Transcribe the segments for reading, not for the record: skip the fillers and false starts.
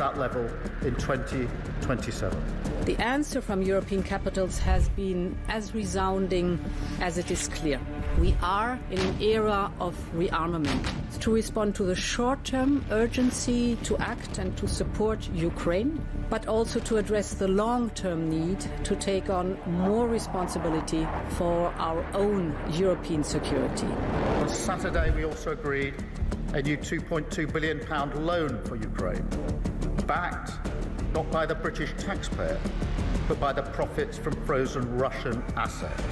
that level in 2027. The answer from European capitals has been as resounding as it is clear. We are in an era of rearmament to respond to the short-term urgency to act and to support Ukraine, but also to address the long-term need to take on more responsibility for our own European security. On Saturday, we also agreed a new £2.2 billion loan for Ukraine, backed not by the British taxpayer, but by the profits from frozen Russian assets.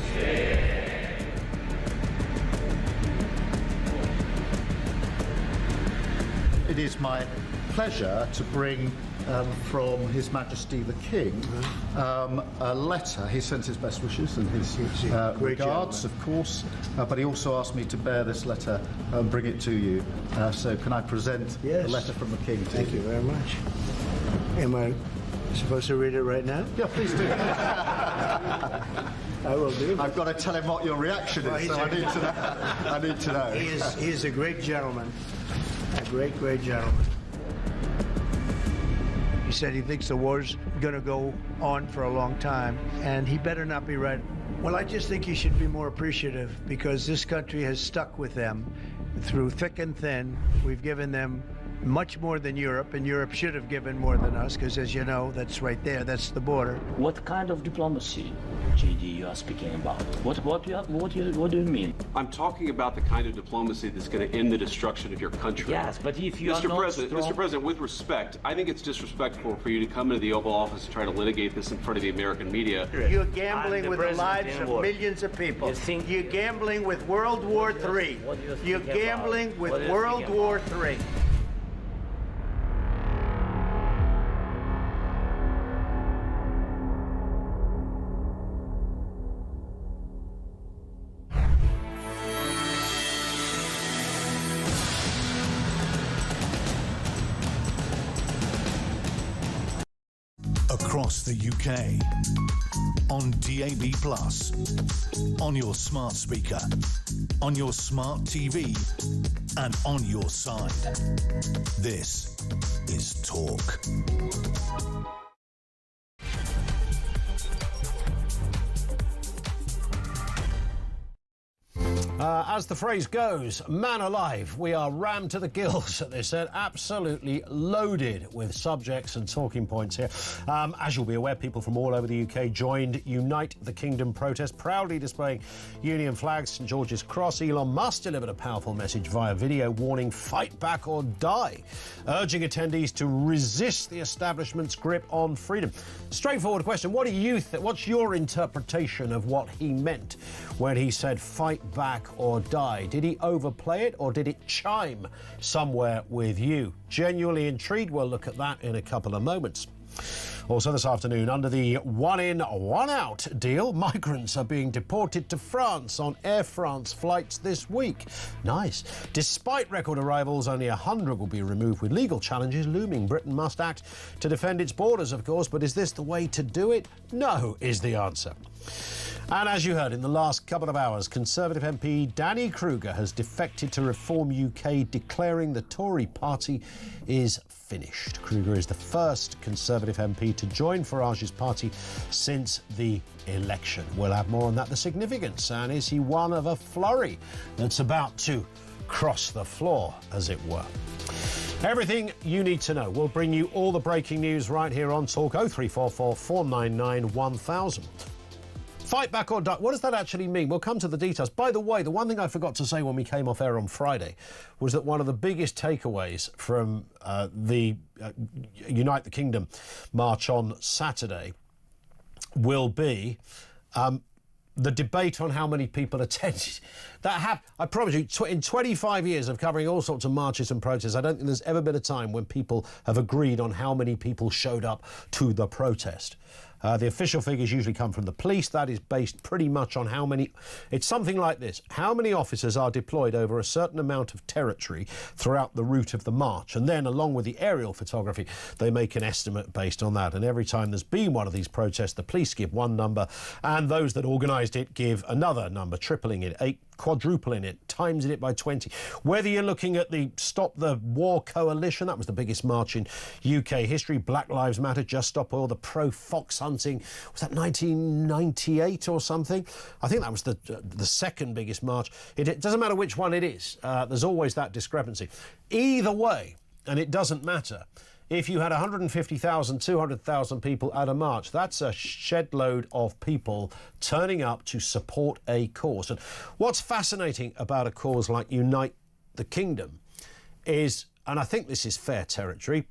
It is my pleasure to bring from His Majesty the King a letter. He sent his best wishes and his regards, of course, but he also asked me to bear this letter and bring it to you. So can I present the letter from the King to you? Thank you very much. Am I supposed to read it right now? Yeah, please do. I will do. I've got to tell him what your reaction is, so I need to know. I need to know. He is a great gentleman. A great, great gentleman. He said he thinks the war's going to go on for a long time, and he better not be right. Well, I just think he should be more appreciative, because this country has stuck with them through thick and thin. We've given them much more than Europe, and Europe should have given more than us, because as you know, that's right there, that's the border. What kind of diplomacy, JD, you are speaking about? What do you mean? I'm talking about the kind of diplomacy that's going to end the destruction of your country. Yes, but if you are not Mr. President, with respect, I think it's disrespectful for you to come into the Oval Office and try to litigate this in front of the American media. You're gambling with the lives of millions of people. You're gambling with World War III. You're gambling with World War III. Across the UK, on DAB+, on your smart speaker, on your smart TV, and on your side. This is Talk. As the phrase goes, man alive, we are rammed to the gills at this end, absolutely loaded with subjects and talking points here. As you'll be aware, people from all over the UK joined Unite the Kingdom protest, proudly displaying Union flags, St George's Cross. Elon Musk delivered a powerful message via video warning, fight back or die, urging attendees to resist the establishment's grip on freedom. Straightforward question, what do you think? What's your interpretation of what he meant when he said fight back or die? Did he overplay it, or did it chime somewhere with you? Genuinely intrigued. We'll look at that in a couple of moments. Also this afternoon, under the one-in, one-out deal, migrants are being deported to France on Air France flights this week. Nice. Despite record arrivals, only 100 will be removed, with legal challenges looming. Britain must act to defend its borders, of course, but is this the way to do it? No, is the answer. And as you heard in the last couple of hours, Conservative MP Danny Krueger has defected to Reform UK, declaring the Tory party is finished. Krueger is the first Conservative MP to join Farage's party since the election. We'll have more on that, the significance, and is he one of a flurry that's about to cross the floor, as it were. Everything you need to know. We'll bring you all the breaking news right here on Talk. 0344 499 1000. Fight back or die. What does that actually mean? We'll come to the details. By the way, the one thing I forgot to say when we came off air on Friday was that one of the biggest takeaways from the Unite the Kingdom march on Saturday will be the debate on how many people attended. I promise you, in 25 years of covering all sorts of marches and protests, I don't think there's ever been a time when people have agreed on how many people showed up to the protest. The official figures usually come from the police. That is based pretty much on how many... It's something like this. How many officers are deployed over a certain amount of territory throughout the route of the march? And then, along with the aerial photography, they make an estimate based on that. And every time there's been one of these protests, the police give one number, and those that organised it give another number, tripling it. quadrupling it, timesing it by 20. Whether you're looking at the Stop the War Coalition, that was the biggest march in UK history, Black Lives Matter, Just Stop Oil, the pro-fox hunting, was that 1998 or something? I think that was the second biggest march. It doesn't matter which one it is, there's always that discrepancy. Either way, and it doesn't matter, if you had 150,000, 200,000 people at a march, that's a shed load of people turning up to support a cause. And what's fascinating about a cause like Unite the Kingdom is, and I think this is fair territory,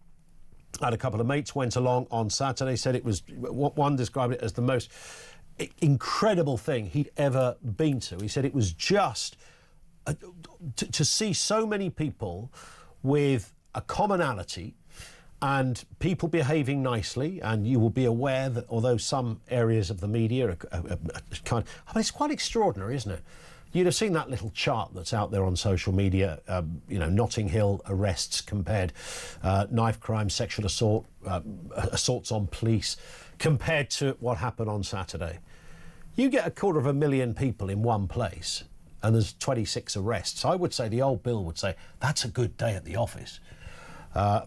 I had a couple of mates went along on Saturday, said it was, one described it as the most incredible thing he'd ever been to. He said it was just to see so many people with a commonality and people behaving nicely, and you will be aware that although some areas of the media are kind of, I mean, it's quite extraordinary, isn't it? You'd have seen that little chart that's out there on social media, you know, Notting Hill arrests compared, knife crime, sexual assault, assaults on police, compared to what happened on Saturday. You get 250,000 people in one place, and there's 26 arrests. I would say, the old Bill would say, that's a good day at the office.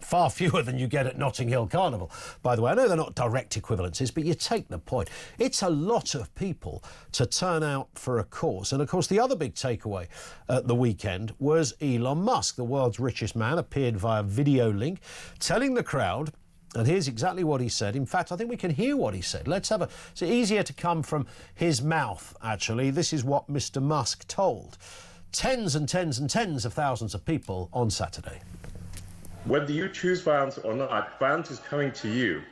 Far fewer than you get at Notting Hill Carnival, by the way. I know they're not direct equivalencies, but you take the point. It's a lot of people to turn out for a cause. And, of course, the other big takeaway at the weekend was Elon Musk, the world's richest man, appeared via video link, telling the crowd, and here's exactly what he said. In fact, I think we can hear what he said. Let's have it's easier to come from his mouth, actually. This is what Mr. Musk told tens and tens and tens of thousands of people on Saturday. Whether you choose violence or not, violence is coming to you.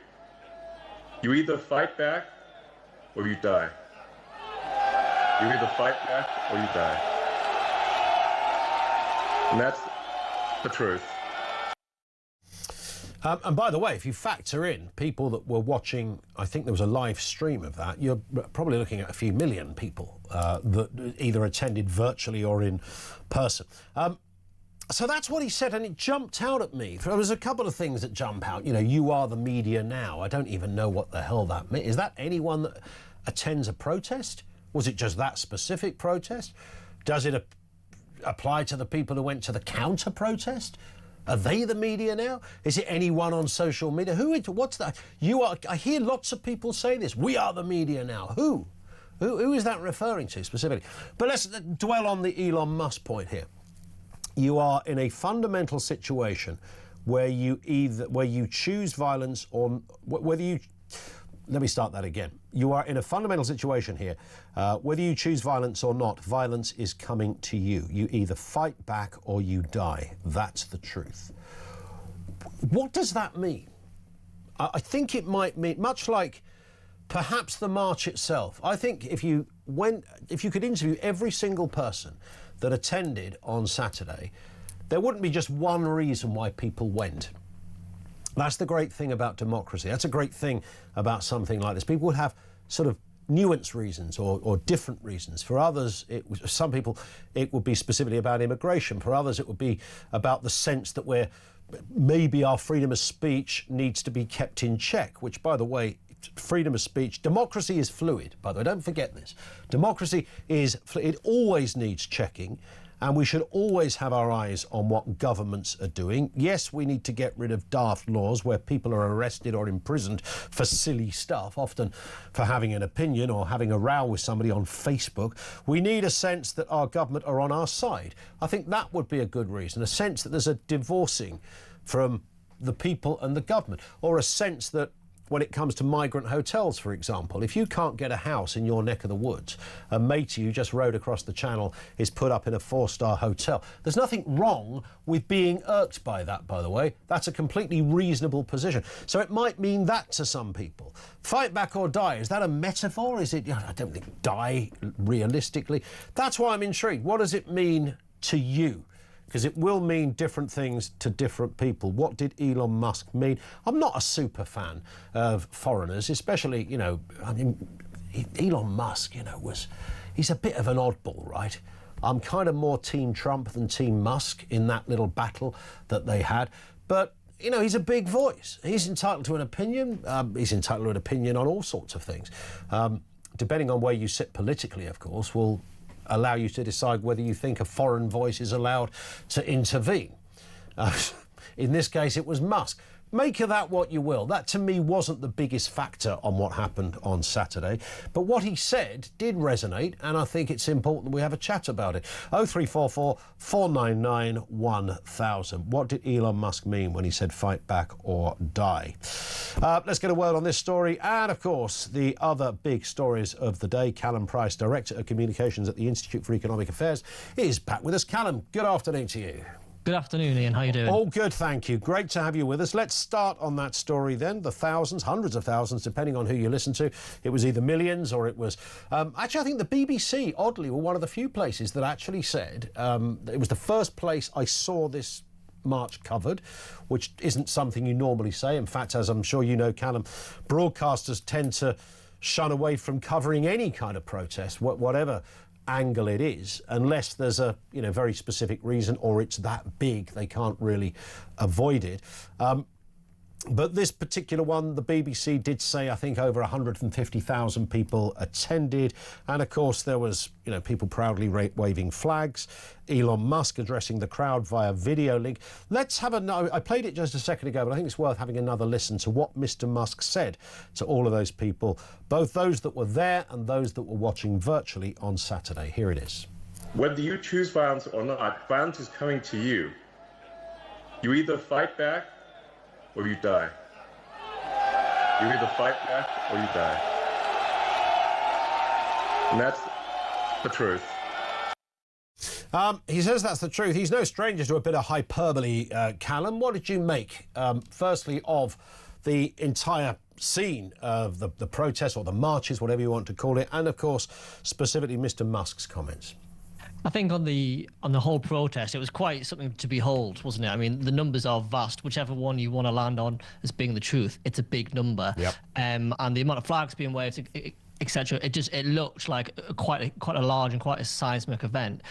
You either fight back or you die. You either fight back or you die. And that's the truth. And by the way, if you factor in people that were watching, I think there was a live stream of that, you're probably looking at a few million people that either attended virtually or in person. So that's what he said, and it jumped out at me. There was a couple of things that jump out. You know, you are the media now. I don't even know what the hell that means. Is that anyone that attends a protest? Was it just that specific protest? Does it apply to the people who went to the counter-protest? Are they the media now? Is it anyone on social media? What's that? I hear lots of people say this. We are the media now. Who is that referring to specifically? But let's dwell on the Elon Musk point here. You are in a fundamental situation where you choose violence or whether you... Let me start that again. You are in a fundamental situation here. Whether you choose violence or not, violence is coming to you. You either fight back or you die. That's the truth. What does that mean? I think it might mean, much like perhaps the march itself. I think if you could interview every single person that attended on Saturday, there wouldn't be just one reason why people went. That's the great thing about democracy. That's a great thing about something like this. People would have sort of nuanced reasons or different reasons. For others, some people, it would be specifically about immigration. For others, it would be about the sense that maybe our freedom of speech needs to be kept in check, which, by the way, freedom of speech, democracy is fluid, by the way, don't forget this. Democracy it always needs checking, and we should always have our eyes on what governments are doing. Yes, we need to get rid of daft laws where people are arrested or imprisoned for silly stuff, often for having an opinion or having a row with somebody on Facebook. We need a sense that our government are on our side. I think that would be a good reason, a sense that there's a divorcing from the people and the government, or a sense that when it comes to migrant hotels, for example, if you can't get a house in your neck of the woods, a matey who just rode across the channel is put up in a 4-star hotel. There's nothing wrong with being irked by that, by the way. That's a completely reasonable position. So it might mean that to some people. Fight back or die, is that a metaphor? Is it, I don't think die realistically. That's why I'm intrigued. What does it mean to you? Because it will mean different things to different people. What did Elon Musk mean? I'm not a super fan of foreigners, especially, I mean, Elon Musk, he's a bit of an oddball, right? I'm kind of more Team Trump than Team Musk in that little battle that they had. But, he's a big voice. He's entitled to an opinion. He's entitled to an opinion on all sorts of things. Depending on where you sit politically, of course, will allow you to decide whether you think a foreign voice is allowed to intervene. In this case, it was Musk. Make of that what you will. That, to me, wasn't the biggest factor on what happened on Saturday. But what he said did resonate, and I think it's important we have a chat about it. 0344 499 1000. What did Elon Musk mean when he said fight back or die? Let's get a word on this story. And, of course, the other big stories of the day. Callum Price, Director of Communications at the Institute for Economic Affairs, is back with us. Callum, good afternoon to you. Good afternoon, Ian. How are you doing? All good, thank you. Great to have you with us. Let's start on that story then. The thousands, hundreds of thousands, depending on who you listen to. It was either millions or it was... actually, I think the BBC, oddly, were one of the few places that actually said... it was the first place I saw this march covered, which isn't something you normally say. In fact, as I'm sure you know, Callum, broadcasters tend to shun away from covering any kind of protest, whatever angle it is, unless there's a very specific reason or it's that big they can't really avoid it. But this particular one, the BBC did say, I think, over 150,000 people attended. And, of course, there was, people proudly waving flags. Elon Musk addressing the crowd via video link. Let's have I played it just a second ago, but I think it's worth having another listen to what Mr. Musk said to all of those people, both those that were there and those that were watching virtually on Saturday. Here it is. Whether you choose violence or not, violence is coming to you. You either fight back or you die. You either fight back or you die. And that's the truth. He says that's the truth. He's no stranger to a bit of hyperbole, Callum. What did you make, firstly, of the entire scene of the protests or the marches, whatever you want to call it, and, of course, specifically Mr. Musk's comments? I think on the whole protest, it was quite something to behold, wasn't it? I mean, the numbers are vast. Whichever one you want to land on as being the truth, it's a big number. Yep. And the amount of flags being waved, etc. It looked like quite a large and quite a seismic event.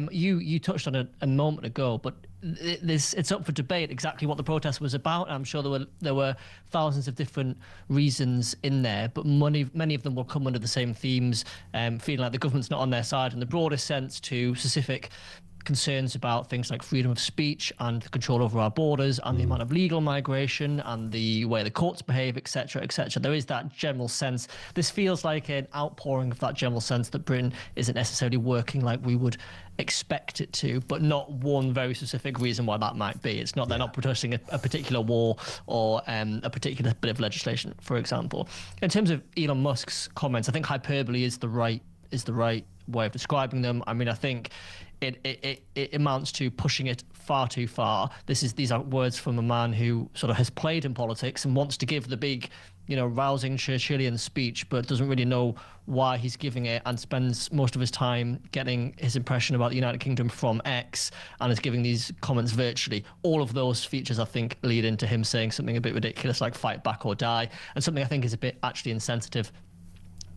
You touched on it a moment ago, but it's up for debate exactly what the protest was about. I'm sure there were thousands of different reasons in there, but many of them will come under the same themes, feeling like the government's not on their side in the broadest sense, to specific concerns about things like freedom of speech and the control over our borders and the amount of legal migration and the way the courts behave, etc., etc. There is that general sense. This feels like an outpouring of that general sense that Britain isn't necessarily working like we would expect it to, but not one very specific reason why that might be. It's not they're not protesting a particular war or a particular bit of legislation, for example. In terms of Elon Musk's comments, I think hyperbole is the right way of describing them. I mean, I think it amounts to pushing it far too far. These are words from a man who sort of has played in politics and wants to give the big, rousing Churchillian speech, but doesn't really know why he's giving it, and spends most of his time getting his impression about the United Kingdom from X, and is giving these comments virtually. All of those features, I think, lead into him saying something a bit ridiculous like fight back or die, and something I think is a bit actually insensitive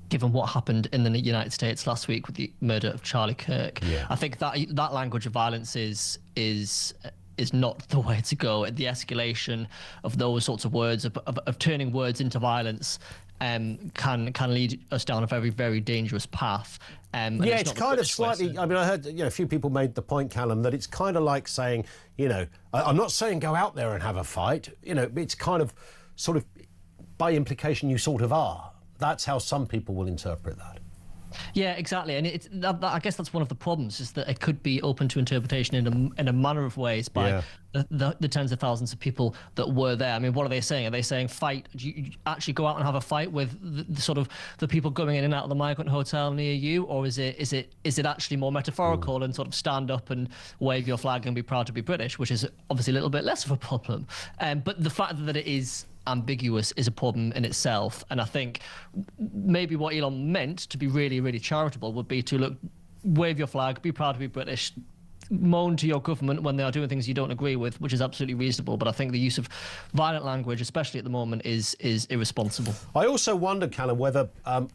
given what happened in the United States last week with the murder of Charlie Kirk. Yeah. I think that language of violence is not the way to go. The escalation of those sorts of words, of turning words into violence, can lead us down a very, very dangerous path. It's kind of slightly... I mean, I heard a few people made the point, Callum, that it's kind of like saying, I'm not saying go out there and have a fight. It's kind of, sort of, by implication, you sort of are. That's how some people will interpret that. Yeah, exactly, and I guess that's one of the problems, is that it could be open to interpretation in a manner of ways by the tens of thousands of people that were there. I mean, what are they saying? Are they saying fight? Do you actually go out and have a fight with the sort of the people going in and out of the migrant hotel near you, or is it actually more metaphorical and sort of stand up and wave your flag and be proud to be British, which is obviously a little bit less of a problem. But the fact that it is ambiguous is a problem in itself, and I think maybe what Elon meant, to be really, really charitable, would be to wave your flag, be proud to be British, moan to your government when they are doing things you don't agree with, which is absolutely reasonable. But I think the use of violent language, especially at the moment, is irresponsible. I also wonder, Callum, whether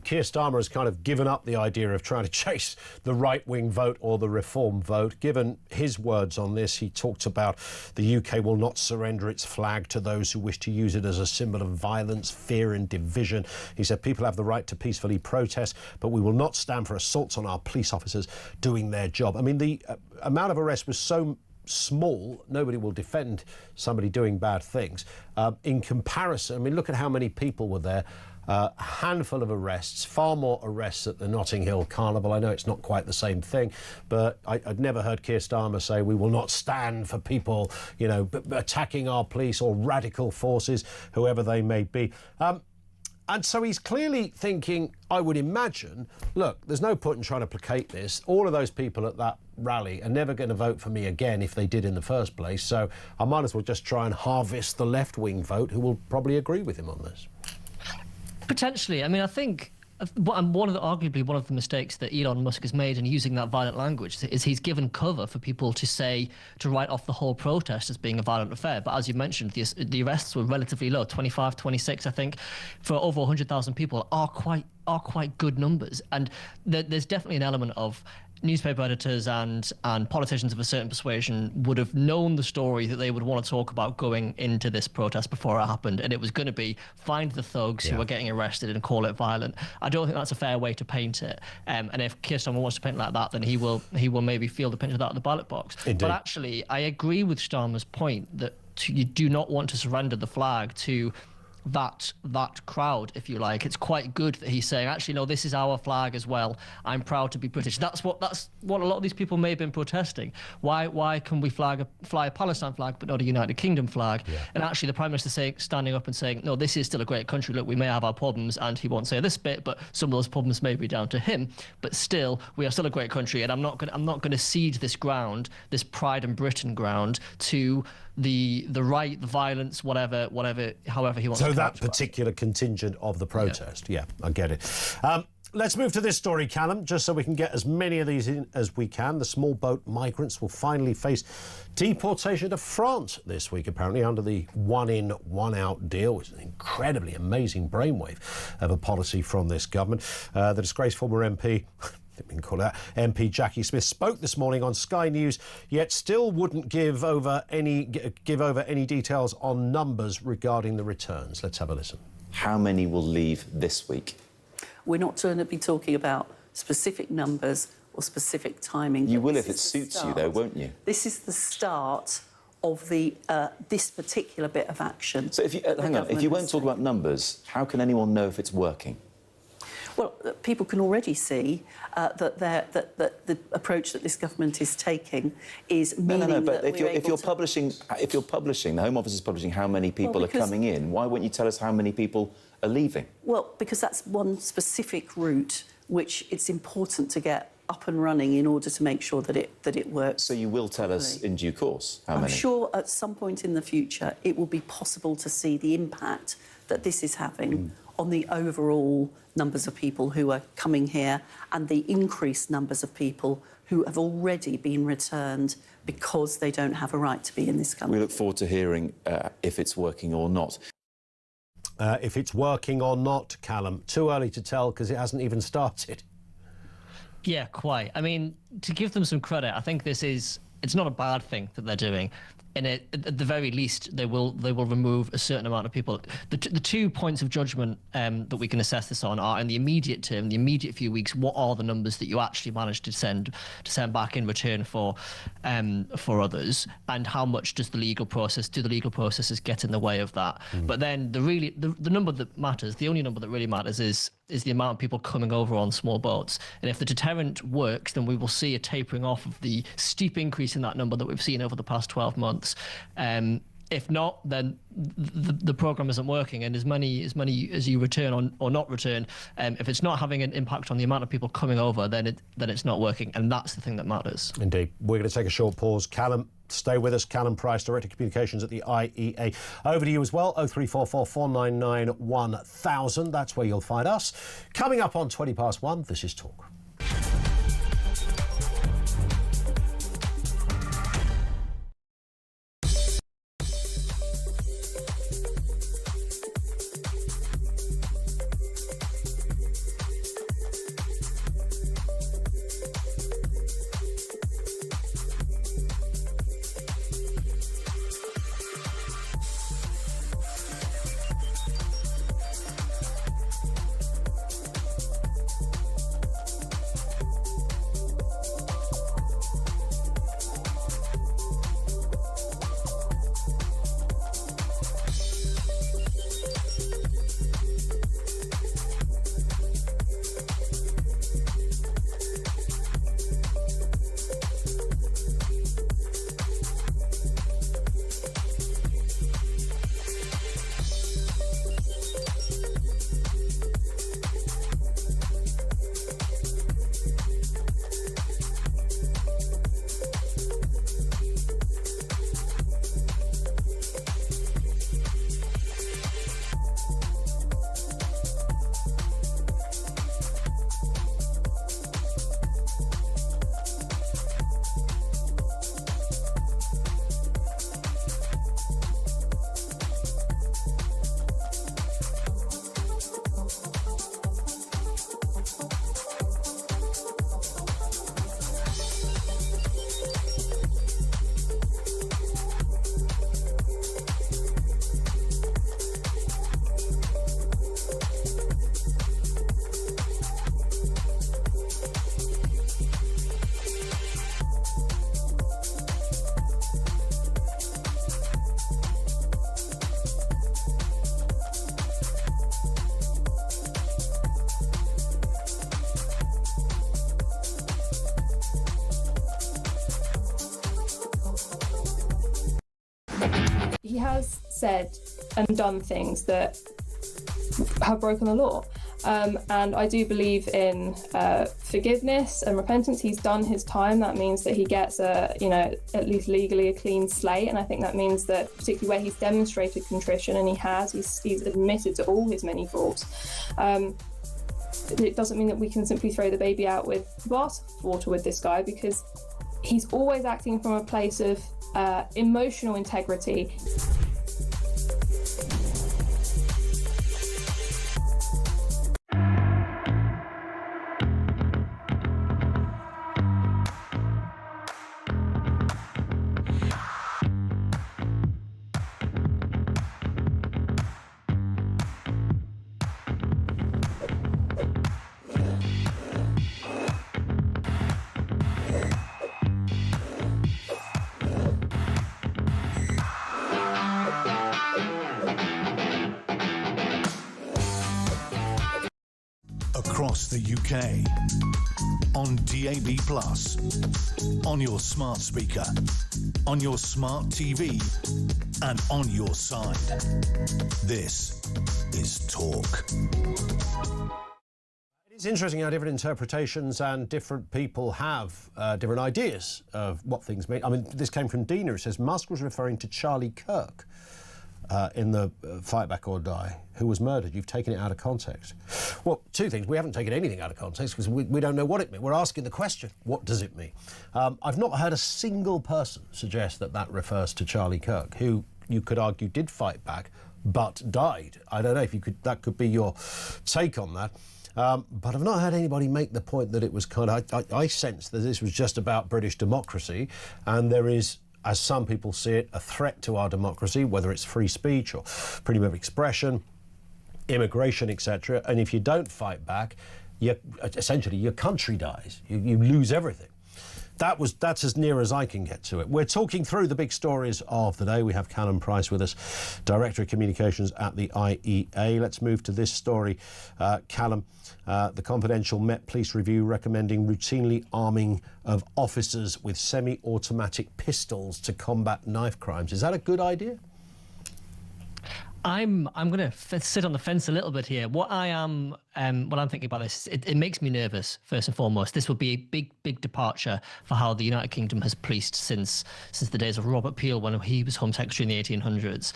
Keir Starmer has kind of given up the idea of trying to chase the right-wing vote or the reform vote. Given his words on this, he talked about the UK will not surrender its flag to those who wish to use it as a symbol of violence, fear and division. He said people have the right to peacefully protest, but we will not stand for assaults on our police officers doing their job. I mean, the amount of arrests was so small, nobody will defend somebody doing bad things. In comparison, I mean, look at how many people were there. A handful of arrests, far more arrests at the Notting Hill Carnival. I know it's not quite the same thing, but I'd never heard Keir Starmer say we will not stand for people, you know, attacking our police or radical forces, whoever they may be. And so he's clearly thinking, I would imagine, look, there's no point in trying to placate this. All of those people at that rally are never going to vote for me again if they did in the first place. So I might as well just try and harvest the left-wing vote who will probably agree with him on this. Potentially. I mean, I think arguably one of the mistakes that Elon Musk has made in using that violent language is he's given cover for people to write off the whole protest as being a violent affair. But as you mentioned, the arrests were relatively low, 25, 26, I think, for over 100,000 people are quite good numbers. And there's definitely an element of newspaper editors and politicians of a certain persuasion would have known the story that they would want to talk about going into this protest before it happened, and it was going to be find the thugs who are getting arrested and call it violent. I don't think that's a fair way to paint it. And if Keir Starmer wants to paint it like that, then he will maybe feel the pinch of that at the ballot box. Indeed. But actually, I agree with Starmer's point that you do not want to surrender the flag to that crowd, if you like. It's quite good that he's saying, actually, no, this is our flag as well. I'm proud to be British. That's what a lot of these people may have been protesting. Why can we fly a Palestine flag but not a United Kingdom flag? Yeah. And actually, the Prime Minister standing up and saying, no, this is still a great country. Look, we may have our problems, and he won't say this bit, but some of those problems may be down to him. But still, we are still a great country, and I'm not going to cede this ground, this Pride in Britain ground, to the right, the violence, whatever, however he wants to. So that particular contingent of the protest, yeah I get it. Let's move to this story, Callum, just so we can get as many of these in as we can. The small boat migrants will finally face deportation to France this week, apparently, under the one-in, one-out deal, which is an incredibly amazing brainwave of a policy from this government. The disgraced former MP... we can call it that. MP Jackie Smith spoke this morning on Sky News, yet still wouldn't give over any details on numbers regarding the returns. Let's have a listen. How many will leave this week? We're not going to be talking about specific numbers or specific timing. You will if it suits you, though, won't you? This is the start of this particular bit of action. So if you won't talk about numbers, how can anyone know if it's working? Well, people can already see that the approach that this government is taking is meaning No, but that if you're publishing, the Home Office is publishing how many people are coming in, why won't you tell us how many people are leaving? Well, because that's one specific route which it's important to get up and running in order to make sure that it works. So you will tell us in due course how many? I'm sure at some point in the future it will be possible to see the impact that this is having on the overall numbers of people who are coming here and the increased numbers of people who have already been returned because they don't have a right to be in this country. We look forward to hearing if it's working or not. If it's working or not, Callum, too early to tell because it hasn't even started. Yeah, quite. I mean, to give them some credit, I think it's not a bad thing that they're doing. And at the very least, they will remove a certain amount of people. The 2 points of judgment that we can assess this on are in the immediate term, the immediate few weeks. What are the numbers that you actually managed to send back in return for others, and how much do the legal processes get in the way of that? But then the number that matters, the only number that really matters is the amount of people coming over on small boats. And if the deterrent works, then we will see a tapering off of the steep increase in that number that we've seen over the past 12 months. If not, then the programme isn't working, and as many as you return or not return, if it's not having an impact on the amount of people coming over, then it's not working, and that's the thing that matters. Indeed. We're going to take a short pause. Callum, stay with us. Callum Price, Director of Communications at the IEA. Over to you as well, 0344 499 1000. That's where you'll find us. Coming up on 1:20 past, this is Talk. he has said and done things that have broken the law. And I do believe in forgiveness and repentance. He's done his time. That means that he gets at least legally a clean slate. And I think that means that, particularly where he's demonstrated contrition, and he's admitted to all his many faults. It doesn't mean that we can simply throw the baby out with the bathwater with this guy, because he's always acting from a place of emotional integrity. Across the UK, on DAB+, on your smart speaker, on your smart TV, and on your side. This is Talk. It's interesting how different interpretations and different people have different ideas of what things mean. I mean, this came from Dina, who says Musk was referring to Charlie Kirk in the Fight Back or Die, who was murdered. You've taken it out of context. Well, two things. We haven't taken anything out of context because we don't know what it means. We're asking the question, what does it mean? I've not heard a single person suggest that that refers to Charlie Kirk, who you could argue did fight back but died. I don't know if that could be your take on that. But I've not had anybody make the point that it was I sense that this was just about British democracy, and there is, as some people see it, a threat to our democracy, whether it's free speech or freedom of expression, immigration, etc. And if you don't fight back, essentially your country dies. You lose everything. That's as near as I can get to it. We're talking through the big stories of the day. We have Callum Price with us, Director of Communications at the IEA. Let's move to this story. Callum, the confidential Met Police review recommending routinely arming of officers with semi-automatic pistols to combat knife crimes. Is that a good idea? I'm going to sit on the fence a little bit here. What I'm thinking about this, it makes me nervous, first and foremost. This would be a big departure for how the United Kingdom has policed since the days of Robert Peel, when he was Home Secretary in the 1800s,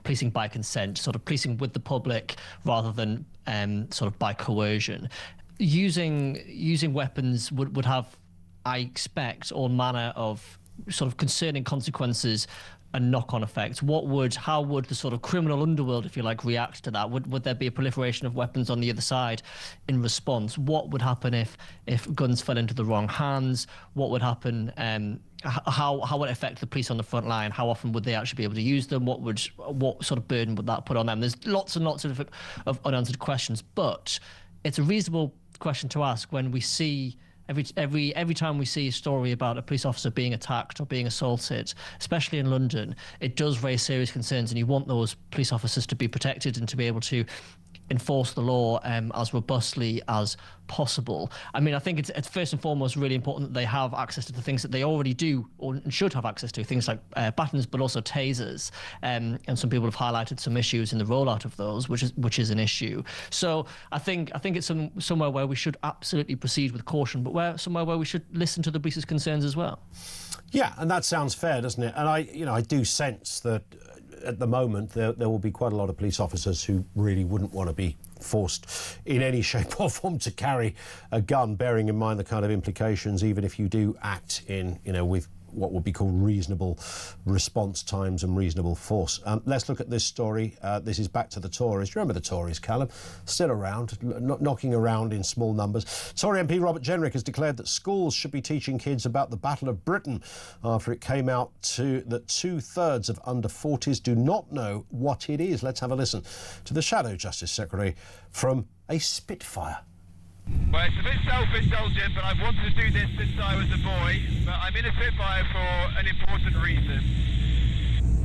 policing by consent, sort of policing with the public rather than sort of by coercion. Using weapons would have, I expect, all manner of sort of concerning consequences and knock-on effects. How would the sort of criminal underworld, if you like, react to that? Would there be a proliferation of weapons on the other side in response? What would happen if guns fell into the wrong hands? What would happen? How would it affect the police on the front line? How often would they actually be able to use them? What sort of burden would that put on them? There's lots and lots of unanswered questions, but it's a reasonable question to ask when we see. Every time we see a story about a police officer being attacked or being assaulted, especially in London, it does raise serious concerns, and you want those police officers to be protected and to be able to enforce the law as robustly as possible. I mean, I think it's first and foremost really important that they have access to the things that they already do or should have access to, things like batons, but also tasers. And some people have highlighted some issues in the rollout of those, which is an issue. So I think it's somewhere where we should absolutely proceed with caution, but somewhere where we should listen to the police's concerns as well. Yeah, and that sounds fair, doesn't it? And I do sense that at the moment there will be quite a lot of police officers who really wouldn't want to be forced in any shape or form to carry a gun, bearing in mind the kind of implications, even if you do act in, with what would be called reasonable response times and reasonable force. Let's look at this story. This is back to the Tories. Do you remember the Tories, Callum? Still around, knocking around in small numbers. Tory MP Robert Jenrick has declared that schools should be teaching kids about the Battle of Britain after it came out that 2/3 of under 40s do not know what it is. Let's have a listen to the Shadow Justice Secretary from a Spitfire. Well, it's a bit self-indulgent, but I've wanted to do this since I was a boy. But I'm in a Spitfire for an important reason.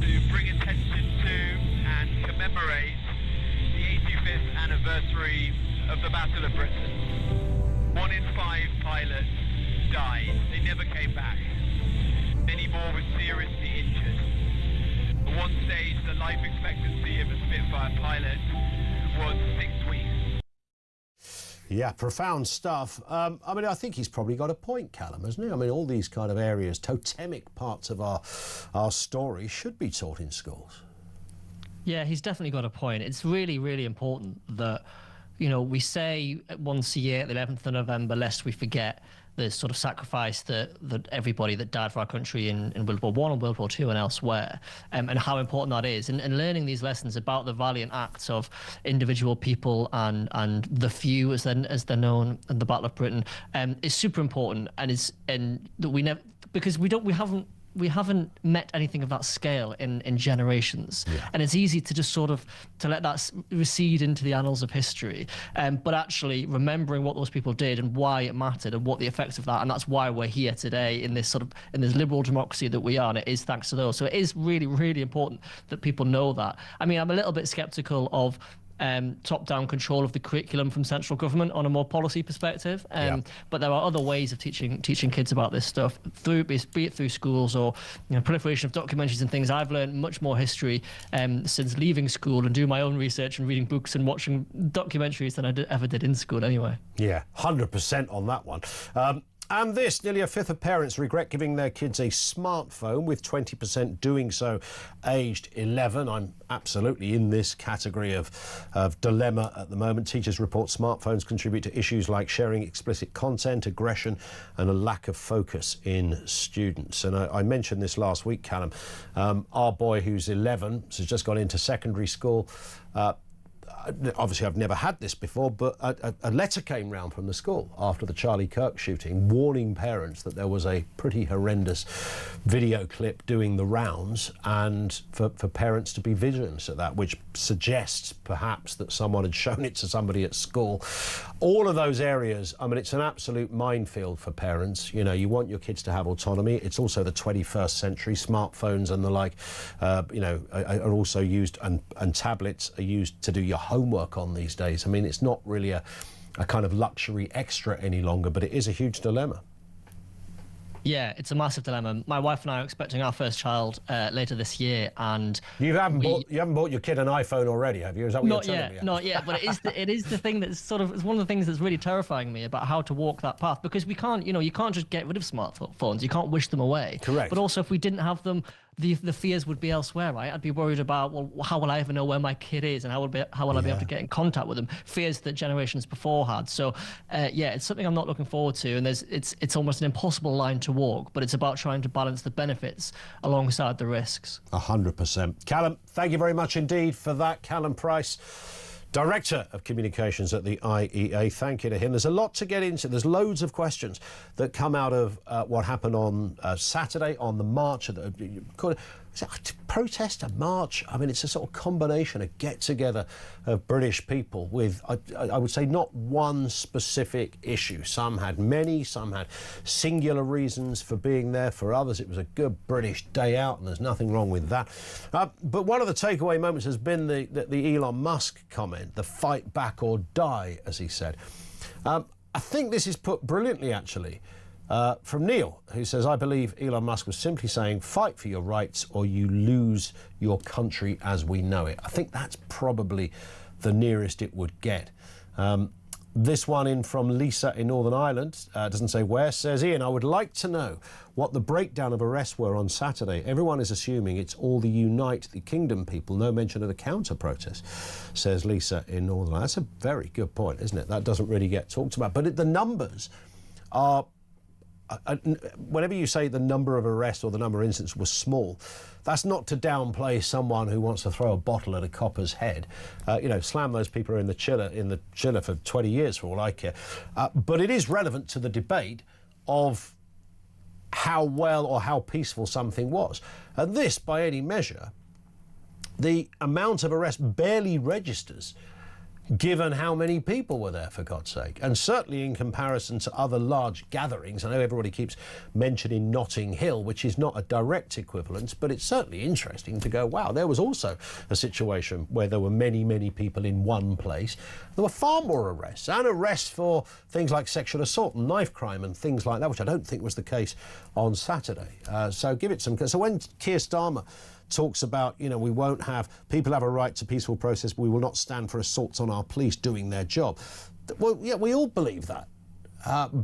To bring attention to and commemorate the 85th anniversary of the Battle of Britain. 1 in 5 pilots died. They never came back. Many more were seriously injured. But At one stage, the life expectancy of a Spitfire pilot was 6 weeks. Yeah, profound stuff. I mean, I think he's probably got a point, Callum, hasn't he? I mean, all these kind of areas, totemic parts of our story should be taught in schools. Yeah, he's definitely got a point. It's really, really important that, you know, we say once a year, the 11th of November, lest we forget the sort of sacrifice that everybody that died for our country in World War I and World War II and elsewhere, and how important that is. And learning these lessons about the valiant acts of individual people and the few, as they're known, in the Battle of Britain, is super important. And we never, because we haven't met anything of that scale in generations. Yeah. And it's easy to just sort of to let that recede into the annals of history. But actually remembering what those people did and why it mattered and what the effects of that, and that's why we're here today in this liberal democracy that we are, and it is thanks to those. So it is really, really important that people know that. I mean, I'm a little bit skeptical of top-down control of the curriculum from central government on a more policy perspective, but there are other ways of teaching kids about this stuff, be it through schools or, you know, proliferation of documentaries and things. I've learned much more history since leaving school and doing my own research and reading books and watching documentaries than I ever did in school anyway. Yeah, 100% on that one. And this, nearly a fifth of parents regret giving their kids a smartphone, with 20% doing so aged 11. I'm absolutely in this category of dilemma at the moment. Teachers report smartphones contribute to issues like sharing explicit content, aggression and a lack of focus in students. And I mentioned this last week, Callum. Our boy, who's 11, has just gone into secondary school. Obviously, I've never had this before, but a letter came round from the school after the Charlie Kirk shooting, warning parents that there was a pretty horrendous video clip doing the rounds, and for parents to be vigilant at that, which suggests perhaps that someone had shown it to somebody at school. All of those areas, I mean, it's an absolute minefield for parents. You know, you want your kids to have autonomy. It's also the 21st century. Smartphones and the like, you know, are also used, and tablets are used to do your homework on these days. I mean, it's not really a kind of luxury extra any longer, but it is a huge dilemma. Yeah, it's a massive dilemma. My wife and I are expecting our first child later this year, and you haven't bought your kid an iPhone already, have you? Is that what you're telling me? Not yet, but it is the thing that's sort of, it's one of the things that's really terrifying me about how to walk that path, because we can't, you know, you can't just get rid of smartphones. You can't wish them away. Correct. But also, if we didn't have them, the fears would be elsewhere, right? I'd be worried about, well, how will I ever know where my kid is, and how will I be able to get in contact with them? Fears that generations before had. So, yeah, it's something I'm not looking forward to, and it's almost an impossible line to walk, but it's about trying to balance the benefits alongside the risks. 100%. Callum, thank you very much indeed for that. Callum Price, Director of Communications at the IEA. Thank you to him. There's a lot to get into. There's loads of questions that come out of what happened on Saturday on the march. Is it a protest, a march? I mean, it's a sort of combination, a get-together of British people with, I would say, not one specific issue. Some had many, some had singular reasons for being there. For others, it was a good British day out, and there's nothing wrong with that. But one of the takeaway moments has been the Elon Musk comment, the fight back or die, as he said. I think this is put brilliantly, actually. From Neil, who says, I believe Elon Musk was simply saying, fight for your rights or you lose your country as we know it. I think that's probably the nearest it would get. This one in from Lisa in Northern Ireland, doesn't say where, says, Ian, I would like to know what the breakdown of arrests were on Saturday. Everyone is assuming it's all the Unite the Kingdom people. No mention of the counter-protest, says Lisa in Northern Ireland. That's a very good point, isn't it? That doesn't really get talked about. But the numbers are... whenever you say the number of arrests or the number of incidents was small, that's not to downplay someone who wants to throw a bottle at a copper's head. You know, slam those people in the chiller for 20 years for all I care. But it is relevant to the debate of how well or how peaceful something was. And this, by any measure, the amount of arrests barely registers given how many people were there, for God's sake. And certainly in comparison to other large gatherings, I know everybody keeps mentioning Notting Hill, which is not a direct equivalent, but it's certainly interesting to go, wow, there was also a situation where there were many, many people in one place. There were far more arrests, and arrests for things like sexual assault and knife crime and things like that, which I don't think was the case on Saturday. So give it some... So when Keir Starmer talks about, you know, we won't have, people have a right to peaceful protest, but we will not stand for assaults on our police doing their job. Well, yeah, we all believe that.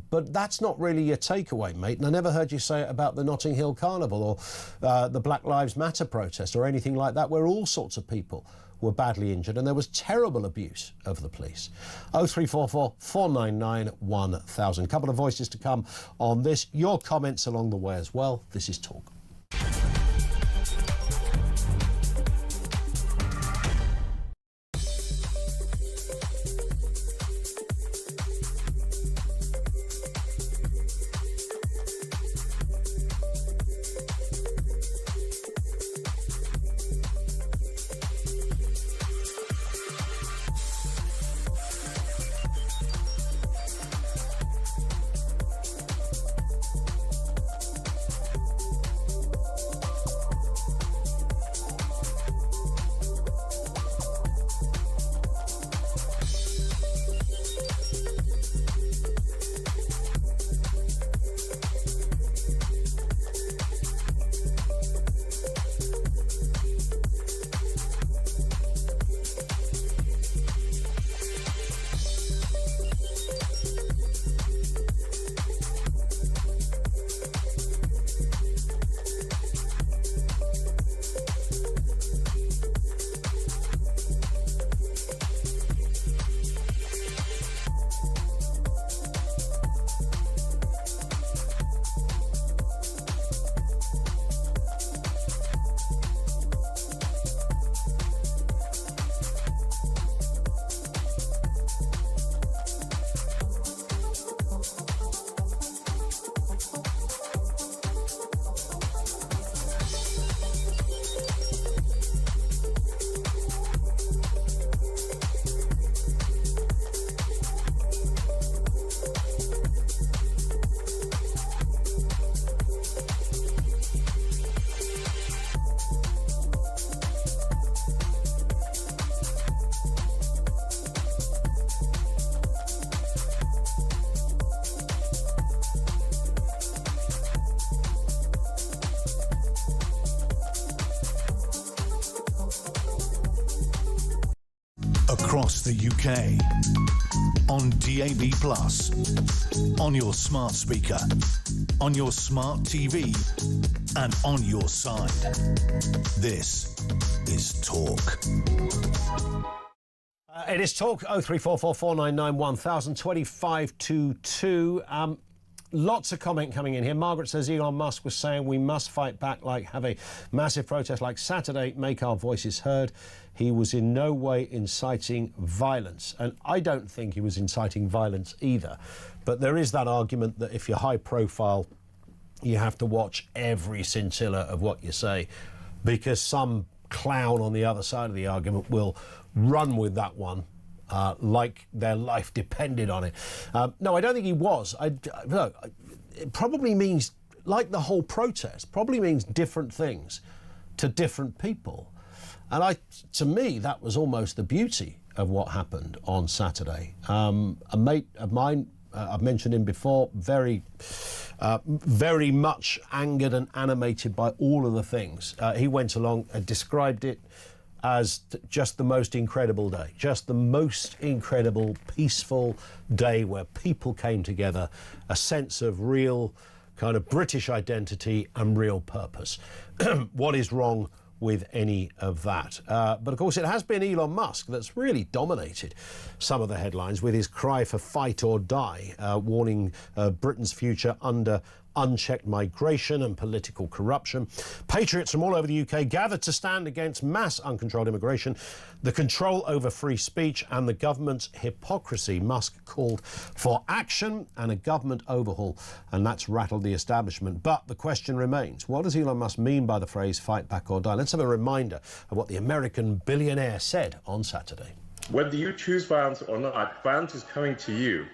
But that's not really your takeaway, mate. And I never heard you say it about the Notting Hill Carnival or the Black Lives Matter protest or anything like that, where all sorts of people were badly injured and there was terrible abuse of the police. 0344 499 1000. Couple of voices to come on this. Your comments along the way as well. This is Talk. Across the UK, on DAB+, on your smart speaker, on your smart TV, and on your side. This is Talk. It is Talk. 0344 499 1000, 2522. Lots of comment coming in here. Margaret says Elon Musk was saying we must fight back, like have a massive protest like Saturday, make our voices heard. He was in no way inciting violence. And I don't think he was inciting violence either. But there is that argument that if you're high profile, you have to watch every scintilla of what you say, because some clown on the other side of the argument will run with that one like their life depended on it. No, I don't think he was. No, it probably means, like the whole protest, probably means different things to different people. And to me, that was almost the beauty of what happened on Saturday. A mate of mine, I've mentioned him before, very much angered and animated by all of the things. He went along and described it as just the most incredible day, just the most incredible, peaceful day where people came together, a sense of real kind of British identity and real purpose. What is wrong with any of that? But of course, it has been Elon Musk that's really dominated some of the headlines with his cry for fight or die, warning Britain's future under unchecked migration and political corruption. Patriots from all over the UK gathered to stand against mass uncontrolled immigration, the control over free speech and the government's hypocrisy. Musk called for action and a government overhaul, and that's rattled the establishment. But the question remains, what does Elon Musk mean by the phrase fight back or die? Let's have a reminder of what the American billionaire said on Saturday. Whether you choose violence or not, violence is coming to you.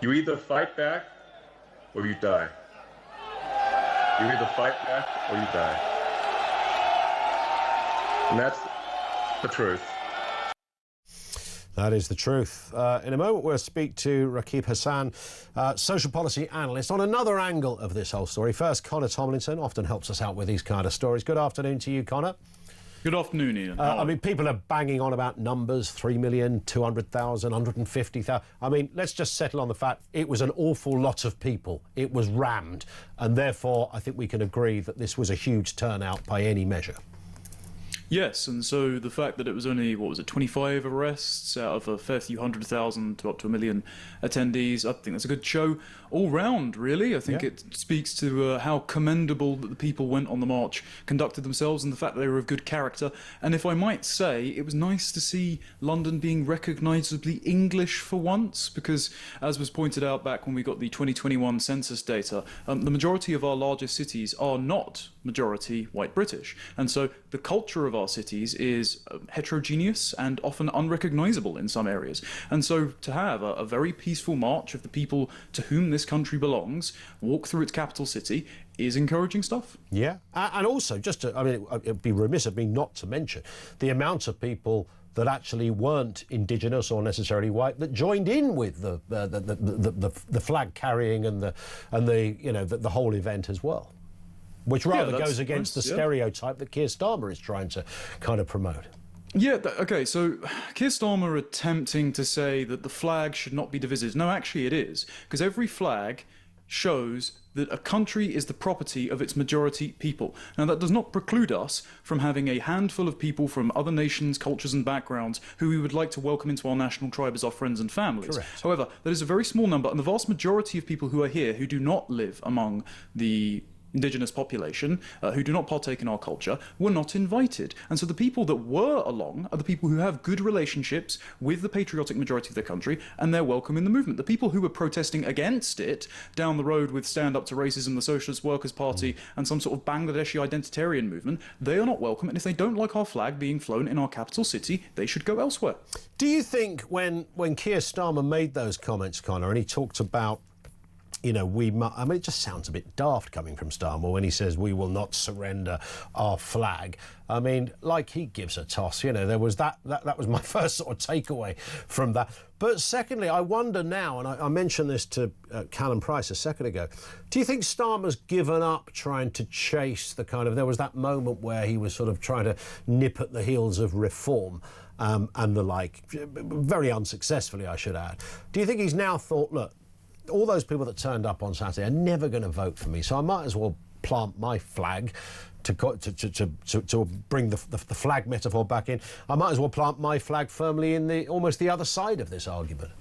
You either fight back or you die. You either fight back or you die. And that's the truth. That is the truth. In a moment, we'll speak to Rakib Hassan, social policy analyst, on another angle of this whole story. First, Connor Tomlinson often helps us out with these kind of stories. Good afternoon to you, Connor. Good afternoon, Ian. I mean, people are banging on about numbers, 3 million, 200,000, 150,000. I mean, let's just settle on the fact it was an awful lot of people. It was rammed. And therefore, I think we can agree that this was a huge turnout by any measure. Yes, and so the fact that it was only, 25 arrests out of a fair few 100,000 to up to 1 million attendees, I think that's a good show all round, really. I think it speaks to how commendable that the people went on the march, conducted themselves, and the fact that they were of good character. And if I might say, it was nice to see London being recognisably English for once, because, as was pointed out back when we got the 2021 census data, the majority of our largest cities are not majority white British. And so the culture of our cities is heterogeneous and often unrecognisable in some areas. And so to have a very peaceful march of the people to whom this country belongs walk through its capital city is encouraging stuff. Yeah, and also, I mean, it'd be remiss of me not to mention the amount of people that actually weren't indigenous or necessarily white that joined in with the flag carrying and the whole event as well, which rather goes against the stereotype that Keir Starmer is trying to kind of promote. Yeah, okay, so Keir Starmer attempting to say that the flag should not be divisive. No, actually it is, because every flag shows that a country is the property of its majority people. Now, that does not preclude us from having a handful of people from other nations, cultures and backgrounds who we would like to welcome into our national tribe as our friends and families. Correct. However, that is a very small number, and the vast majority of people who are here who do not live among the indigenous population, who do not partake in our culture, were not invited. And so the people that were along are the people who have good relationships with the patriotic majority of their country, and they're welcome in the movement. The people who were protesting against it down the road with Stand Up to Racism, the Socialist Workers' Party, and some sort of Bangladeshi identitarian movement, they are not welcome. And if they don't like our flag being flown in our capital city, they should go elsewhere. Do you think when Keir Starmer made those comments, Connor, and he talked about, I mean, it just sounds a bit daft coming from Starmer when he says we will not surrender our flag. I mean, like, he gives a toss. There was that was my first sort of takeaway from that. But secondly, I wonder now, and I mentioned this to Callum Price a second ago, do you think Starmer's given up trying to chase the kind of... There was that moment where he was sort of trying to nip at the heels of reform and the like, very unsuccessfully, I should add. Do you think he's now thought, look, all those people that turned up on Saturday are never going to vote for me, so I might as well plant my flag to bring the flag metaphor back in. I might as well plant my flag firmly in almost the other side of this argument.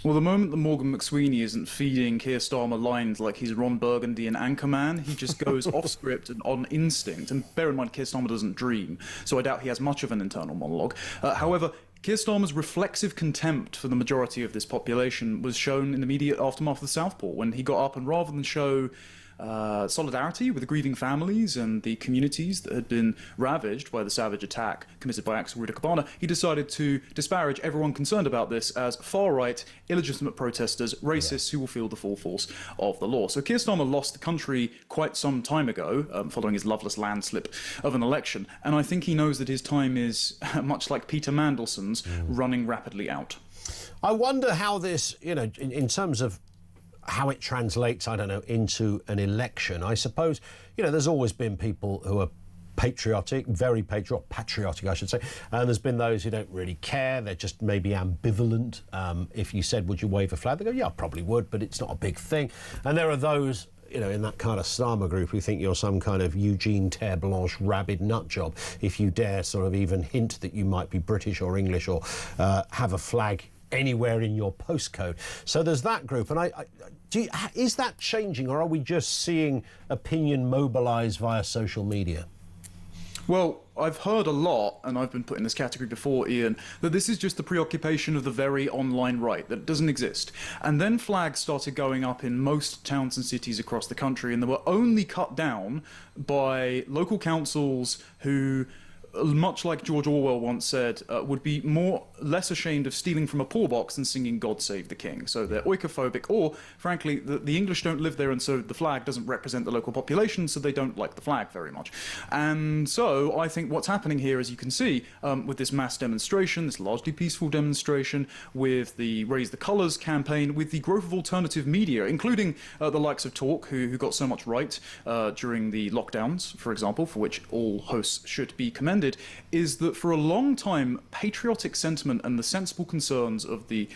Well, the moment that Morgan McSweeney isn't feeding Keir Starmer lines like he's Ron Burgundy and Anchorman, he just goes off script and on instinct. And bear in mind, Keir Starmer doesn't dream, so I doubt he has much of an internal monologue. However, Keir Starmer's reflexive contempt for the majority of this population was shown in the immediate aftermath of the Southport, when he got up and rather than show solidarity with the grieving families and the communities that had been ravaged by the savage attack committed by Axel Rueda-Cabana, he decided to disparage everyone concerned about this as far-right, illegitimate protesters, racists who will feel the full force of the law. So Keir Starmer lost the country quite some time ago, following his loveless landslip of an election, and I think he knows that his time is, much like Peter Mandelson's, running rapidly out. I wonder how this, in terms of how it translates, I don't know, into an election. I suppose, there's always been people who are patriotic, very patriotic, I should say, and there's been those who don't really care. They're just maybe ambivalent. If you said, would you wave a flag? They go, yeah, I probably would, but it's not a big thing. And there are those, in that kind of Starmer group who think you're some kind of Eugene Terre Blanche rabid nut job if you dare sort of even hint that you might be British or English or have a flag anywhere in your postcode. So there's that group, and is that changing, or are we just seeing opinion mobilised via social media? Well, I've heard a lot, and I've been put in this category before, Ian, that this is just the preoccupation of the very online right, that doesn't exist. And then flags started going up in most towns and cities across the country, and they were only cut down by local councils who, much like George Orwell once said, would be more less ashamed of stealing from a poor box than singing God Save the King. So they're oikophobic, or, frankly, the English don't live there, and so the flag doesn't represent the local population, so they don't like the flag very much. And so I think what's happening here, as you can see, with this mass demonstration, this largely peaceful demonstration, with the Raise the Colours campaign, with the growth of alternative media, including the likes of Talk, who got so much right during the lockdowns, for example, for which all hosts should be commended, is that for a long time, patriotic sentiment and the sensible concerns of the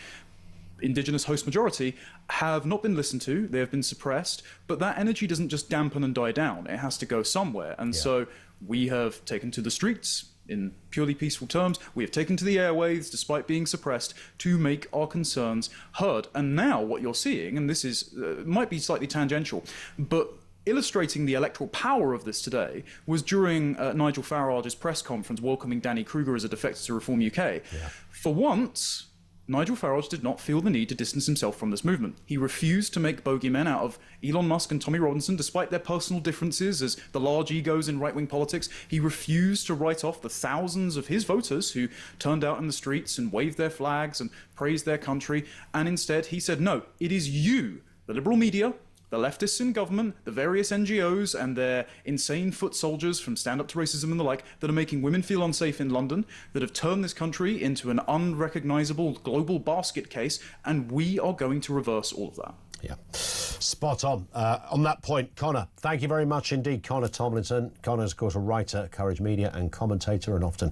indigenous host majority have not been listened to. They have been suppressed, but that energy doesn't just dampen and die down. It has to go somewhere. And so we have taken to the streets in purely peaceful terms. We have taken to the airwaves, despite being suppressed, to make our concerns heard. And now what you're seeing, and this is might be slightly tangential, but illustrating the electoral power of this today was during Nigel Farage's press conference welcoming Danny Krueger as a defector to Reform UK. For once, Nigel Farage did not feel the need to distance himself from this movement. He refused to make bogeymen out of Elon Musk and Tommy Robinson, despite their personal differences as the large egos in right-wing politics. He refused to write off the thousands of his voters who turned out in the streets and waved their flags and praised their country. And instead, he said, no, it is you, the liberal media, the leftists in government, the various NGOs and their insane foot soldiers from Stand Up to Racism and the like that are making women feel unsafe in London, that have turned this country into an unrecognisable global basket case, and we are going to reverse all of that. Yeah, spot on. On that point, Connor, thank you very much indeed, Connor Tomlinson. Connor is, of course, a writer at Courage Media and commentator, and often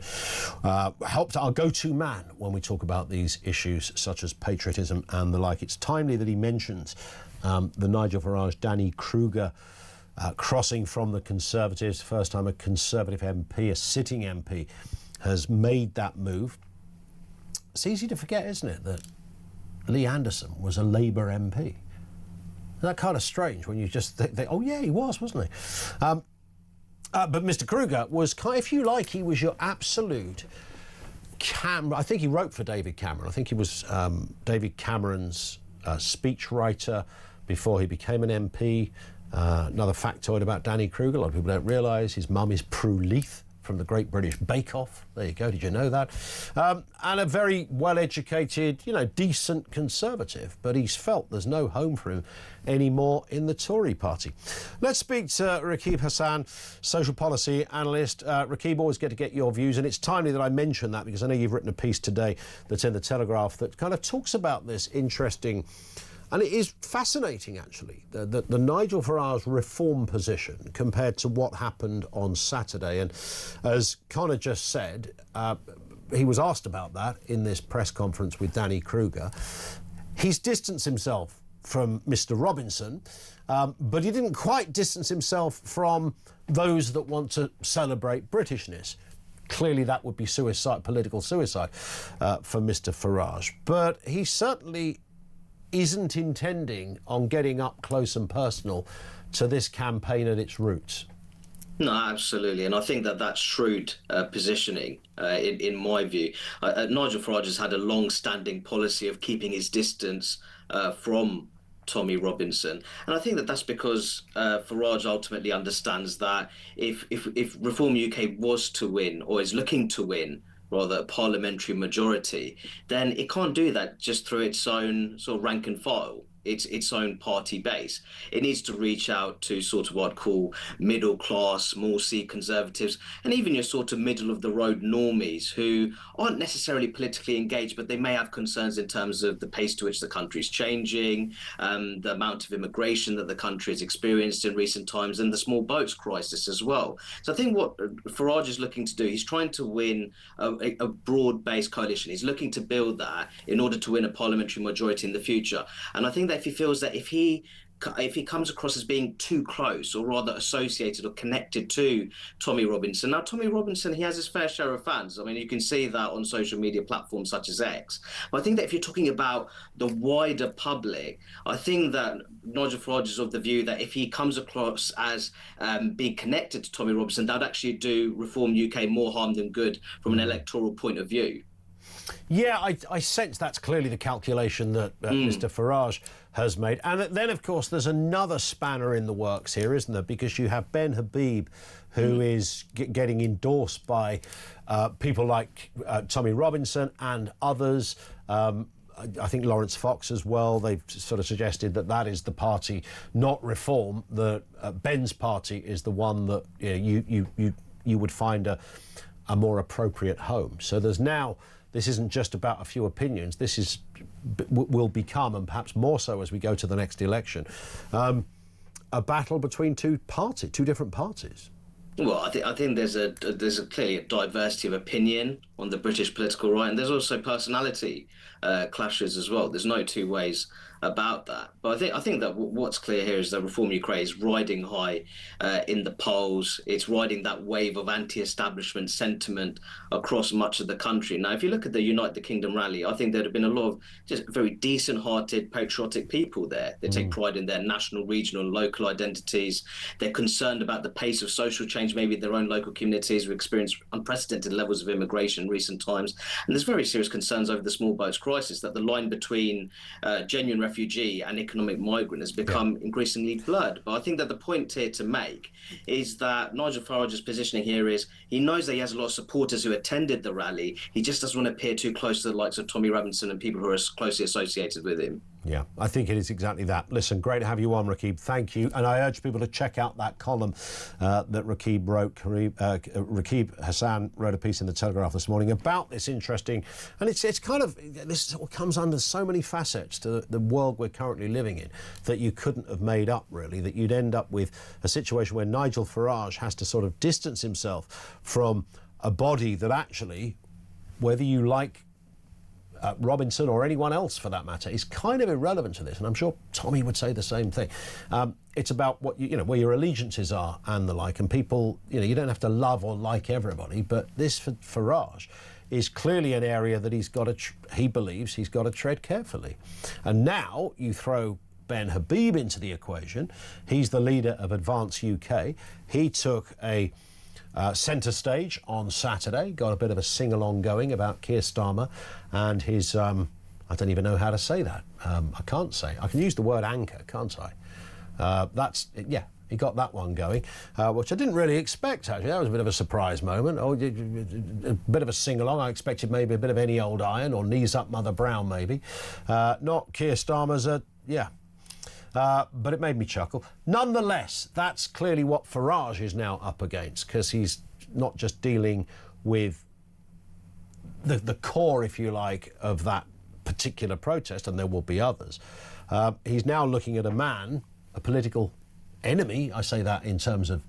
helped our go-to man when we talk about these issues such as patriotism and the like. It's timely that he mentions the Nigel Farage, Danny Krueger crossing from the Conservatives. First time a Conservative MP, a sitting MP, has made that move. It's easy to forget, isn't it, that Lee Anderson was a Labour MP. Isn't that kind of strange when you just think, oh yeah, he was, wasn't he? But Mr. Krueger was, if you like, he was your absolute I think he wrote for David Cameron. I think he was David Cameron's speechwriter before he became an MP. Another factoid about Danny Krueger, a lot of people don't realise, his mum is Prue Leith from the Great British Bake Off. There you go, did you know that? And a very well-educated, decent Conservative, but he's felt there's no home for him anymore in the Tory party. Let's speak to Rakib Hassan, social policy analyst. Rakib, always get to get your views, and it's timely that I mention that because I know you've written a piece today that's in the Telegraph that kind of talks about this interesting, and it is fascinating, actually, the Nigel Farage reform position compared to what happened on Saturday. And as Connor just said, he was asked about that in this press conference with Danny Krueger. He's distanced himself from Mr. Robinson, but he didn't quite distance himself from those that want to celebrate Britishness. Clearly that would be suicide, political suicide for Mr. Farage. But he certainly isn't intending on getting up close and personal to this campaign at its roots. No, absolutely. And I think that that's shrewd positioning, in my view. Nigel Farage has had a long-standing policy of keeping his distance from Tommy Robinson. And I think that that's because Farage ultimately understands that if Reform UK was to win, or is looking to win, rather, a parliamentary majority, then it can't do that just through its own sort of rank and file, its own party base. It needs to reach out to sort of what I'd call middle class, small C Conservatives, and even your sort of middle of the road normies who aren't necessarily politically engaged, but they may have concerns in terms of the pace to which the country is changing, the amount of immigration that the country has experienced in recent times, and the small boats crisis as well. So I think what Farage is looking to do, he's trying to win a broad-based coalition. He's looking to build that in order to win a parliamentary majority in the future. And I think that if he feels that if he comes across as being too close, or rather associated or connected to Tommy Robinson. Now, Tommy Robinson, he has his fair share of fans. I mean, you can see that on social media platforms such as X. But I think that if you're talking about the wider public, I think that Nigel Farage is of the view that if he comes across as being connected to Tommy Robinson, that would actually do Reform UK more harm than good from an electoral point of view. Yeah, I sense that's clearly the calculation that Mr Farage has made. And then, of course, there's another spanner in the works here, isn't there? Because you have Ben Habib, who is getting endorsed by people like Tommy Robinson and others. I think Lawrence Fox as well. They've sort of suggested that that is the party, not Reform. That Ben's party is the one that you would find a more appropriate home. So there's now, this isn't just about a few opinions. This will become, and perhaps more so as we go to the next election, a battle between two different parties. Well, I think there's clearly a diversity of opinion on the British political right, and there's also personality clashes as well. There's no two ways about that. But I think that what's clear here is that Reform UK is riding high in the polls. It's riding that wave of anti-establishment sentiment across much of the country. Now, if you look at the Unite the Kingdom rally, I think there'd have been a lot of just very decent-hearted, patriotic people there. They take pride in their national, regional, and local identities. They're concerned about the pace of social change, maybe in their own local communities. We've experienced unprecedented levels of immigration in recent times. And there's very serious concerns over the small boats crisis, that the line between genuine refugee and economic migrant has become increasingly blurred. But I think that the point here to make is that Nigel Farage's positioning here is he knows that he has a lot of supporters who attended the rally. He just doesn't want to appear too close to the likes of Tommy Robinson and people who are closely associated with him. Yeah, I think it is exactly that. Listen, great to have you on, Rakib. Thank you. And I urge people to check out that column that Rakib wrote. Rakib Hassan wrote a piece in the Telegraph this morning about this interesting, and it's kind of, this comes under so many facets to the world we're currently living in that you couldn't have made up, really, that you'd end up with a situation where Nigel Farage has to sort of distance himself from a body that actually, whether you like Robinson or anyone else for that matter, is kind of irrelevant to this, and I'm sure Tommy would say the same thing. It's about what where your allegiances are and the like, and people, you don't have to love or like everybody, but this for Farage is clearly an area that he believes he's got to tread carefully. And now you throw Ben Habib into the equation. He's the leader of Advance UK. He took a centre stage on Saturday, got a bit of a sing-along going about Keir Starmer and his, I don't even know how to say that. I can't say. I can use the word anchor, can't I? He got that one going, which I didn't really expect, actually. That was a bit of a surprise moment. A bit of a sing-along. I expected maybe a bit of Any Old Iron or Knees Up Mother Brown, maybe. Not Keir Starmer's, but it made me chuckle. Nonetheless, that's clearly what Farage is now up against, because he's not just dealing with the core, if you like, of that particular protest, and there will be others. He's now looking at a political enemy. I say that in terms of,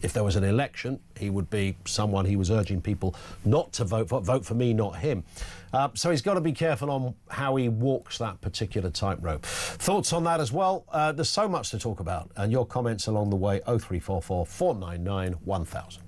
if there was an election, he would be someone he was urging people not to vote for me, not him. So he's got to be careful on how he walks that particular tightrope. Thoughts on that as well? There's so much to talk about, and your comments along the way, 0344 499 1000.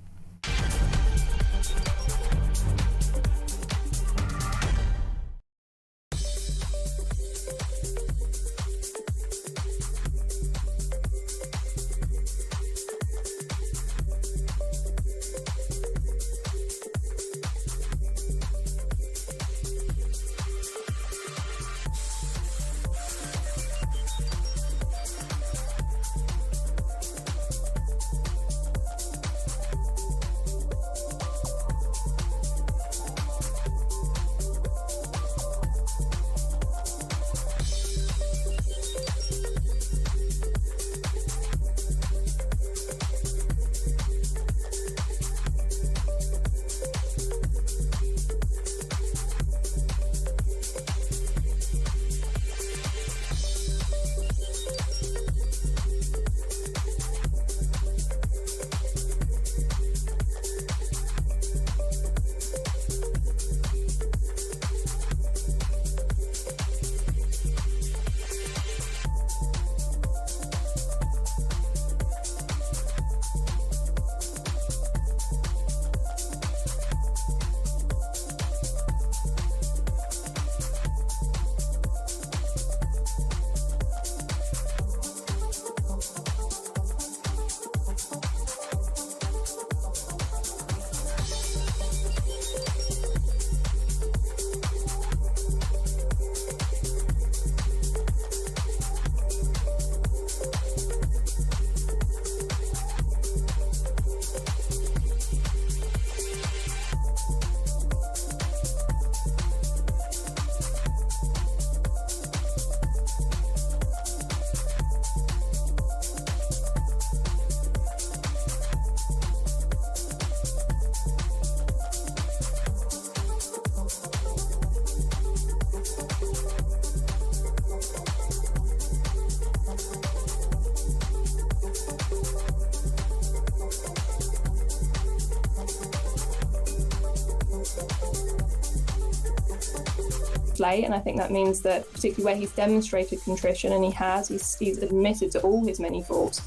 deflate, and I think that means that particularly where he's demonstrated contrition, and he's admitted to all his many faults,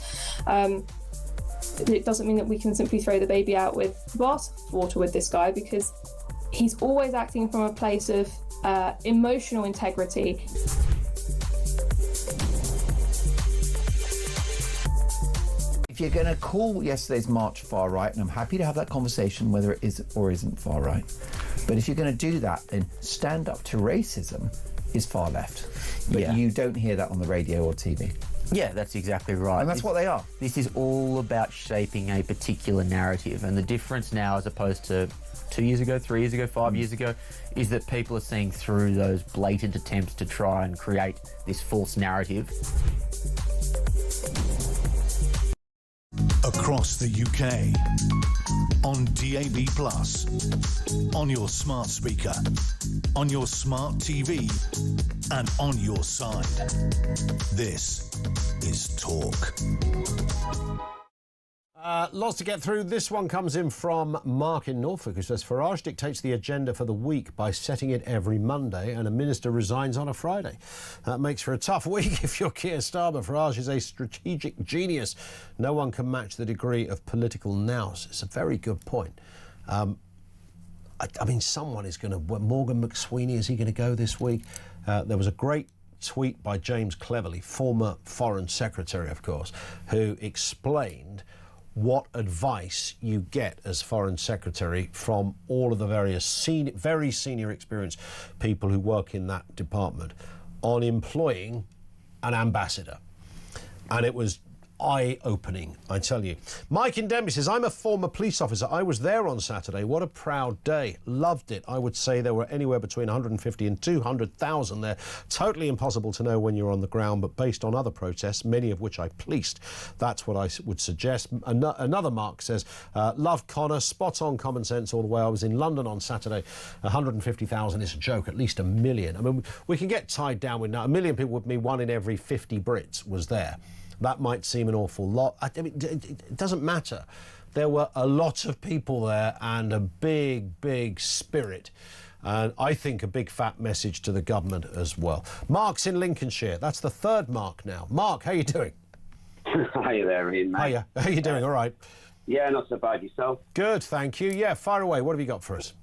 it doesn't mean that we can simply throw the baby out with the bathwater with this guy, because he's always acting from a place of emotional integrity. If you're going to call yesterday's march far right, and I'm happy to have that conversation whether it is or isn't far right, but if you're going to do that, then stand up to racism is far left. But you don't hear that on the radio or TV. Yeah, that's exactly right. And that's what they are. This is all about shaping a particular narrative, and the difference now, as opposed to 2 years ago, 3 years ago, 5 years ago, is that people are seeing through those blatant attempts to try and create this false narrative. Across the UK, on DAB+, on your smart speaker, on your smart TV, and on your side. This is Talk. Lots to get through. This one comes in from Mark in Norfolk, who says Farage dictates the agenda for the week by setting it every Monday, and a minister resigns on a Friday. That makes for a tough week if you're Keir Starmer. Farage is a strategic genius. No one can match the degree of political nous. It's a very good point. I mean, someone is going to... Morgan McSweeney, is he going to go this week? There was a great tweet by James Cleverly, former Foreign Secretary, of course, who explained what advice you get as Foreign Secretary from all of the various very senior experienced people who work in that department on employing an ambassador. And it was eye-opening, I tell you. Mike in Denby says, I'm a former police officer. I was there on Saturday. What a proud day. Loved it. I would say there were anywhere between 150 and 200,000 there. Totally impossible to know when you're on the ground, but based on other protests, many of which I policed, that's what I would suggest. Another Mark says, loved Connor, spot on common sense all the way. I was in London on Saturday. 150,000 is a joke, at least 1 million. I mean, we can get tied down with now. 1 million people would mean 1 in every 50 Brits was there. That might seem an awful lot. I mean, it doesn't matter. There were a lot of people there and a big, big spirit. And I think a big fat message to the government as well. Mark's in Lincolnshire. That's the third Mark now. Mark, how you doing? Hiya there, Ian, mate. Hiya. How you doing? All right. Yeah, not so bad. Yourself? Good, thank you. Yeah, fire away. What have you got for us?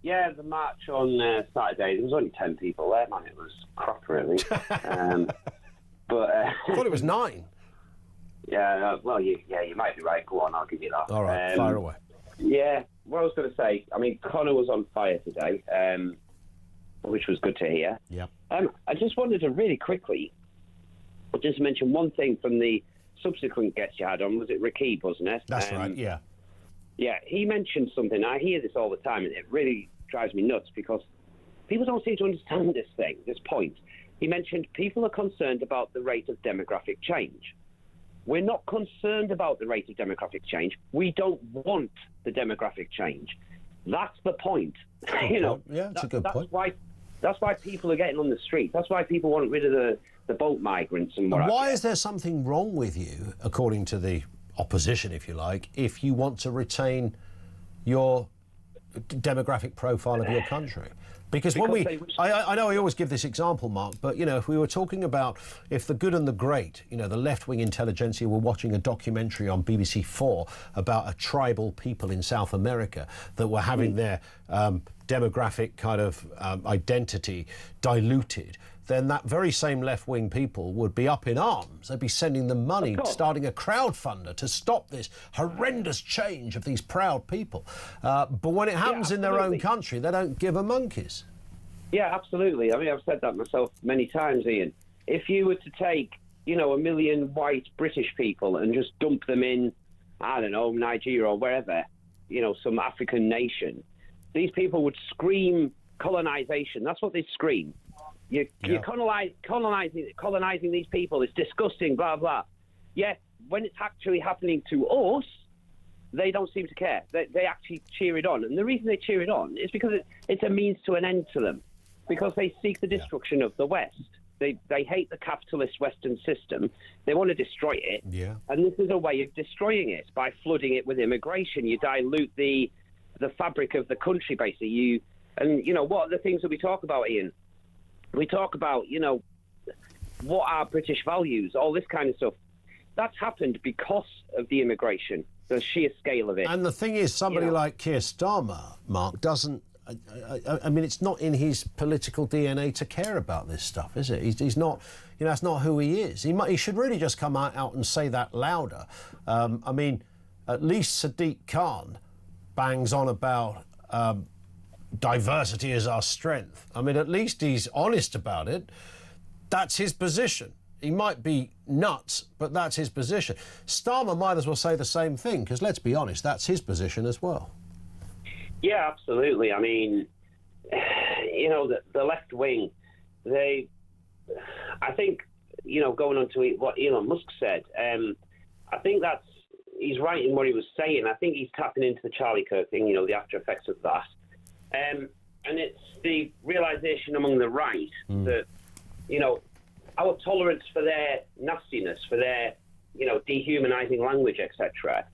Yeah, the march on Saturday, there was only 10 people there, man. It was crap, really. But I thought it was 9. Yeah, well, you might be right. Go on, I'll give you that. All right, fire away. Yeah, what I was going to say, I mean, Connor was on fire today, which was good to hear. Yeah. I just wanted to really quickly just mention one thing from the subsequent guest you had on. Was it Rakib, wasn't it? That's right, yeah. Yeah, he mentioned something. I hear this all the time, and it really drives me nuts because people don't seem to understand this point. He mentioned people are concerned about the rate of demographic change. We're not concerned about the rate of demographic change. We don't want the demographic change. That's the point. You know, yeah, it's a good point. That's why people are getting on the street. That's why people want rid of the boat migrants and what. And why is there something wrong with you, according to the opposition, if you like, if you want to retain your demographic profile of your country? Because when I know I always give this example, Mark, but, you know, if we were talking about if the good and the great, you know, the left-wing intelligentsia were watching a documentary on BBC 4 about a tribal people in South America that were having their demographic kind of identity diluted, then that very same left-wing people would be up in arms. They'd be sending them money, starting a crowdfunder to stop this horrendous change of these proud people. But when it happens in their own country, they don't give a monkeys. Yeah, absolutely. I mean, I've said that myself many times, Ian. If you were to take, you know, 1 million white British people and just dump them in, I don't know, Nigeria or wherever, you know, some African nation, these people would scream colonisation. That's what they scream. You're colonising these people. It's disgusting, blah, blah. Yet, when it's actually happening to us, they don't seem to care. They actually cheer it on. And the reason they cheer it on is because it's a means to an end to them. Because they seek the destruction of the West. They hate the capitalist Western system. They want to destroy it. Yeah. And this is a way of destroying it, by flooding it with immigration. You dilute the fabric of the country, basically. And, you know, what are the things that we talk about, Ian? We talk about, you know, what are British values, all this kind of stuff. That's happened because of the immigration, the sheer scale of it. And the thing is, somebody like Keir Starmer, Mark, doesn't... I mean, it's not in his political DNA to care about this stuff, is it? He's not... You know, that's not who he is. He should really just come out and say that louder. I mean, at least Sadiq Khan bangs on about diversity is our strength. I mean, at least he's honest about it. That's his position. He might be nuts, but that's his position. Starmer might as well say the same thing, because let's be honest, that's his position as well. Yeah, absolutely. I mean, you know, the left wing, I think, you know, going on to what Elon Musk said, I think he's right in what he was saying. I think he's tapping into the Charlie Kirk thing, you know, the after effects of that. And it's the realisation among the right that, you know, our tolerance for their nastiness, for their, you know, dehumanising language, etc.,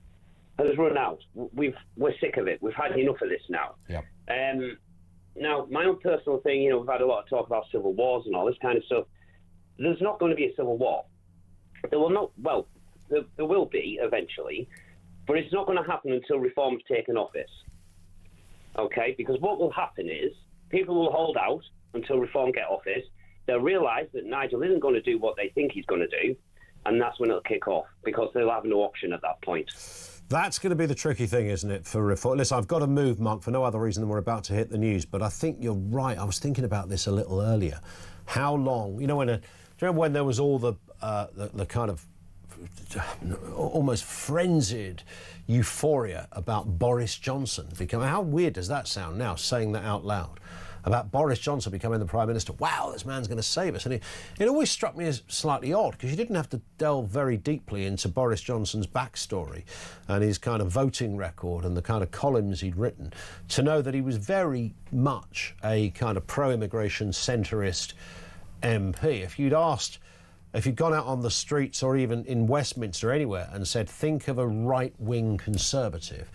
has run out. We're sick of it. We've had enough of this now. Yep. Now, my own personal thing, you know, we've had a lot of talk about civil wars and all this kind of stuff. There's not going to be a civil war. There will not. Well, there will be eventually, but it's not going to happen until Reform's taken office. Okay, because what will happen is people will hold out until Reform get office. They'll realise that Nigel isn't going to do what they think he's going to do, and that's when it'll kick off, because they'll have no option at that point. That's going to be the tricky thing, isn't it, for Reform? Listen, I've got to move, Mark, for no other reason than we're about to hit the news, but I think you're right. I was thinking about this a little earlier. How long, you know, do you remember when there was all the kind of almost frenzied euphoria about Boris Johnson becoming... How weird does that sound now, saying that out loud? About Boris Johnson becoming the Prime Minister. Wow, this man's going to save us. And it always struck me as slightly odd, because you didn't have to delve very deeply into Boris Johnson's backstory and his kind of voting record and the kind of columns he'd written to know that he was very much a kind of pro-immigration centrist MP. If you'd gone out on the streets or even in Westminster anywhere and said, think of a right-wing Conservative,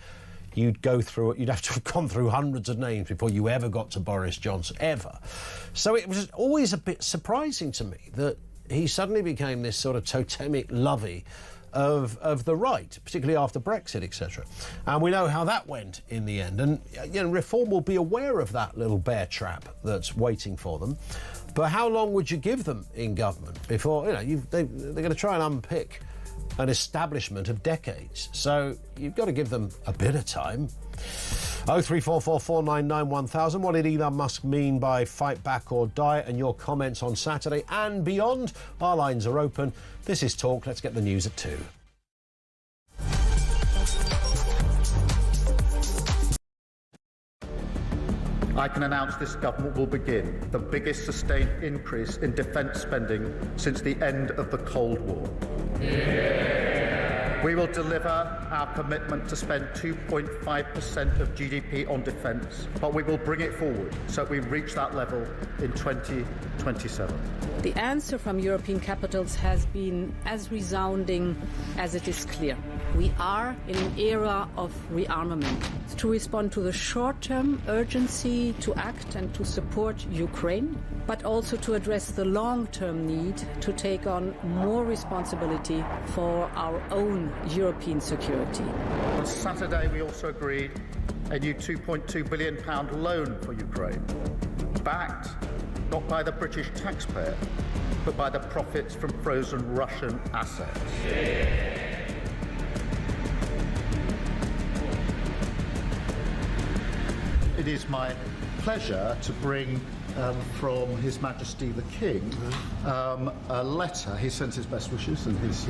you'd have to have gone through hundreds of names before you ever got to Boris Johnson, ever. So it was always a bit surprising to me that he suddenly became this sort of totemic lovey of the right, particularly after Brexit, etc. And we know how that went in the end. And, you know, Reform will be aware of that little bear trap that's waiting for them. But how long would you give them in government before, you know, they're going to try and unpick an establishment of decades. So you've got to give them a bit of time. 03444991000. What did Elon Musk mean by fight back or die? And your comments on Saturday and beyond. Our lines are open. This is Talk. Let's get the news at 2. I can announce this government will begin the biggest sustained increase in defence spending since the end of the Cold War. We will deliver our commitment to spend 2.5% of GDP on defence, but we will bring it forward so we reach that level in 2027. The answer from European capitals has been as resounding as it is clear. We are in an era of rearmament to respond to the short-term urgency to act and to support Ukraine, but also to address the long-term need to take on more responsibility for our own European security. On Saturday, we also agreed a new £2.2 billion loan for Ukraine, backed not by the British taxpayer, but by the profits from frozen Russian assets. It is my pleasure to bring from His Majesty the King a letter. He sends his best wishes and his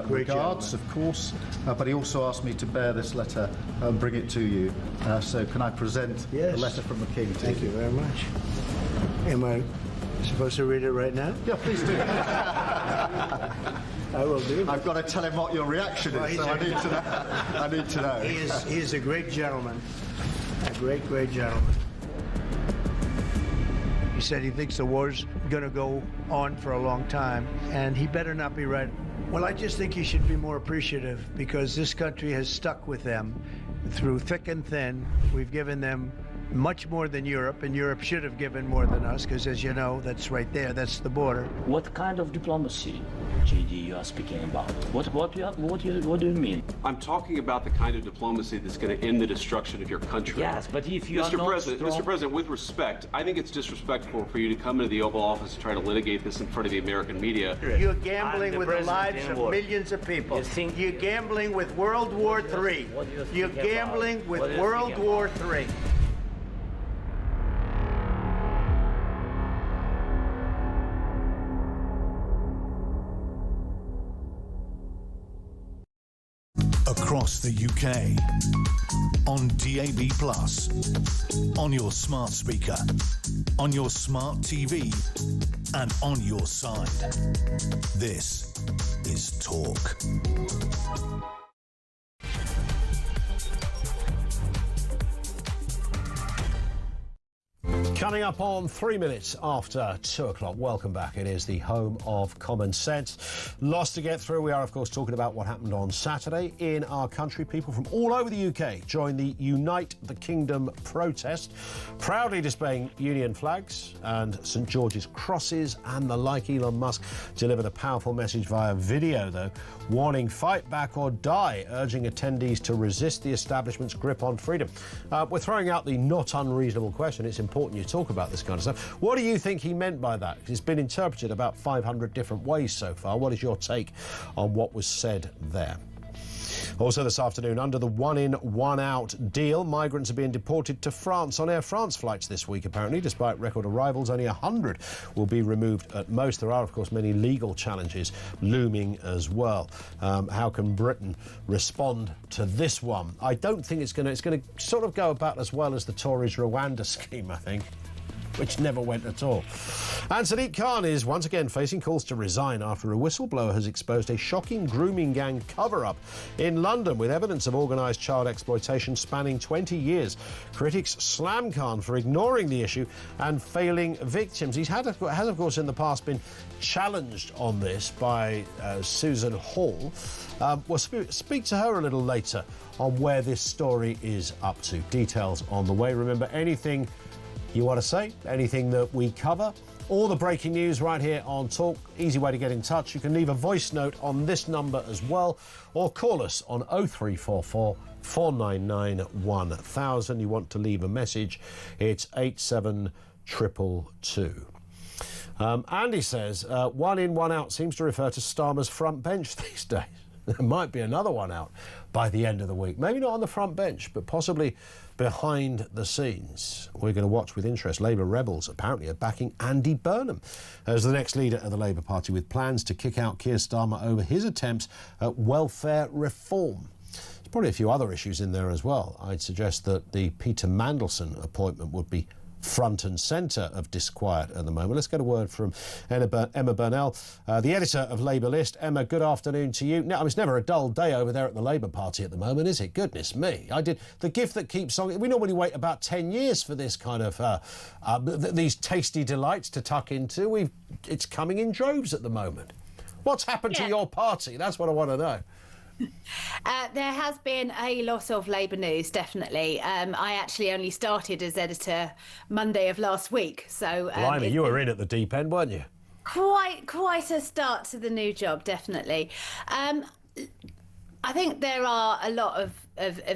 regards, of course, but he also asked me to bear this letter and bring it to you. So can I present the letter from the King to you? Thank you very much. Am I supposed to read it right now? Yeah, please do. I will do. I've got to tell him what your reaction is, so I need to know. I need to know. He is a great gentleman. A great, great gentleman. He said he thinks the war's going to go on for a long time, and he better not be right. Well, I just think he should be more appreciative, because this country has stuck with them through thick and thin. We've given them much more than Europe, and Europe should have given more than us, because as you know, that's right there, that's the border. What kind of diplomacy, JD, you are speaking about? What do you mean? I'm talking about the kind of diplomacy that's going to end the destruction of your country. Yes, but if you Mr. are not President, strong... Mr. President, with respect, I think it's disrespectful for you to come into the Oval Office and try to litigate this in front of the American media. You're gambling with the lives of millions of people. You're gambling with World War III. You're gambling with World War III. Across the UK, on DAB+, on your smart speaker, on your smart TV, and on your side. This is Talk. Coming up on 3 minutes after 2 o'clock. Welcome back. It is the home of common sense. Lots to get through. We are, of course, talking about what happened on Saturday in our country. People from all over the UK joined the Unite the Kingdom protest, proudly displaying Union flags and St George's crosses and the like. Elon Musk delivered a powerful message via video, though, warning fight back or die, urging attendees to resist the establishment's grip on freedom. We're throwing out the not unreasonable question. It's important you talk about this kind of stuff. What do you think he meant by that? It's been interpreted about 500 different ways so far. What is your take on what was said there? Also this afternoon, under the one-in, one-out deal, migrants are being deported to France on Air France flights this week, apparently. Despite record arrivals, only 100 will be removed at most. There are, of course, many legal challenges looming as well. How can Britain respond to this one? I don't think it's going to sort of go about as well as the Tories' Rwanda scheme, I think, which never went at all. And Sadiq Khan is once again facing calls to resign after a whistleblower has exposed a shocking grooming gang cover-up in London with evidence of organised child exploitation spanning 20 years. Critics slam Khan for ignoring the issue and failing victims. He has, of course, in the past been challenged on this by Susan Hall. We'll speak to her a little later on where this story is up to. Details on the way. Remember, anything you want to say, anything that we cover, all the breaking news right here on Talk. Easy way to get in touch. You can leave a voice note on this number as well, or call us on 0344 499 1000. You want to leave a message, it's 87222. Andy says, one in, one out seems to refer to Starmer's front bench these days. There might be another one out by the end of the week. Maybe not on the front bench, but possibly behind the scenes. We're going to watch with interest. Labour rebels apparently are backing Andy Burnham as the next leader of the Labour Party, with plans to kick out Keir Starmer over his attempts at welfare reform. There's probably a few other issues in there as well. I'd suggest that the Peter Mandelson appointment would be front and centre of disquiet at the moment. Let's get a word from Emma Burnell, the editor of Labour List. Emma, good afternoon to you. Now, it's never a dull day over there at the Labour Party at the moment, is it? Goodness me. The gift that keeps on. We normally wait about 10 years for this kind of, these tasty delights to tuck into. It's coming in droves at the moment. What's happened to your party? That's what I want to know. There has been a lot of Labour news, definitely. I actually only started as editor Monday of last week, so Blimey, you were in at the deep end, weren't you? Quite a start to the new job, definitely. I think there are a lot of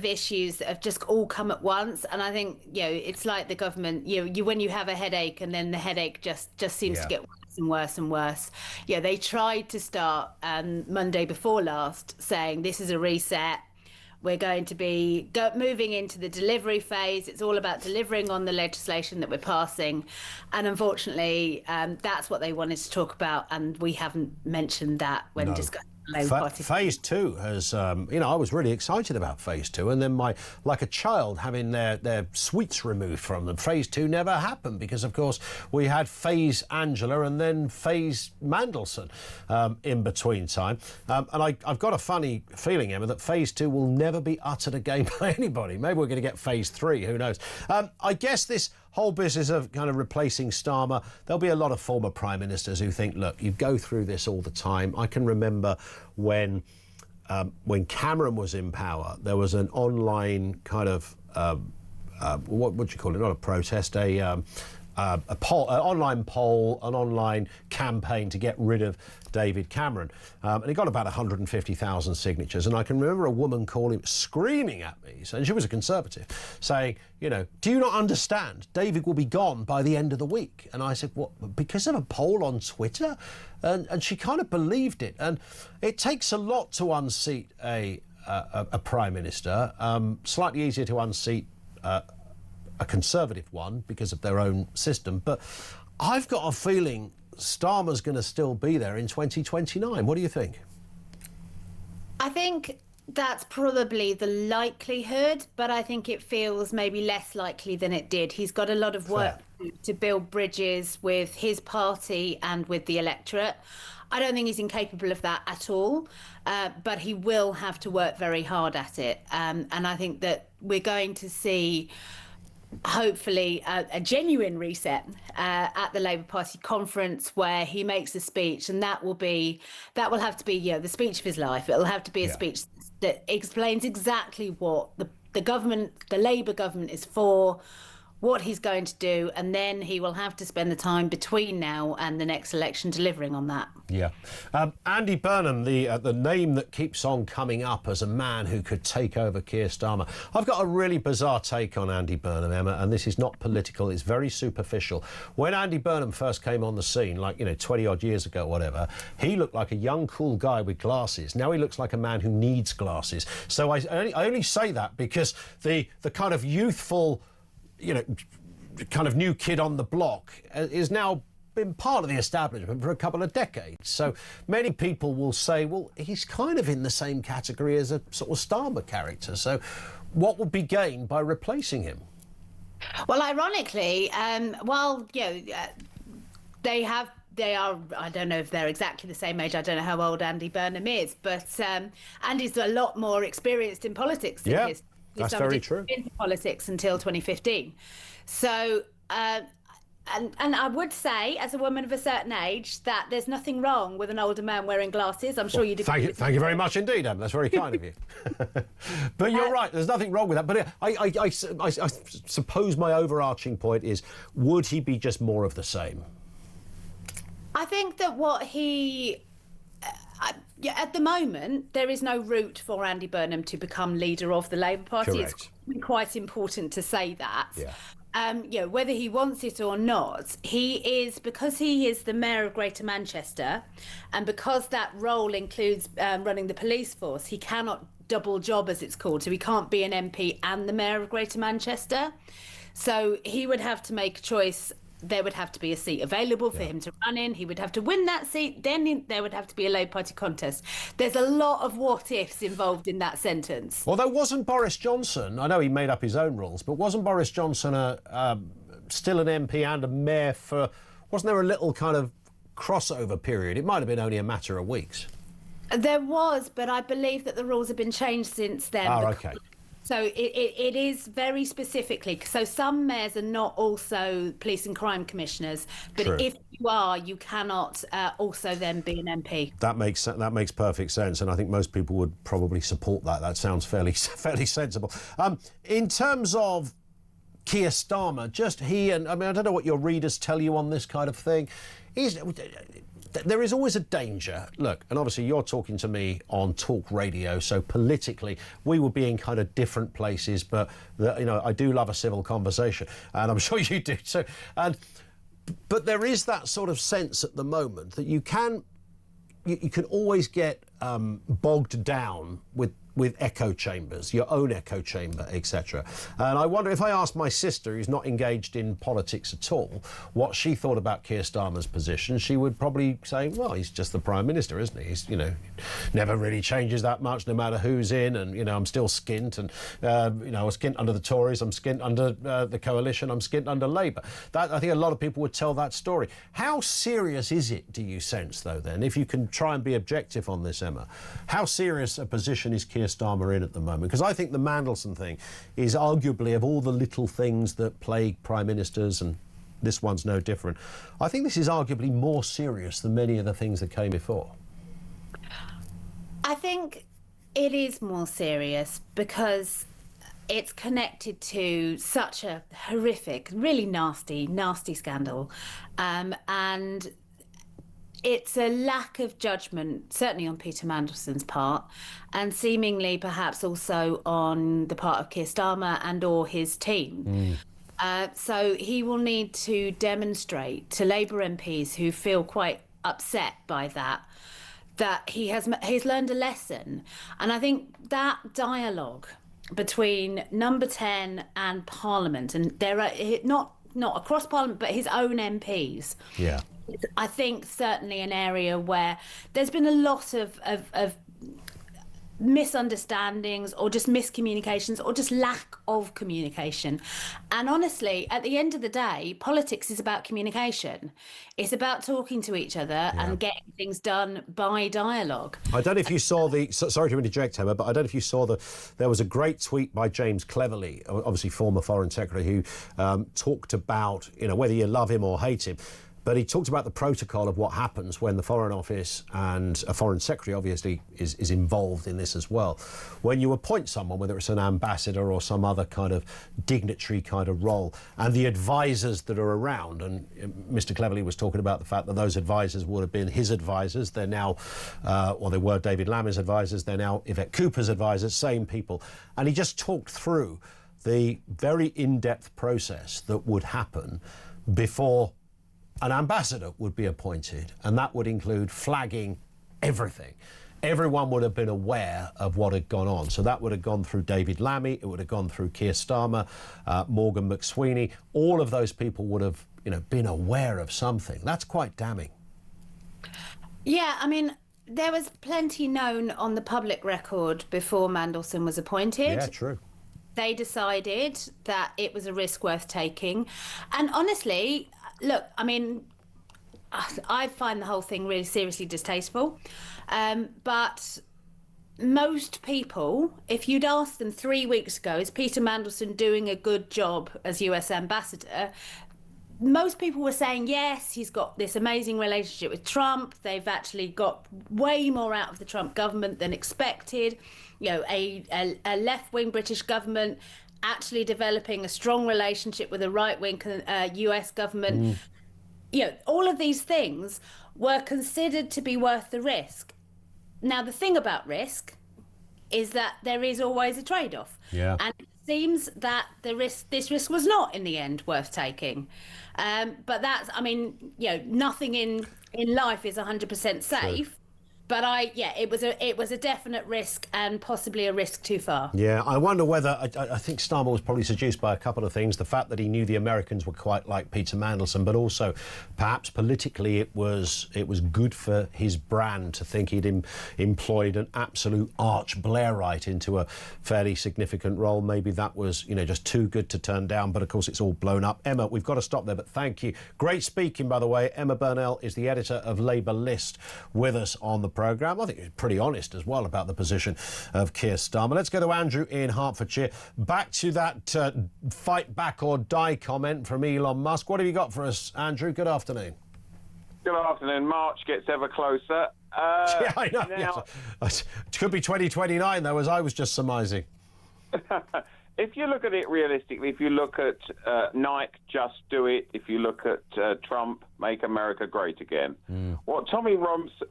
issues that have just all come at once, and I think it's like the government. You when you have a headache, and then the headache just seems to get worse and worse and worse. They tried to start Monday before last, saying this is a reset. We're going to be moving into the delivery phase. It's all about delivering on the legislation that we're passing, and unfortunately, that's what they wanted to talk about, and we haven't mentioned that when discussing. Phase 2 has, I was really excited about Phase 2, and then like a child having their sweets removed from them. Phase 2 never happened because, of course, we had Phase Angela and then Phase Mandelson in between time. And I've got a funny feeling, Emma, that Phase 2 will never be uttered again by anybody. Maybe we're going to get Phase 3, who knows? I guess this whole business of kind of replacing Starmer, there'll be a lot of former prime ministers who think, look, you go through this all the time. I can remember when Cameron was in power, there was an online kind of what would you call it? Not a protest, a poll, an online poll, an online campaign to get rid of David Cameron. And he got about 150,000 signatures. And I can remember a woman screaming at me, and she was a Conservative, saying, you know, do you not understand? David will be gone by the end of the week. And I said, what, because of a poll on Twitter? And she kind of believed it. And it takes a lot to unseat a Prime Minister, slightly easier to unseat a Conservative one because of their own system. But I've got a feeling Starmer's going to still be there in 2029. What do you think? I think that's probably the likelihood, but I think it feels maybe less likely than it did. He's got a lot of work to build bridges with his party and with the electorate. I don't think he's incapable of that at all, but he will have to work very hard at it. And I think that we're going to see hopefully a genuine reset at the Labour Party conference where he makes a speech, and that will have to be, you know, the speech of his life. It'll have to be a speech that explains exactly what the government, the Labour government, is for, what he's going to do, and then he will have to spend the time between now and the next election delivering on that. Yeah. Andy Burnham, the name that keeps on coming up as a man who could take over Keir Starmer. I've got a really bizarre take on Andy Burnham, Emma, and this is not political, it's very superficial. When Andy Burnham first came on the scene, like, you know, 20-odd years ago, whatever, he looked like a young, cool guy with glasses. Now he looks like a man who needs glasses. So I only say that because the kind of youthful, you know, kind of new kid on the block is now been part of the establishment for a couple of decades. So many people will say, well, he's kind of in the same category as a sort of Starmer character. So what would be gained by replacing him? Well, ironically, while, you know, they are, I don't know if they're exactly the same age. I don't know how old Andy Burnham is, but Andy's a lot more experienced in politics than his. That's very true. Into politics until 2015. So, and I would say, as a woman of a certain age, that there's nothing wrong with an older man wearing glasses. I'm sure you'd agree. Thank you very much indeed, Em. That's very kind of you. But you're right, there's nothing wrong with that. But I suppose my overarching point is, would he be just more of the same? I think that what he... at the moment, there is no route for Andy Burnham to become leader of the Labour Party. Correct. It's quite important to say that. Yeah. You know, whether he wants it or not, because he is the mayor of Greater Manchester, and because that role includes running the police force, he cannot double job, as it's called. So he can't be an MP and the mayor of Greater Manchester. So he would have to make a choice. There would have to be a seat available for him to run in. He would have to win that seat. Then there would have to be a Labour Party contest. There's a lot of what-ifs involved in that sentence. Although wasn't Boris Johnson, I know he made up his own rules, but wasn't Boris Johnson still an MP and a mayor for... Wasn't there a little kind of crossover period? It might have been only a matter of weeks. There was, but I believe that the rules have been changed since then. Oh, OK. So it is very specifically. So some mayors are not also police and crime commissioners, but True. if you are, you cannot also then be an MP. That makes perfect sense, and I think most people would probably support that. That sounds fairly sensible. In terms of Keir Starmer, just he and I mean, I don't know what your readers tell you on this kind of thing. There is always a danger. Look, and obviously you're talking to me on talk radio, so politically we will be in kind of different places, but you know, I do love a civil conversation, and I'm sure you do too. But there is that sort of sense at the moment that you can always get bogged down with echo chambers, your own echo chamber, etc. And I wonder if I asked my sister, who's not engaged in politics at all, what she thought about Keir Starmer's position, she would probably say, well, he's just the Prime Minister, isn't he? He's, you know, never really changes that much, no matter who's in, and, you know, I'm still skint, and, you know, I was skint under the Tories, I'm skint under the Coalition, I'm skint under Labour. I think a lot of people would tell that story. How serious is it, do you sense, though, then, if you can try and be objective on this, Emma, how serious a position is Keir Starmer in at the moment? Because I think the Mandelson thing is arguably, of all the little things that plague prime ministers, and this one's no different, I think this is arguably more serious than many of the things that came before. I think it is more serious because it's connected to such a horrific, really nasty scandal. And it's a lack of judgment, certainly on Peter Mandelson's part, and seemingly perhaps also on the part of Keir Starmer and or his team. So he will need to demonstrate to Labour MPs who feel quite upset by that he's learned a lesson. And I think that dialogue between Number 10 and Parliament, and there are not across Parliament, but his own MPs. Yeah. I think certainly an area where there's been a lot of misunderstandings or just miscommunications or just lack of communication. And honestly, at the end of the day, politics is about communication. It's about talking to each other and getting things done by dialogue. I don't know if you saw sorry to interject, Emma, but I don't know if you saw there was a great tweet by James Cleverly, obviously former Foreign Secretary, who talked about, whether you love him or hate him, but he talked about the protocol of what happens when the Foreign Office and a Foreign Secretary obviously is involved in this as well. When you appoint someone, whether it's an ambassador or some other kind of dignitary kind of role, and the advisors that are around, and Mr. Cleverly was talking about the fact that those advisors would have been his advisors. They're now, or they were David Lammy's advisors. They're now Yvette Cooper's advisors, same people. And he just talked through the very in-depth process that would happen before an ambassador would be appointed, and that would include flagging everything. Everyone would have been aware of what had gone on. So that would have gone through David Lammy, it would have gone through Keir Starmer, Morgan McSweeney. All of those people would have, been aware of something. That's quite damning. Yeah, I mean, there was plenty known on the public record before Mandelson was appointed. Yeah, true. They decided that it was a risk worth taking. And honestly, look, I mean, I find the whole thing really seriously distasteful. But most people, if you'd asked them 3 weeks ago, is Peter Mandelson doing a good job as US ambassador? Most people were saying, yes, he's got this amazing relationship with Trump. They've actually got way more out of the Trump government than expected. A left-wing British government actually developing a strong relationship with a right-wing US government. All of these things were considered to be worth the risk. Now, the thing about risk is that there is always a trade-off. Yeah. And it seems that this risk was not in the end worth taking. But that's, nothing in life is 100% safe. True. But it was a definite risk, and possibly a risk too far. Yeah, I wonder whether I think Starmer was probably seduced by a couple of things: the fact that he knew the Americans were quite like Peter Mandelson, but also perhaps politically it was good for his brand to think he'd employed an absolute arch Blairite into a fairly significant role. Maybe that was just too good to turn down. But of course it's all blown up. Emma, we've got to stop there. But thank you. Great speaking, by the way. Emma Burnell is the editor of Labour List with us on the programme. I think he's pretty honest as well about the position of Keir Starmer. Let's go to Andrew in Hertfordshire. Back to that fight back or die comment from Elon Musk. What have you got for us, Andrew? Good afternoon. Good afternoon. March gets ever closer. Yeah, I know. Now... Yes. It could be 2029, though, as I was just surmising. If you look at it realistically, if you look at Nike, Just Do It, if you look at Trump, Make America Great Again, what Tommy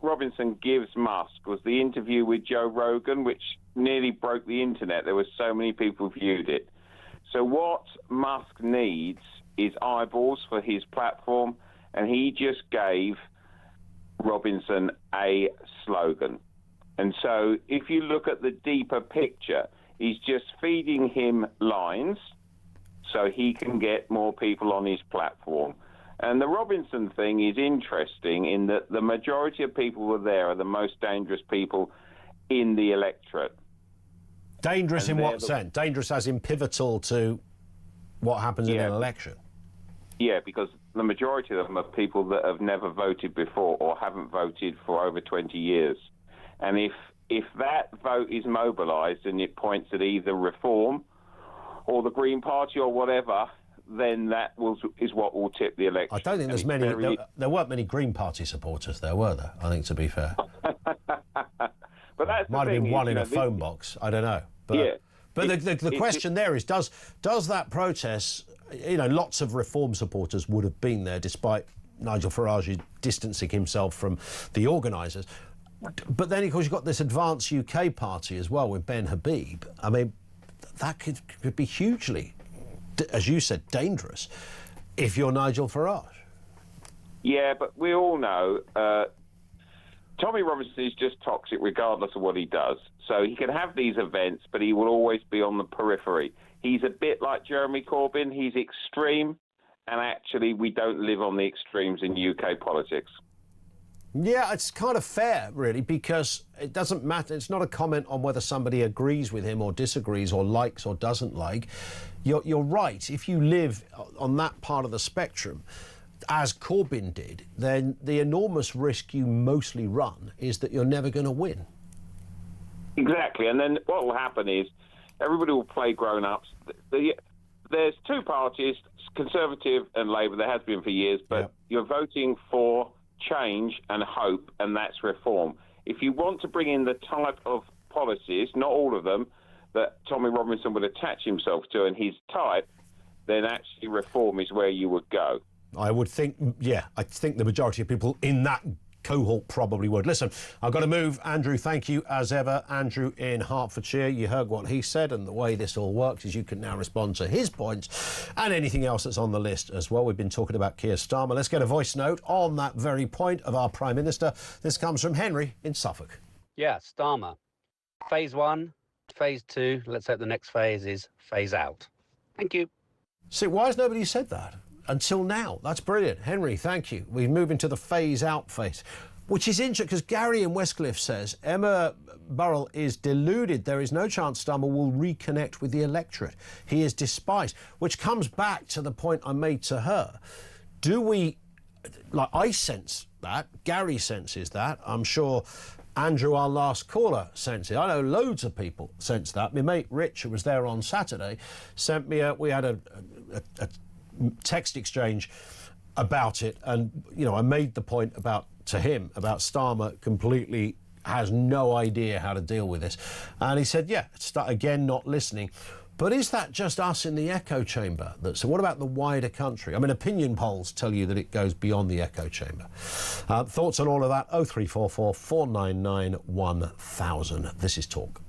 Robinson gives Musk was the interview with Joe Rogan, which nearly broke the internet. There were so many people viewed it. So what Musk needs is eyeballs for his platform, and he just gave Robinson a slogan. And so if you look at the deeper picture, he's just feeding him lines so he can get more people on his platform. And the Robinson thing is interesting in that the majority of people who are there are the most dangerous people in the electorate. Dangerous in what sense? Dangerous as in pivotal to what happens in an election? Yeah, because the majority of them are people that have never voted before or haven't voted for over 20 years. And if that vote is mobilised and it points at either Reform or the Green Party or whatever, then that is what will tip the election. I don't think there's many. There weren't many Green Party supporters there, were there? I think, to be fair. But that's might have been one in a phone box. I don't know. But... Yeah, But the question there is, does that protest, you know, lots of Reform supporters would have been there despite Nigel Farage distancing himself from the organisers. But then, of course, you've got this Advance UK party as well with Ben Habib. I mean, that could be hugely, as you said, dangerous if you're Nigel Farage. Yeah, but we all know Tommy Robinson is just toxic regardless of what he does. So he can have these events, but he will always be on the periphery. He's a bit like Jeremy Corbyn. He's extreme, and actually we don't live on the extremes in UK politics. Yeah, it's kind of fair, really, because it doesn't matter. It's not a comment on whether somebody agrees with him or disagrees or likes or doesn't like. You're right. If you live on that part of the spectrum, as Corbyn did, then the enormous risk you mostly run is that you're never going to win. Exactly. And then what will happen is everybody will play grown-ups. There's two parties, Conservative and Labour. There has been for years, but you're voting for change and hope, and that's reform. If you want to bring in the type of policies, not all of them, that Tommy Robinson would attach himself to and his type, then actually reform is where you would go. I would think, yeah, I think the majority of people in that cohort probably would. Listen, I've got to move. Andrew, thank you as ever. Andrew in Hertfordshire, you heard what he said, and the way this all works is you can now respond to his points and anything else that's on the list as well. We've been talking about Keir Starmer. Let's get a voice note on that very point of our Prime Minister. This comes from Henry in Suffolk. Yeah, Starmer. Phase 1, phase 2. Let's hope the next phase is phase out. Thank you. See, why has nobody said that until now? That's brilliant. Henry, thank you. We move into the phase-out phase, which is interesting because Gary in Westcliff says Emma Burrell is deluded. There is no chance Starmer will reconnect with the electorate. He is despised, which comes back to the point I made to her. Do we, like, I sense that, Gary senses that, I'm sure Andrew, our last caller, senses it. I know loads of people sense that. My mate Rich, who was there on Saturday, sent me we had a text exchange about it, and you know, I made the point to him about Starmer completely has no idea how to deal with this, and he said, yeah, start again not listening. But is that just us in the echo chamber? So what about the wider country? I mean, opinion polls tell you that it goes beyond the echo chamber. Thoughts on all of that? 0344 499 1000. This is Talk.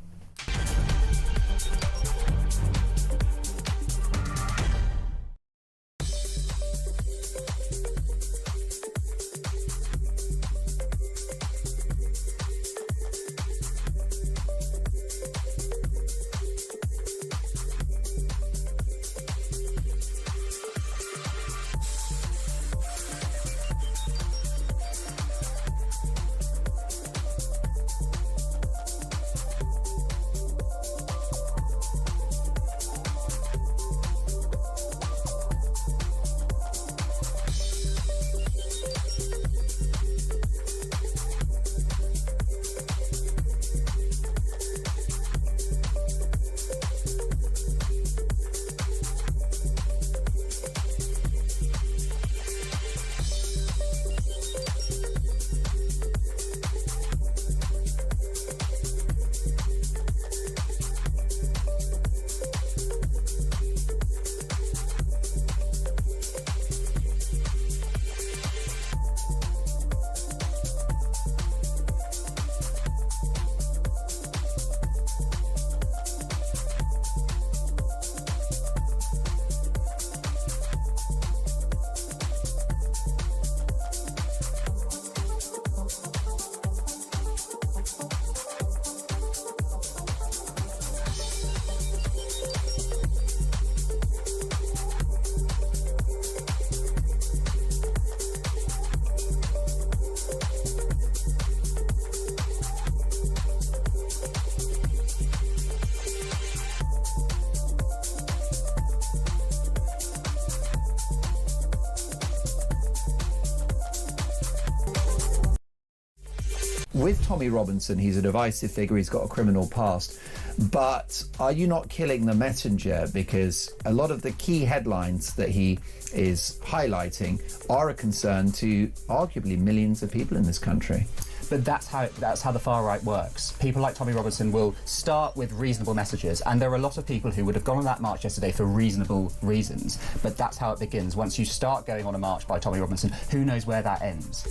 With Tommy Robinson, he's a divisive figure, he's got a criminal past. But are you not killing the messenger? Because a lot of the key headlines that he is highlighting are a concern to arguably millions of people in this country. But that's how the far right works. People like Tommy Robinson will start with reasonable messages, and there are a lot of people who would have gone on that march yesterday for reasonable reasons. But that's how it begins. Once you start going on a march by Tommy Robinson, who knows where that ends?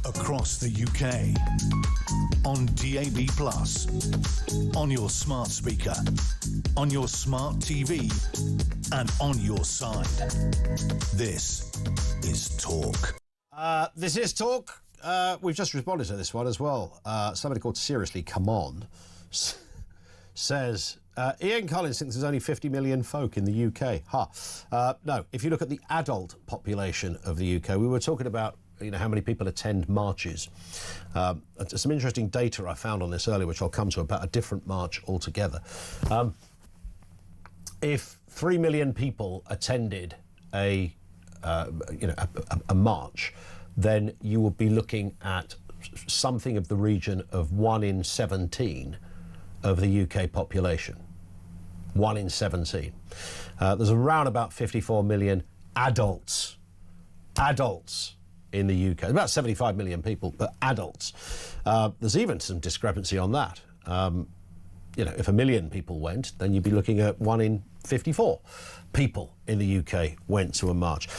Across the UK, on DAB+, on your smart speaker, on your smart TV, and on your side. This is Talk. This is Talk. We've just responded to this one as well. Somebody called Seriously Come On says, Ian Collins thinks there's only 50 million folk in the UK. No, if you look at the adult population of the UK, we were talking about how many people attend marches. Some interesting data I found on this earlier, which I'll come to, about a different march altogether. If 3 million people attended a march, then you would be looking at something of the region of 1 in 17 of the UK population. 1 in 17. There's around about 54 million adults in the UK. About 75 million people, but adults. There's even some discrepancy on that. If 1 million people went, then you'd be looking at 1 in 54 people in the UK went to a march.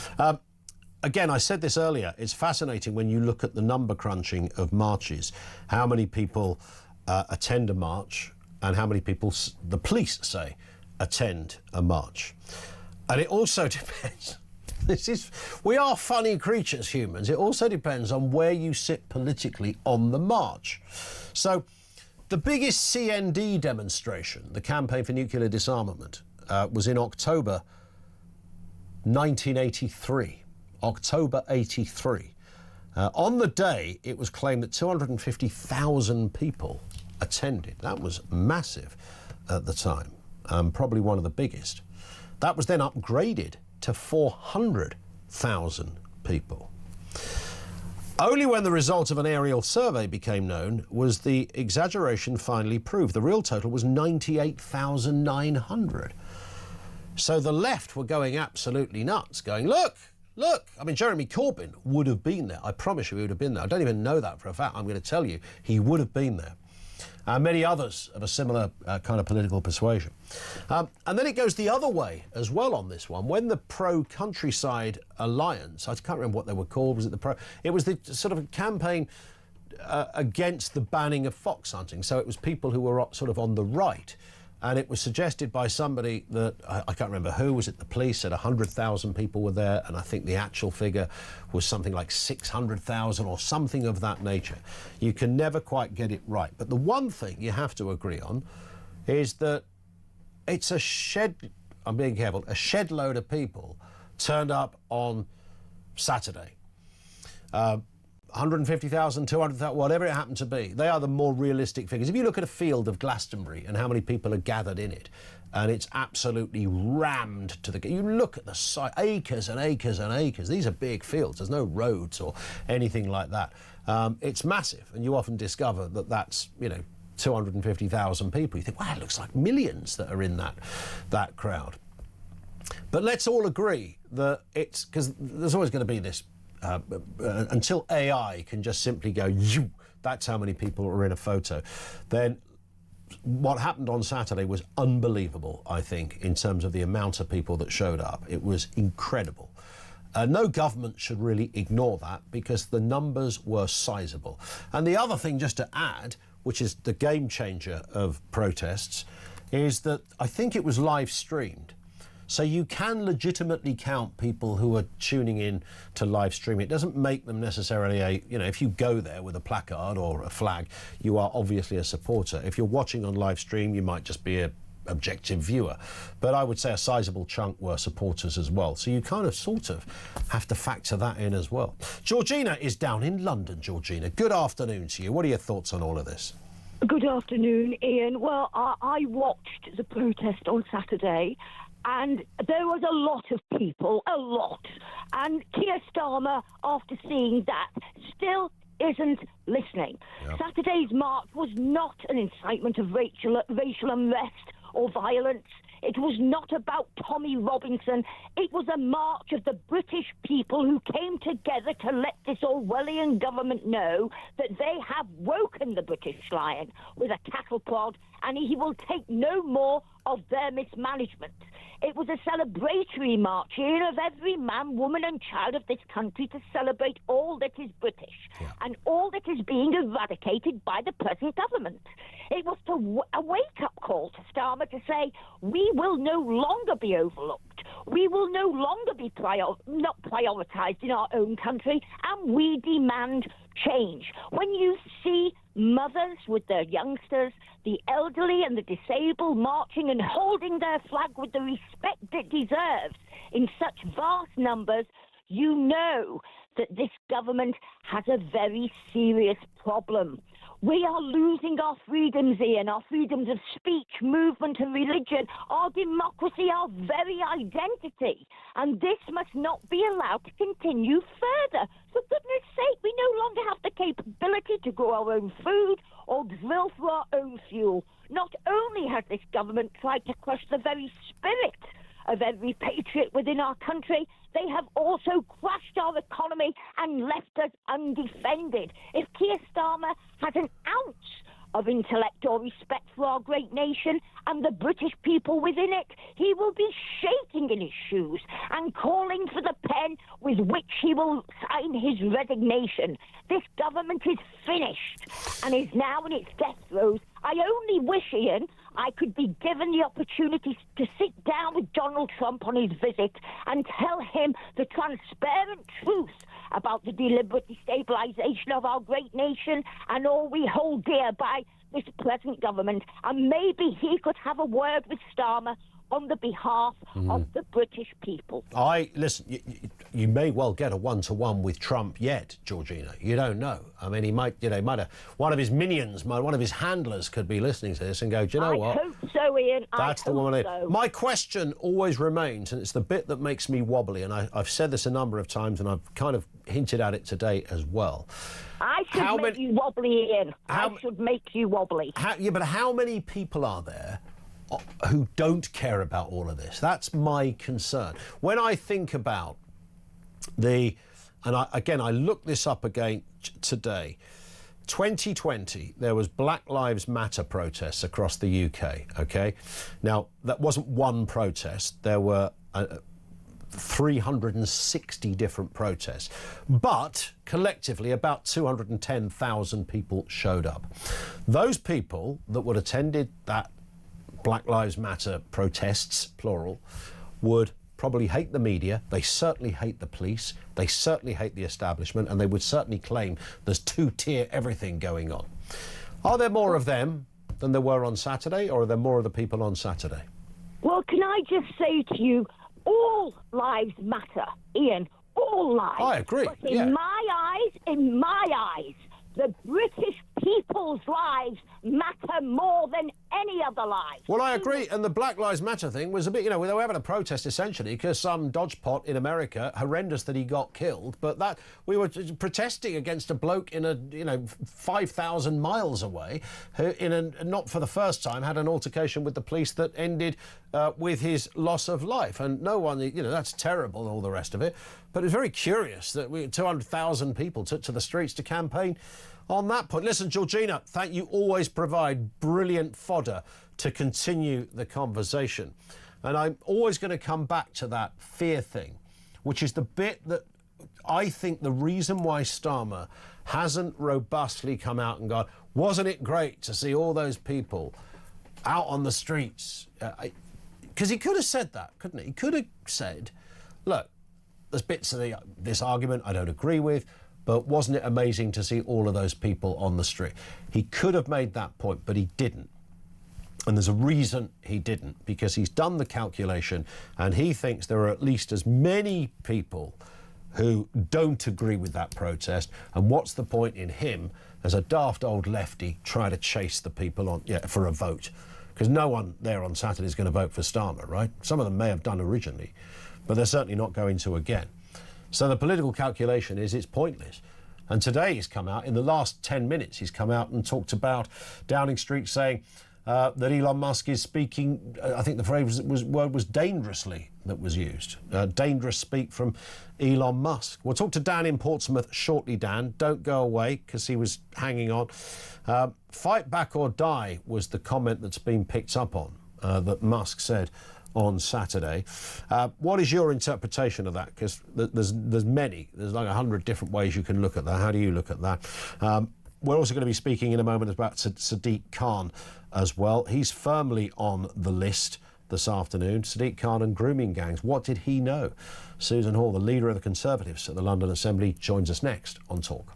Again, I said this earlier, it's fascinating when you look at the number crunching of marches, how many people attend a march and how many people, the police say, attend a march. And it also depends. We are funny creatures, humans. It also depends on where you sit politically on the march. So the biggest CND demonstration, the Campaign for Nuclear Disarmament, was in October 1983. October 83. On the day, it was claimed that 250,000 people attended. That was massive at the time, probably one of the biggest. That was then upgraded to 400,000 people. Only when the result of an aerial survey became known was the exaggeration finally proved. The real total was 98,900. So the left were going absolutely nuts, going, look. I mean, Jeremy Corbyn would have been there. I promise you he would have been there. I don't even know that for a fact. I'm going to tell you he would have been there. Many others of a similar kind of political persuasion. And then it goes the other way as well on this one. When the Pro-Countryside Alliance, I can't remember what they were called, was it the Pro? It was the sort of campaign against the banning of fox hunting. So it was people who were sort of on the right. And it was suggested by somebody that, I can't remember who, was it the police, said 100,000 people were there, and I think the actual figure was something like 600,000 or something of that nature. You can never quite get it right. But the one thing you have to agree on is that it's a shed, I'm being careful, a shed load of people turned up on Saturday. 150,000, 200,000, whatever it happened to be. They are the more realistic figures. If you look at a field of Glastonbury and how many people are gathered in it, and it's absolutely rammed to the... You look at the site, acres and acres and acres. These are big fields. There's no roads or anything like that. It's massive, and you often discover that that's, 250,000 people. You think, wow, it looks like millions that are in that crowd. But let's all agree that it's... Because there's always going to be this... until AI can just simply go, that's how many people are in a photo, then what happened on Saturday was unbelievable, I think, in terms of the amount of people that showed up. It was incredible. No government should really ignore that because the numbers were sizable. And the other thing, just to add, which is the game changer of protests, is that I think it was live streamed. So you can legitimately count people who are tuning in to live streaming. It doesn't make them necessarily if you go there with a placard or a flag, you are obviously a supporter. If you're watching on live stream, you might just be a objective viewer. But I would say a sizable chunk were supporters as well. So you kind of sort of have to factor that in as well. Georgina is down in London. Georgina, good afternoon to you. What are your thoughts on all of this? Good afternoon, Ian. Well, I watched the protest on Saturday, and there was a lot of people, a lot. And Keir Starmer, after seeing that, still isn't listening. Yep. Saturday's march was not an incitement of racial unrest or violence. It was not about Tommy Robinson. It was a march of the British people who came together to let this Orwellian government know that they have woken the British lion with a cattle prod, and he will take no more of their mismanagement. It was a celebratory march here of every man, woman and child of this country to celebrate all that is British and all that is being eradicated by the present government. It was a wake-up call to Starmer to say, we will no longer be overlooked. We will no longer be not prioritised in our own country, and we demand change. When you see mothers with their youngsters, the elderly and the disabled marching and holding their flag with the respect it deserves in such vast numbers, you know that this government has a very serious problem. We are losing our freedoms, Ian, our freedoms of speech, movement and religion, our democracy, our very identity. And this must not be allowed to continue further. For goodness sake, we no longer have the capability to grow our own food or drill for our own fuel. Not only has this government tried to crush the very spirit of every patriot within our country, they have also crushed our economy and left us undefended. If Keir Starmer has an ounce of intellect or respect for our great nation and the British people within it, he will be shaking in his shoes and calling for the pen with which he will sign his resignation. This government is finished and is now in its death throes. I only wish, Ian, I could be given the opportunity to sit down with Donald Trump on his visit and tell him the transparent truth about the deliberate destabilisation of our great nation and all we hold dear by this present government. And maybe he could have a word with Starmer on the behalf of the British people. Listen, you may well get a one-to-one with Trump yet, Georgina. You don't know. I mean, he might have, one of his minions, one of his handlers could be listening to this and go, do you know what? I hope so, Ian. That's the woman. So. My question always remains, and it's the bit that makes me wobbly, and I've said this a number of times, and I've kind of hinted at it today as well. I should make you wobbly, Ian. I should make you wobbly. But how many people are there who don't care about all of this? That's my concern. When I think about I looked this up again today. 2020, there was Black Lives Matter protests across the UK, OK? Now, that wasn't one protest. There were 360 different protests. But, collectively, about 210,000 people showed up. Those people that would have attended that Black Lives Matter protests, plural, would probably hate the media, they certainly hate the police, they certainly hate the establishment, and they would certainly claim there's two-tier everything going on. Are there more of them than there were on Saturday, or are there more of the people on Saturday? Well, can I just say to you, all lives matter, Ian, all lives. I agree, but in my eyes, the British people's lives matter more than any other lives. Well, I agree, and the Black Lives Matter thing was a bit, they were having a protest essentially because some dodgepot in America, horrendous that he got killed, but that we were protesting against a bloke in 5,000 miles away who, not for the first time, had an altercation with the police that ended with his loss of life, and no one, that's terrible and all the rest of it, but it's very curious that 200,000 people took to the streets to campaign on that point. Listen, Georgina, thank you. Always provide brilliant fodder to continue the conversation. And I'm always going to come back to that fear thing, which is the bit that I think the reason why Starmer hasn't robustly come out and gone, wasn't it great to see all those people out on the streets? Because he could have said that, couldn't he? He could have said, look, there's bits of this argument I don't agree with, but wasn't it amazing to see all of those people on the street? He could have made that point, but he didn't. And there's a reason he didn't, because he's done the calculation and he thinks there are at least as many people who don't agree with that protest. And what's the point in him, as a daft old lefty, try to chase the people on for a vote? Because no one there on Saturday is going to vote for Starmer, right? Some of them may have done originally, but they're certainly not going to again. So the political calculation is it's pointless. And today he's come out, in the last 10 minutes, he's come out and talked about Downing Street saying that Elon Musk is speaking, I think the phrase word was dangerously that was used. Dangerous speak from Elon Musk. We'll talk to Dan in Portsmouth shortly, Dan. Don't go away, because he was hanging on. Fight back or die was the comment that's been picked up on, that Musk said on Saturday. What is your interpretation of that? Because there's many. There's like 100 different ways you can look at that. How do you look at that? We're also going to be speaking in a moment about Sadiq Khan as well. He's firmly on the list this afternoon. Sadiq Khan and grooming gangs. What did he know? Susan Hall, the leader of the Conservatives at the London Assembly, joins us next on Talk.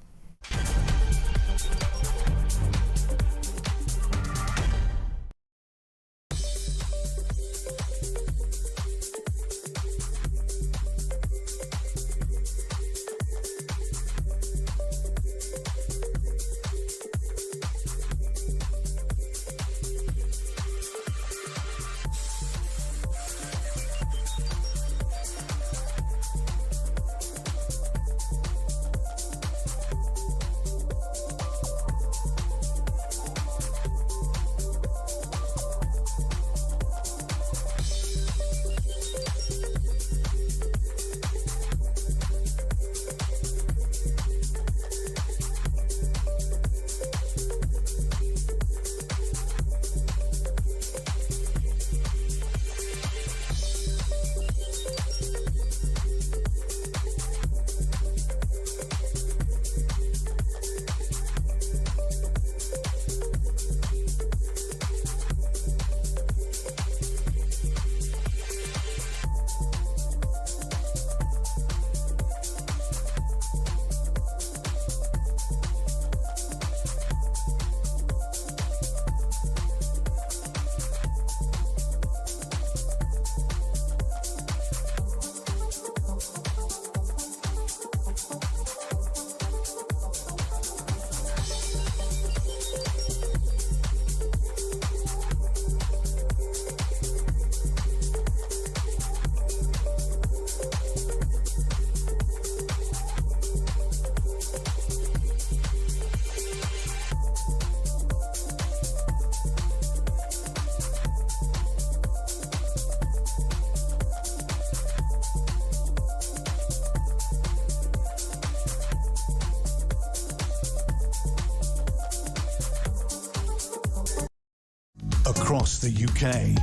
Across the UK,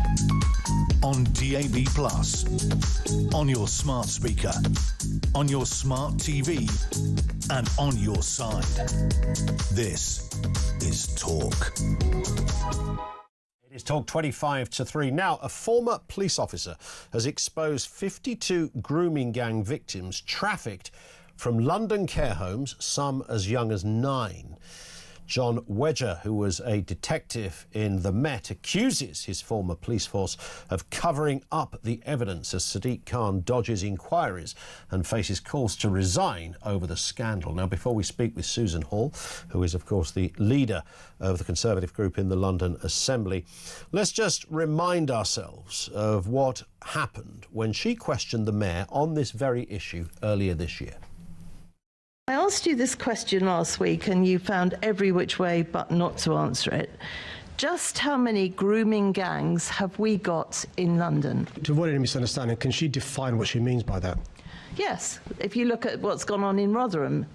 on DAB+, on your smart speaker, on your smart TV, and on your side. This is Talk. It is Talk 25 to 3. Now, a former police officer has exposed 52 grooming gang victims trafficked from London care homes, some as young as 9. John Wedger, who was a detective in the Met, accuses his former police force of covering up the evidence as Sadiq Khan dodges inquiries and faces calls to resign over the scandal. Now, before we speak with Susan Hall, who is, of course, the leader of the Conservative group in the London Assembly, let's just remind ourselves of what happened when she questioned the mayor on this very issue earlier this year. I asked you this question last week and you found every which way but not to answer it. Just how many grooming gangs have we got in London? To avoid any misunderstanding, can she define what she means by that? Yes, if you look at what's gone on in Rotherham,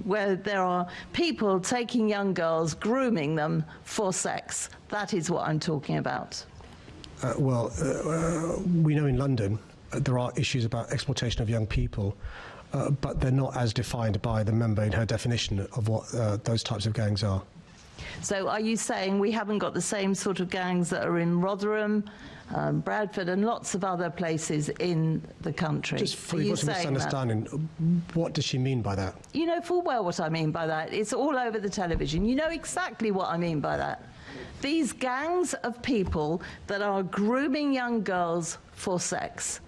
where there are people taking young girls, grooming them for sex, that is what I'm talking about. We know in London there are issues about exploitation of young people. But they're not as defined by the member in her definition of what those types of gangs are. So are you saying we haven't got the same sort of gangs that are in Rotherham, Bradford and lots of other places in the country? Just for a misunderstanding, what does she mean by that? You know full well what I mean by that. It's all over the television. You know exactly what I mean by that. these gangs of people that are grooming young girls for sex.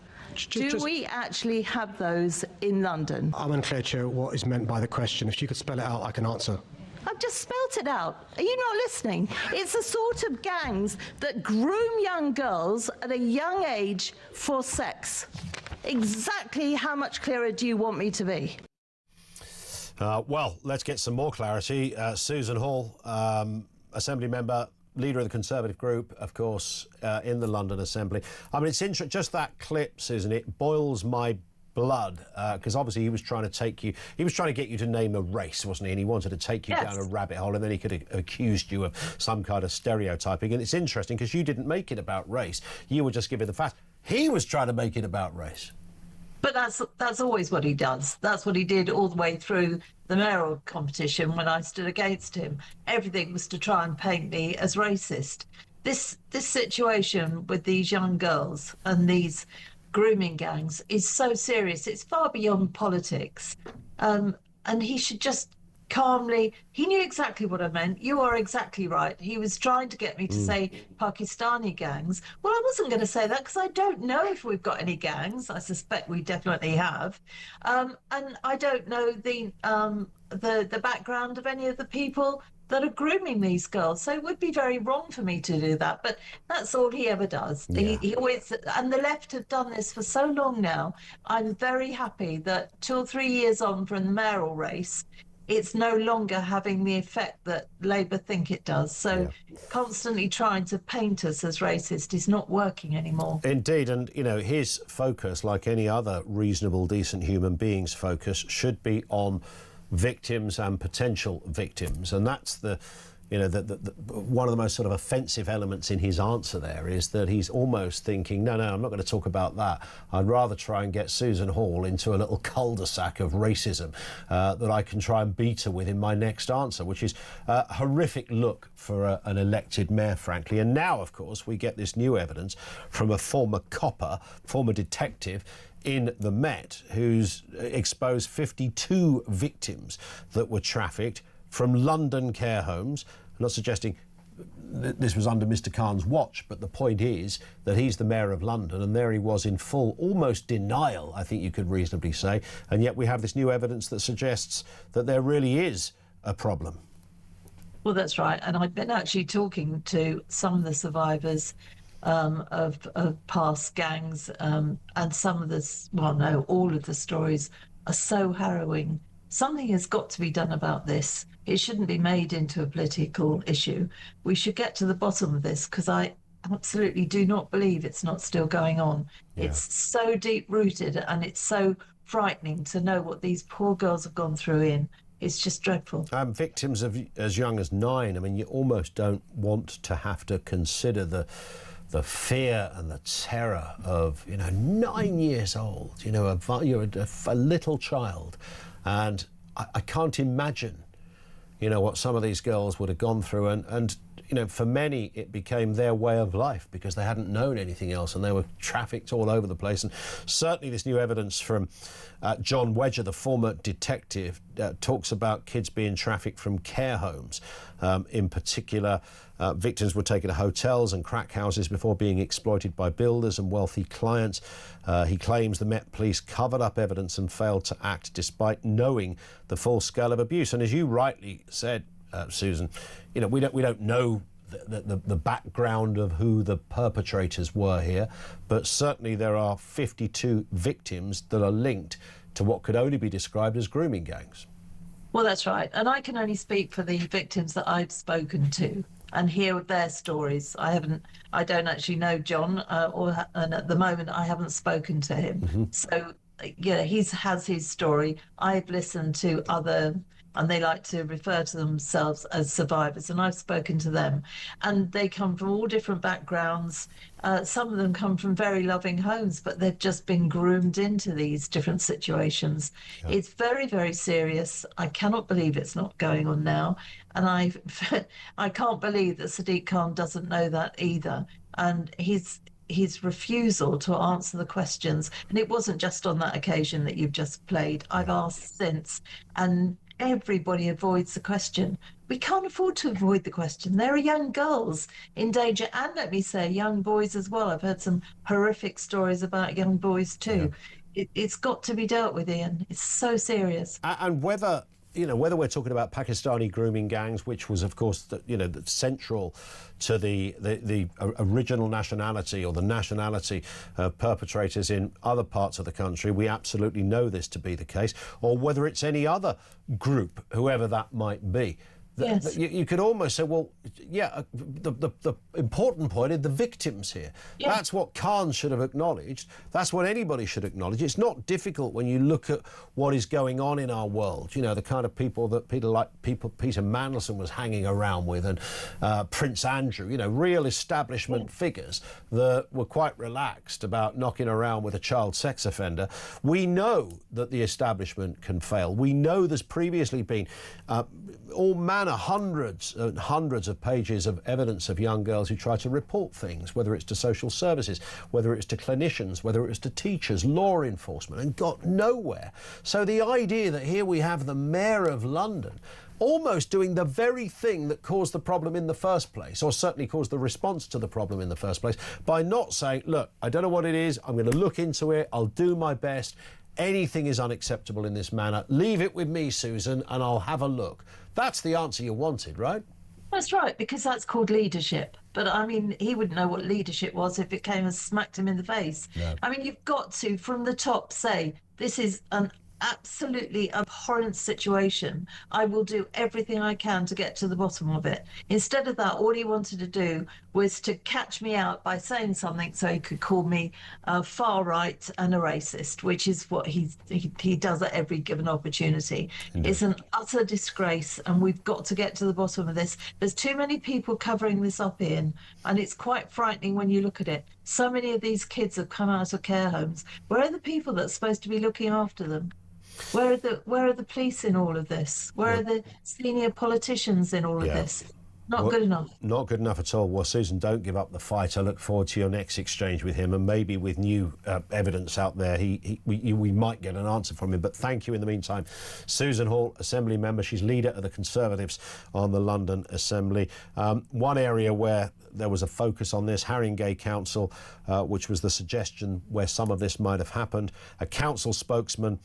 Do we actually have those in London? I'm unclear, Chair, what is meant by the question. If you could spell it out, I can answer. I've just spelt it out. Are you not listening? It's the sort of gangs that groom young girls at a young age for sex. Exactly how much clearer do you want me to be? Well, let's get some more clarity. Susan Hall, Assembly member, leader of the Conservative group, of course, in the London Assembly. I mean, it's interesting, just that clip, Susan, it boils my blood, because obviously he was trying to get you to name a race, wasn't he? And he wanted to take you down a rabbit hole, and then he could have accused you of some kind of stereotyping. And it's interesting because you didn't make it about race. You were just giving the facts. He was trying to make it about race. But that's always what he does. That's what he did all the way through the mayoral competition when I stood against him. Everything was to try and paint me as racist. This situation with these young girls and these grooming gangs is so serious. It's far beyond politics. And he should just calmly, he knew exactly what I meant. You are exactly right. He was trying to get me to say Pakistani gangs. Well, I wasn't going to say that because I don't know if we've got any gangs. I suspect we definitely have. And I don't know the background of any of the people that are grooming these girls. So it would be very wrong for me to do that. But that's all he ever does. Yeah. He always, and the left have done this for so long now. I'm very happy that 2 or 3 years on from the mayoral race, it's no longer having the effect that Labour think it does. So constantly trying to paint us as racist is not working anymore. Indeed, and, you know, his focus, like any other reasonable, decent human being's focus, should be on victims and potential victims. And that's the, you know, one of the most sort of offensive elements in his answer there is that he's almost thinking, no, I'm not going to talk about that. I'd rather try and get Susan Hall into a little cul-de-sac of racism that I can try and beat her with in my next answer, which is a horrific look for an elected mayor, frankly. And now, of course, we get this new evidence from a former copper, former detective in the Met, who's exposed 52 victims that were trafficked from London care homes. I'm not suggesting this was under Mr. Khan's watch, but the point is that he's the mayor of London, and there he was in full, almost denial, I think you could reasonably say, and yet we have this new evidence that suggests that there really is a problem. Well, that's right. And I've been actually talking to some of the survivors of past gangs, and some of this, well, no, all of the stories are so harrowing. Something has got to be done about this. It shouldn't be made into a political issue. We should get to the bottom of this, because I absolutely do not believe it's not still going on. Yeah. It's so deep-rooted, and it's so frightening to know what these poor girls have gone through It's just dreadful. Victims of as young as 9. I mean, you almost don't want to have to consider the fear and the terror of, 9 years old, you're a little child. And I can't imagine, what some of these girls would have gone through. And for many, it became their way of life because they hadn't known anything else, and they were trafficked all over the place. And certainly this new evidence from John Wedger, the former detective, talks about kids being trafficked from care homes. In particular, victims were taken to hotels and crack houses before being exploited by builders and wealthy clients. He claims the Met Police covered up evidence and failed to act despite knowing the full scale of abuse. And as you rightly said, Susan, we don't know the background of who the perpetrators were here, but certainly there are 52 victims that are linked to what could only be described as grooming gangs. Well, that's right. And I can only speak for the victims that I've spoken to and hear their stories. I don't actually know John, and at the moment I haven't spoken to him. Mm-hmm. So, he has his story. I've listened to other, and they like to refer to themselves as survivors, and I've spoken to them. And they come from all different backgrounds. Some of them come from very loving homes, but they've just been groomed into these different situations. Yeah. It's very, very serious. I cannot believe it's not going on now. And I can't believe that Sadiq Khan doesn't know that either. And his refusal to answer the questions, and it wasn't just on that occasion that you've just played. I've asked since, and everybody avoids the question. We can't afford to avoid the question. There are young girls in danger, and let me say, young boys as well. I've heard some horrific stories about young boys too. It's got to be dealt with, Ian. It's so serious. And whether we're talking about Pakistani grooming gangs, which was, of course, central to the original nationality or the nationality of perpetrators in other parts of the country, we absolutely know this to be the case, or whether it's any other group, whoever that might be. Yes. You could almost say, well, yeah, the important point is the victims here. Yeah. That's what Khan should have acknowledged. That's what anybody should acknowledge. It's not difficult when you look at what is going on in our world. You know, the kind of people that Peter Mandelson was hanging around with, and Prince Andrew, you know, real establishment figures that were quite relaxed about knocking around with a child sex offender. We know that the establishment can fail. We know there's previously been all manner, hundreds and hundreds of pages of evidence of young girls who try to report things, whether it's to social services, whether it's to clinicians, whether it's to teachers, law enforcement, and got nowhere. So the idea that here we have the Mayor of London almost doing the very thing that caused the problem in the first place, or certainly caused the response to the problem in the first place, by not saying, look, I don't know what it is, I'm going to look into it, I'll do my best. Anything is unacceptable in this manner. Leave it with me, Susan, and I'll have a look. That's the answer you wanted, right? That's right, because that's called leadership. But, I mean, he wouldn't know what leadership was if it came and smacked him in the face. No. I mean, you've got to, from the top, say, this is an absolutely abhorrent situation. I will do everything I can to get to the bottom of it. Instead of that, all he wanted to do was to catch me out by saying something so he could call me far right and a racist, which is what he does at every given opportunity. Indeed. It's an utter disgrace, and we've got to get to the bottom of this. There's too many people covering this up, Ian, and it's quite frightening when you look at it. So many of these kids have come out of care homes. Where are the people that's supposed to be looking after them? Where are the police in all of this? Where are the senior politicians in all of this? Not good enough. Not good enough at all. Well, Susan, don't give up the fight. I look forward to your next exchange with him, and maybe with new evidence out there, we might get an answer from him. But thank you in the meantime. Susan Hall, Assembly member. She's leader of the Conservatives on the London Assembly. One area where there was a focus on this, Haringey Council, which was the suggestion where some of this might have happened. A council spokesman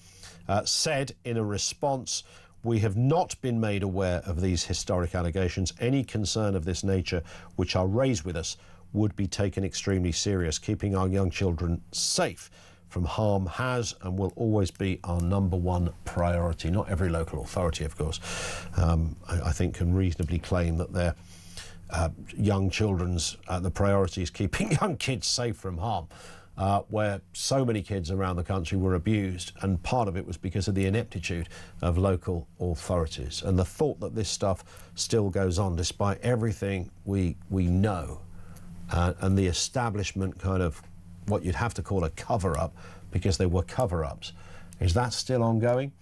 said in a response, "We have not been made aware of these historic allegations. Any concern of this nature which are raised with us would be taken extremely serious. Keeping our young children safe from harm has and will always be our #1 priority." Not every local authority, of course, I think can reasonably claim that their young children's the priority is keeping young kids safe from harm. Where so many kids around the country were abused, and part of it was because of the ineptitude of local authorities. And the thought that this stuff still goes on despite everything we know, and the establishment kind of what you'd have to call a cover-up, because there were cover-ups. Is that still ongoing?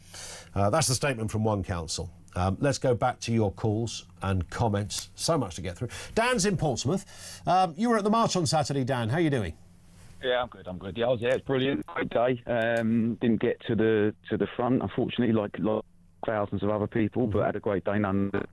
That's the statement from one council. Let's go back to your calls and comments. So much to get through. Dan's in Portsmouth. You were at the march on Saturday, Dan. How are you doing? Yeah, I'm good. Yeah, I was there. It's brilliant. Great day. Didn't get to the front, unfortunately, like thousands of other people, but had a great day nonetheless.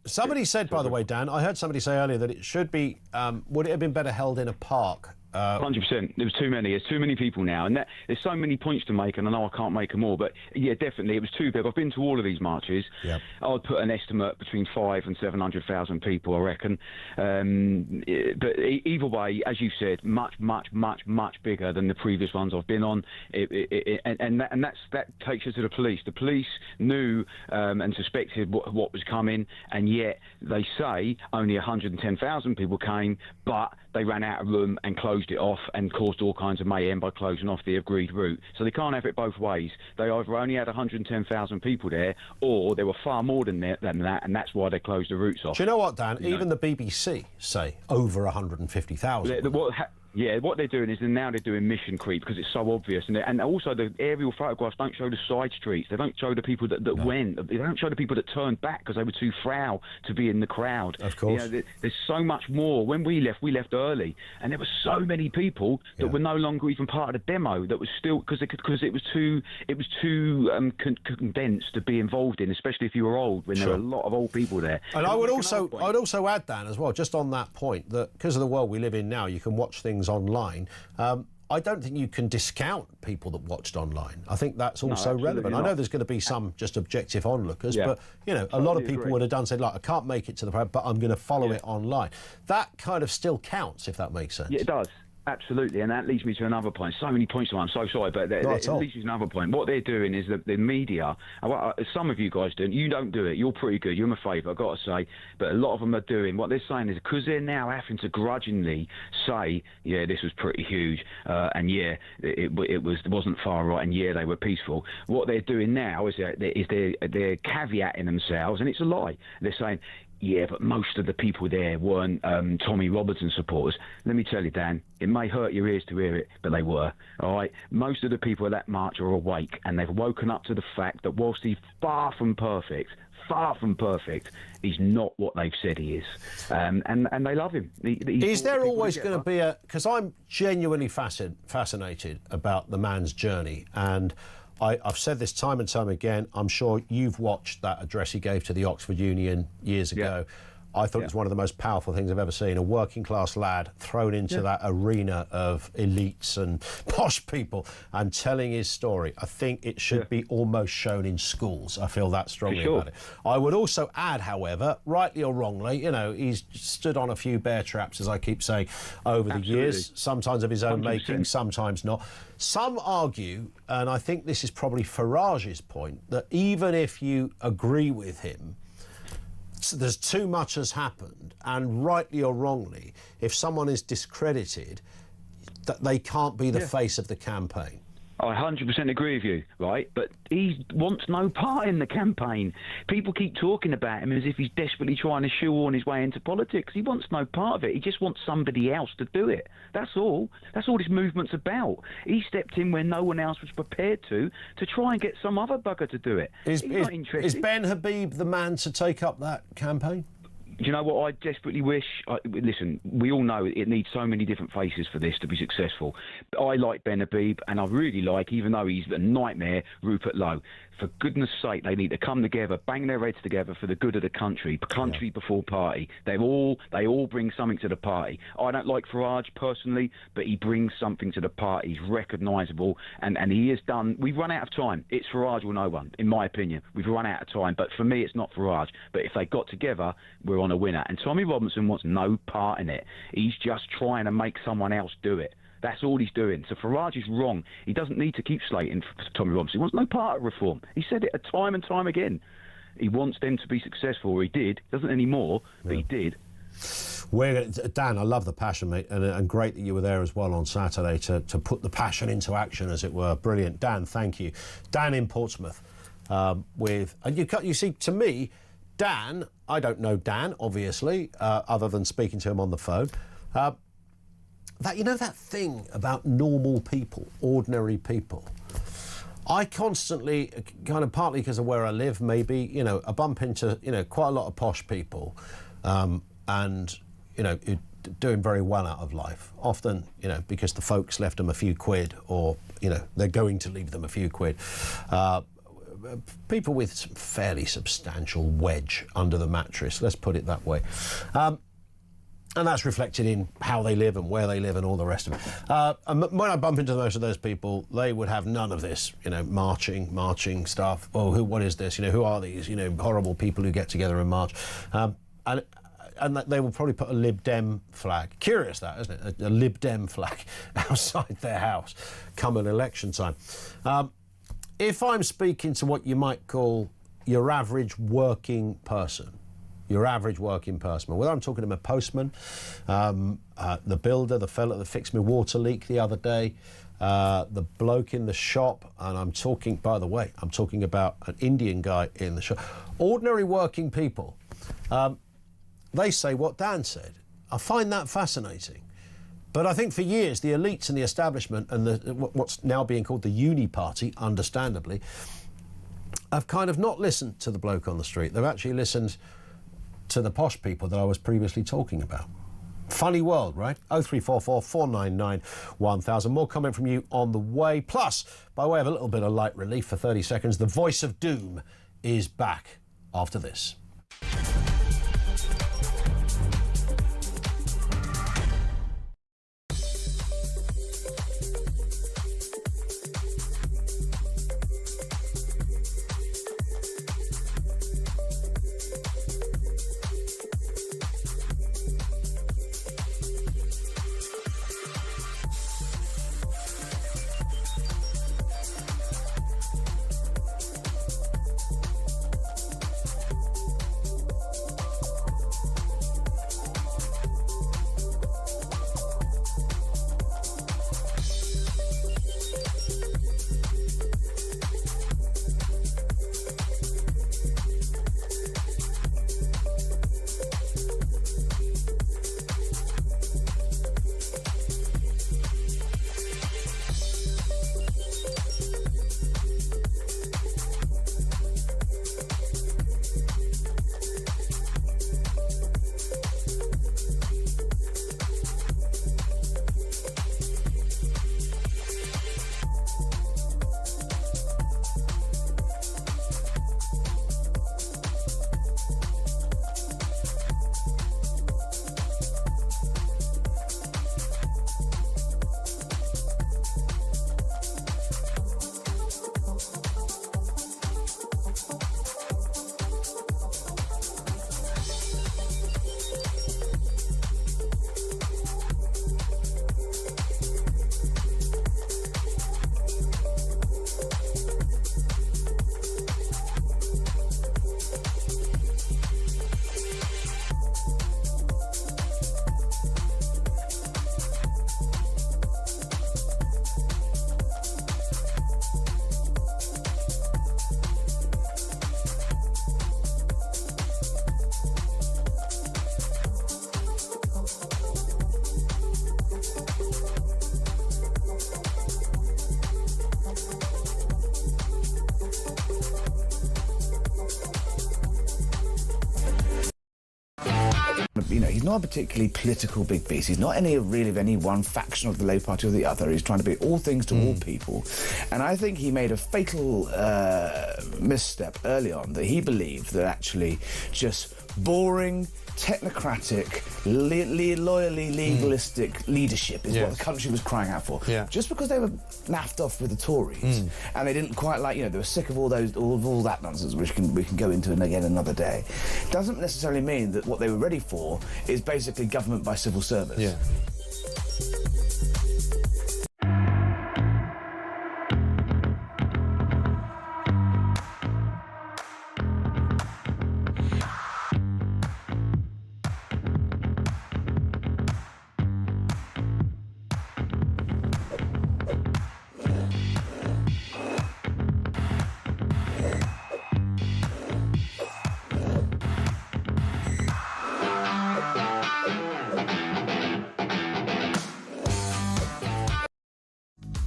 Somebody said, by the way, Dan, I heard somebody say earlier that it should be, would it have been better held in a park? 100%. There was too many. There's too many people now, and there's so many points to make, and I know I can't make them all, but yeah, definitely it was too big. I've been to all of these marches. Yep. I would put an estimate between 500,000 and 700,000 people, I reckon. But either way, as you said, much bigger than the previous ones I've been on. That takes us to the police. The police knew and suspected what was coming, and yet they say only 110,000 people came, but they ran out of room and closed it off and caused all kinds of mayhem by closing off the agreed route. So they can't have it both ways. They either only had 110,000 people there, or there were far more than that, and that's why they closed the routes off. Do you know what, Dan? Even the BBC say over 150,000. Yeah, what they're doing is now they're doing mission creep because it's so obvious, and also the aerial photographs don't show the side streets. They don't show the people that went. They don't show the people that turned back because they were too proud to be in the crowd. Of course, there's so much more. When we left early, and there were so many people that were no longer even part of the demo. That was still because it was too condensed to be involved in, especially if you were old. When there were a lot of old people there. And I'd also add, Dan, as well, just on that point, that because of the world we live in now, you can watch things online. I don't think you can discount people that watched online. I think that's also relevant. I know there's going to be some just objective onlookers, but a lot of people would have said, like, I can't make it to the program, but I'm going to follow it online. That kind of still counts, if that makes sense. Yeah, it does. Absolutely, and that leads me to another point. So many points, I'm so sorry, but it leads me to another point. What they're doing is that the media, some of you guys do, you don't do it, you're pretty good, you're my favourite, I've got to say, but a lot of them are doing, what they're saying is because they're now having to grudgingly say, yeah, this was pretty huge, and yeah, it wasn't far right, and yeah, they were peaceful. What they're doing now is they're caveating themselves, and it's a lie. They're saying, yeah, but most of the people there weren't Tommy Robinson supporters. Let me tell you, Dan, it may hurt your ears to hear it, but they were, all right? Most of the people at that march are awake, and they've woken up to the fact that whilst he's far from perfect, he's not what they've said he is. And they love him. Is there always going to be because I'm genuinely fascinated about the man's journey, and I've said this time and time again. I'm sure you've watched that address he gave to the Oxford Union years ago. I thought it was one of the most powerful things I've ever seen. A working class lad thrown into that arena of elites and posh people and telling his story. I think it should be almost shown in schools. I feel that strongly about it. I would also add, however, rightly or wrongly, he's stood on a few bear traps, as I keep saying, over the years, sometimes of his own 100%. Making, sometimes not. Some argue, and I think this is probably Farage's point, that even if you agree with him, there's too much has happened, and rightly or wrongly, if someone is discredited, that they can't be the face of the campaign. I 100% agree with you, right? But he wants no part in the campaign. People keep talking about him as if he's desperately trying to shoehorn his way into politics. He wants no part of it. He just wants somebody else to do it. That's all. That's all this movement's about. He stepped in when no one else was prepared to try and get some other bugger to do it. He's not interested. Is Ben Habib the man to take up that campaign? Do you know what I desperately wish? Listen, we all know it needs so many different faces for this to be successful. I like Ben Habib, and I really like, even though he's a nightmare, Rupert Lowe. For goodness sake, they need to come together, bang their heads together for the good of the country. Country before party. They all bring something to the party. I don't like Farage personally, but he brings something to the party. He's recognisable, and he has done. We've run out of time. It's Farage or no one, in my opinion. We've run out of time, but for me, it's not Farage. But if they got together, we're on a winner. And Tommy Robinson wants no part in it. He's just trying to make someone else do it. That's all he's doing. So Farage is wrong. He doesn't need to keep slating Tommy Robinson. He wants no part of reform. He said it time and time again. He wants them to be successful, or he did. He doesn't anymore, but he did. Dan, I love the passion, mate, and great that you were there as well on Saturday to put the passion into action, as it were. Brilliant. Dan, thank you. Dan in Portsmouth and you see, to me, Dan, I don't know Dan, obviously, other than speaking to him on the phone. That thing about normal people, ordinary people. I constantly, kind of partly because of where I live, maybe, I bump into, quite a lot of posh people and, doing very well out of life. Often, because the folks left them a few quid or, they're going to leave them a few quid. People with some fairly substantial wedge under the mattress, let's put it that way. And that's reflected in how they live and where they live and all the rest of it. And when I bump into most of those people, they would have none of this, marching stuff. Oh, what is this? Who are these, horrible people who get together and march? And they will probably put a Lib Dem flag. Curious that, isn't it? A Lib Dem flag outside their house come an election time. If I'm speaking to what you might call your average working person, whether I'm talking to a postman, the builder, the fella that fixed my water leak the other day, the bloke in the shop, and I'm talking about an Indian guy in the shop. Ordinary working people, they say what Dan said. I find that fascinating. But I think for years, the elites and the establishment and what's now being called the uni party, understandably, have kind of not listened to the bloke on the street. They've actually listened to the posh people that I was previously talking about. Funny world, right? 0344 499 1000. More comment from you on the way. Plus, by way of a little bit of light relief for 30 seconds, the voice of doom is back after this. You know, he's not a particularly political big beast. He's not really of any one faction of the Labour Party or the other. He's trying to be all things to all people. And I think he made a fatal misstep early on, that he believed that actually just boring, technocratic, loyally legalistic leadership is what the country was crying out for. Just because they were naffed off with the Tories and they didn't quite like, you know, they were sick of all that nonsense, which we can go into again another day, doesn't necessarily mean that what they were ready for is basically government by civil service.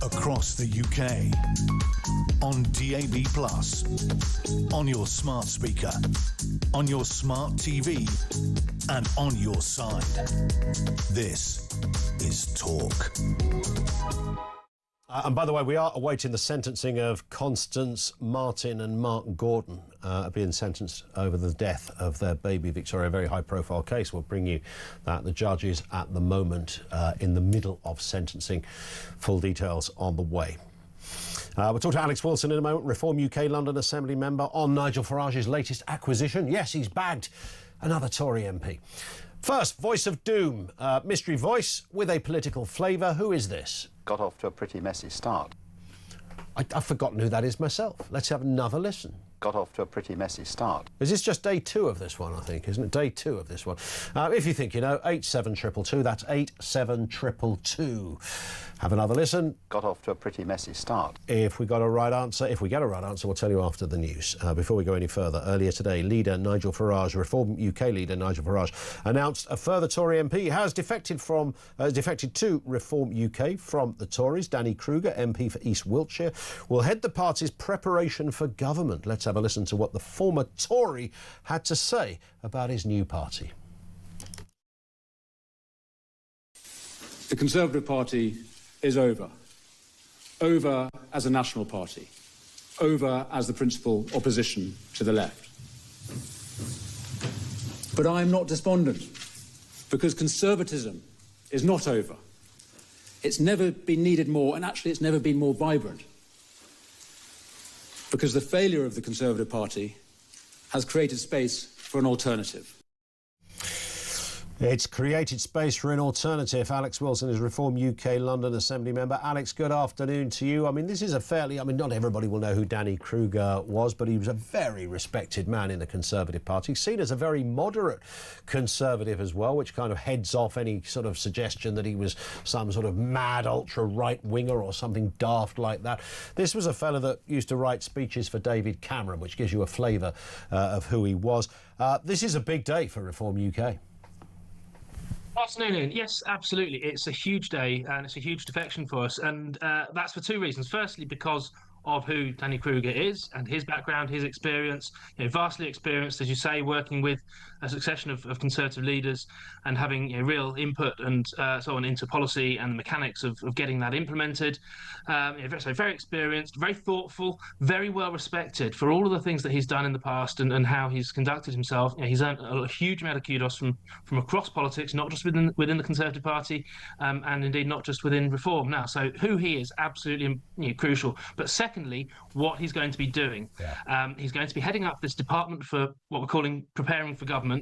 Across the UK, on DAB+, on your smart speaker, on your smart TV, and on your side. This is Talk. And by the way, we are awaiting the sentencing of Constance Martin and Mark Gordon, being sentenced over the death of their baby Victoria. A very high-profile case. We'll bring you that. The judge is at the moment in the middle of sentencing. Full details on the way. We'll talk to Alex Wilson in a moment, Reform UK London Assembly member, on Nigel Farage's latest acquisition. Yes, he's bagged another Tory MP. First, Voice of Doom. Mystery voice with a political flavour. Who is this? Got off to a pretty messy start. I've forgotten who that is myself. Let's have another listen. got off to a pretty messy start. Is this just day 2 of this one, I think, isn't it? Day 2 of this one. If you think you know, 87222, that's 87222. Have another listen. Got off to a pretty messy start. If we get a right answer, we'll tell you after the news. Before we go any further, earlier today, leader Nigel Farage, Reform UK leader Nigel Farage, announced a further Tory MP has defected to Reform UK from the Tories. Danny Krueger, MP for East Wiltshire, will head the party's preparation for government. Let's have a listen to what the former Tory had to say about his new party. The Conservative Party is over. Over as a national party. Over as the principal opposition to the left. But I am not despondent, because conservatism is not over. It's never been needed more, and actually it's never been more vibrant. Because the failure of the Conservative Party has created space for an alternative. It's created space for an alternative. Alex Wilson is Reform UK London Assembly member. Alex, good afternoon to you. I mean, this is a fairly... I mean, not everybody will know who Danny Krueger was, but he was a very respected man in the Conservative Party, seen as a very moderate Conservative as well, which kind of heads off any sort of suggestion that he was some sort of mad ultra-right-winger or something daft like that. This was a fella that used to write speeches for David Cameron, which gives you a flavour of who he was. This is a big day for Reform UK. Afternoon, Ian. Yes, absolutely. It's a huge day and it's a huge defection for us. And that's for 2 reasons. Firstly, because of who Danny Krueger is and his background, his experience, vastly experienced, as you say, working with a succession of Conservative leaders and having real input and so on into policy and the mechanics of getting that implemented. So very experienced, very thoughtful, very well respected for all of the things that he's done in the past and how he's conducted himself. He's earned a huge amount of kudos from across politics, not just within the Conservative Party, and indeed not just within Reform. Now, so who he is, absolutely crucial. But secondly, what he's going to be doing. He's going to be heading up this department for what we're calling preparing for government,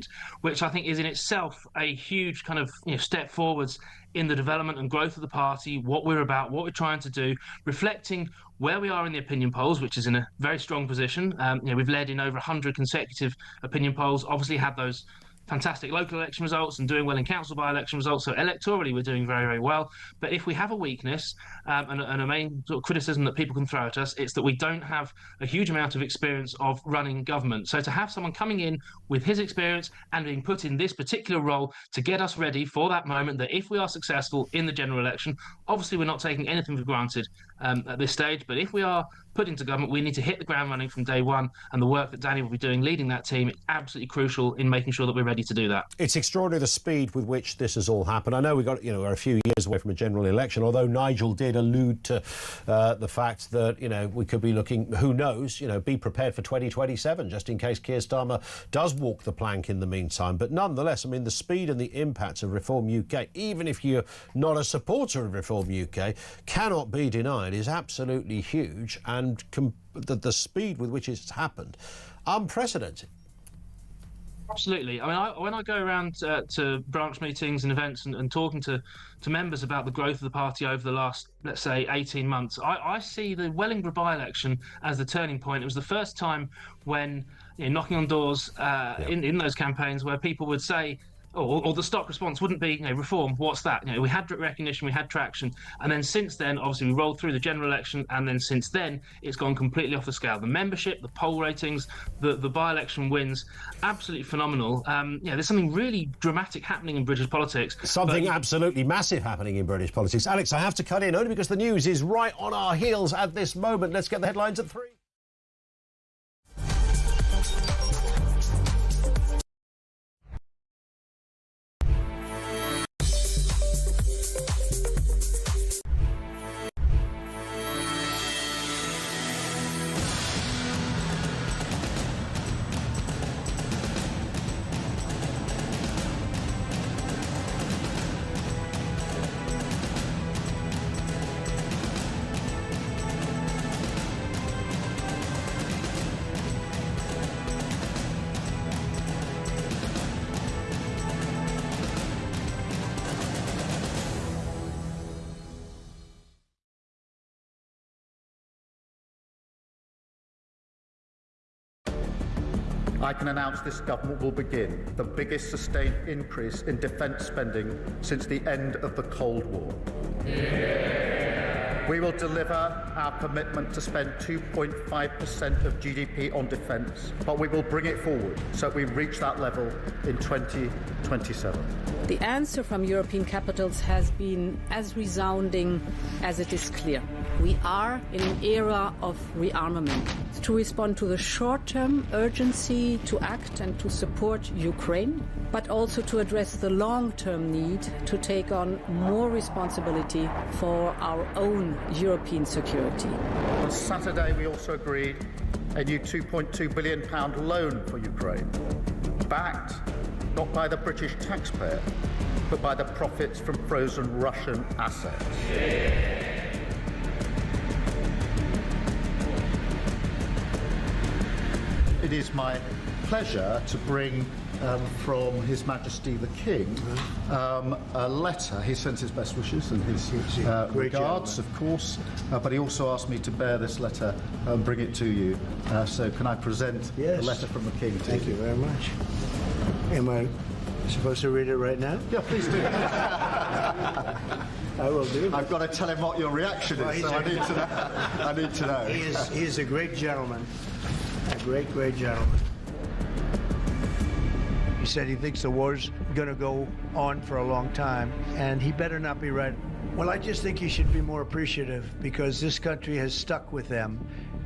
which I think is in itself a huge kind of step forwards in the development and growth of the party, what we're about, what we're trying to do, reflecting where we are in the opinion polls, which is in a very strong position. We've led in over 100 consecutive opinion polls, obviously had those fantastic local election results and doing well in council by-election results. So electorally, we're doing very, very well. But if we have a weakness and a main sort of criticism that people can throw at us, it's that we don't have a huge amount of experience of running government. So to have someone coming in with his experience and being put in this particular role to get us ready for that moment, that if we are successful in the general election, obviously we're not taking anything for granted at this stage, but if we are put into government, we need to hit the ground running from day one, and the work that Danny will be doing leading that team is absolutely crucial in making sure that we're ready to do that. It's extraordinary the speed with which this has all happened. I know we're a few years away from a general election, although Nigel did allude to the fact that we could be looking, who knows, be prepared for 2027 just in case Keir Starmer does walk the plank in the meantime. But nonetheless, I mean, the speed and the impact of Reform UK, even if you're not a supporter of Reform UK, cannot be denied, is absolutely huge, and the speed with which it's happened, unprecedented. Absolutely. I mean, when I go around to branch meetings and events and talking to members about the growth of the party over the last, let's say, 18 months, I see the Wellingborough by-election as the turning point. It was the first time when, knocking on doors in those campaigns where people would say, or the stock response wouldn't be, Reform, what's that? We had recognition, we had traction, and then since then, obviously, we rolled through the general election, and then since then, it's gone completely off the scale. The membership, the poll ratings, the by-election wins, absolutely phenomenal. There's something really dramatic happening in British politics. Something absolutely massive happening in British politics. Alex, I have to cut in, only because the news is right on our heels at this moment. Let's get the headlines at 3. I can announce this government will begin the biggest sustained increase in defence spending since the end of the Cold War. We will deliver our commitment to spend 2.5% of GDP on defence, but we will bring it forward so we reach that level in 2027. The answer from European capitals has been as resounding as it is clear. We are in an era of rearmament to respond to the short-term urgency to act and to support Ukraine, but also to address the long-term need to take on more responsibility for our own European security. On Saturday, we also agreed a new £2.2 billion loan for Ukraine, backed not by the British taxpayer, but by the profits from frozen Russian assets. It is my pleasure to bring from His Majesty the King a letter. He sends his best wishes and his regards, of course, but he also asked me to bear this letter and bring it to you. So can I present the letter from the King to Thank you very much. Am I supposed to read it right now? Yeah, please do. I will do. I've got to tell him what your reaction is, so I need to know. I need to know. He is a great gentleman. A great, great gentleman. He said he thinks the war's going to go on for a long time, and he better not be right. Well, I just think he should be more appreciative, because this country has stuck with them